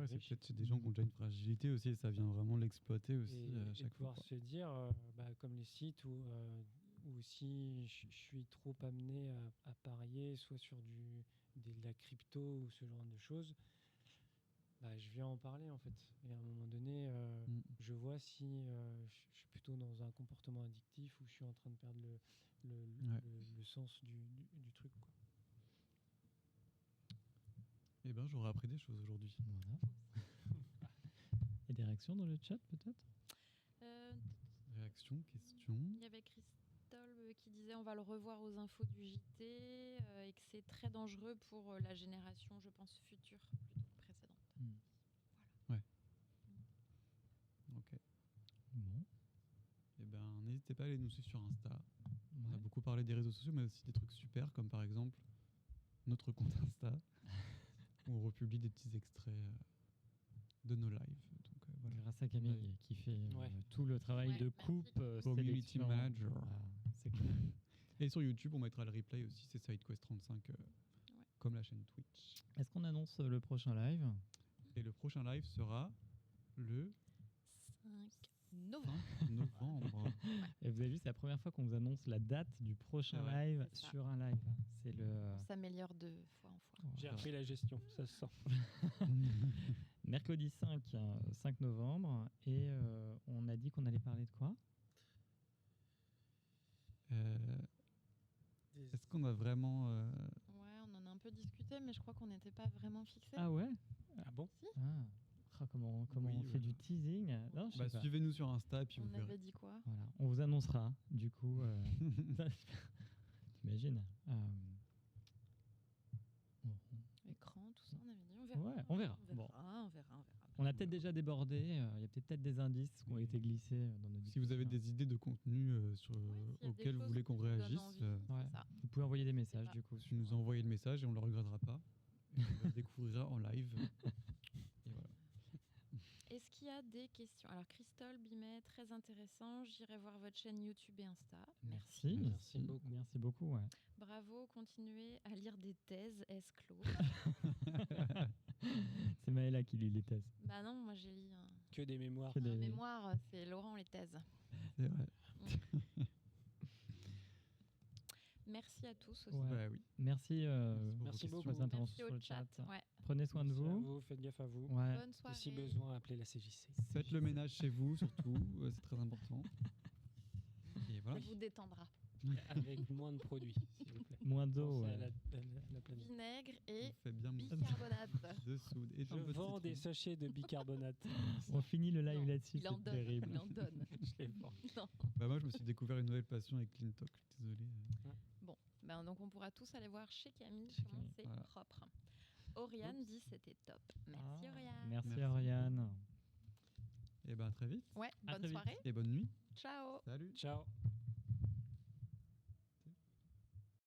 être riches. C'est des gens qui ont déjà une fragilité aussi, et ça vient vraiment l'exploiter aussi à chaque et pouvoir fois. se dire, comme les sites où si je suis trop amené à parier, soit sur de la crypto ou ce genre de choses, je viens en parler en fait. Et à un moment donné, je vois si je suis plutôt dans un comportement addictif ou je suis en train de perdre le sens du truc, quoi. Eh ben, j'aurais appris des choses aujourd'hui. Voilà. Et des réactions dans le chat peut-être Réactions, questions. Il y avait Christol qui disait on va le revoir aux infos du JT et que c'est très dangereux pour la génération, je pense, future plutôt que précédente. Ouais. Ok. Bon. Eh ben, n'hésitez pas à aller nous suivre sur Insta. On a Ouais. beaucoup parlé des réseaux sociaux, mais aussi des trucs super, comme par exemple notre compte Insta, où on republie des petits extraits de nos lives. Donc, voilà. Grâce à Camille qui fait tout le travail de coupe, Community sélection. Manager. Voilà, c'est clair. Et sur YouTube, on mettra le replay aussi, c'est SideQuest 35, comme la chaîne Twitch. Est-ce qu'on annonce le prochain live? Et le prochain live sera le 5 novembre. Et vous avez vu, c'est la première fois qu'on vous annonce la date du prochain live C'est ça. sur un live. C'est le. On s'améliore de fois en fois. J'ai repris la gestion, ça se sent. Mercredi 5 novembre. Et on a dit qu'on allait parler de quoi? Est-ce qu'on a vraiment... Ouais, on en a un peu discuté, mais je crois qu'on n'était pas vraiment fixé. Ah ouais? Ah bon? Si. Comment on fait du teasing? Non, je sais pas. Suivez-nous sur Insta et puis vous On verrez. avait dit quoi? Voilà, on vous annoncera. Du coup, t'imagines Écran, tout ça, on avait dit. On verra. Ouais, on verra. On Bon. verra. On a peut-être déjà débordé. Il y a peut-être des indices qui ont été glissés dans notre Si vous avez des idées de contenu auxquels vous voulez qu'on réagisse, vous pouvez envoyer des messages du coup. Vous nous envoyez le message et on ne le regrettera pas. Et on le découvrira en live. Et voilà. Est-ce qu'il y a des questions? Alors, Christol Bimet, très intéressant. J'irai voir votre chaîne YouTube et Insta. Merci beaucoup. Merci beaucoup. Ouais. Bravo, continuez à lire des thèses, S-Clos. C'est Maëla qui lit les thèses. Bah non, moi j'ai lu Que des mémoires. Que des- mémoire, c'est Laurent les thèses. C'est vrai. Merci à tous aussi. Ouais. Bah oui. Merci, Merci pour beaucoup. vos interventions Merci sur au le chat. chat, ouais. Prenez soin de Merci à vous. vous, faites gaffe à vous. Ouais. Bonne soirée. Et si besoin, appelez la CJC. Faites le ménage chez vous, surtout. C'est très important. Et voilà. Ça vous détendra. Avec moins de produits, s'il vous plaît. Moins d'eau. Pensez à Ouais. la planète. Vinaigre et Fait bien bicarbonate. de soude. Et Je un peu de vends citron. des sachets de bicarbonate. On finit le live Non, là-dessus. il en C'est donne. terrible. Il en donne. Je les vends. Non. Bah moi, je me suis découvert une nouvelle passion avec Clean Talk. Désolé. Bon, ben donc on pourra tous aller voir chez Camille Chez comment Camille, c'est voilà. propre. Oriane dit c'était top. Merci Oriane. Merci Oriane. Et ben à très vite. Ouais, À bonne très vite. soirée. Et bonne nuit. Ciao. Salut. Ciao.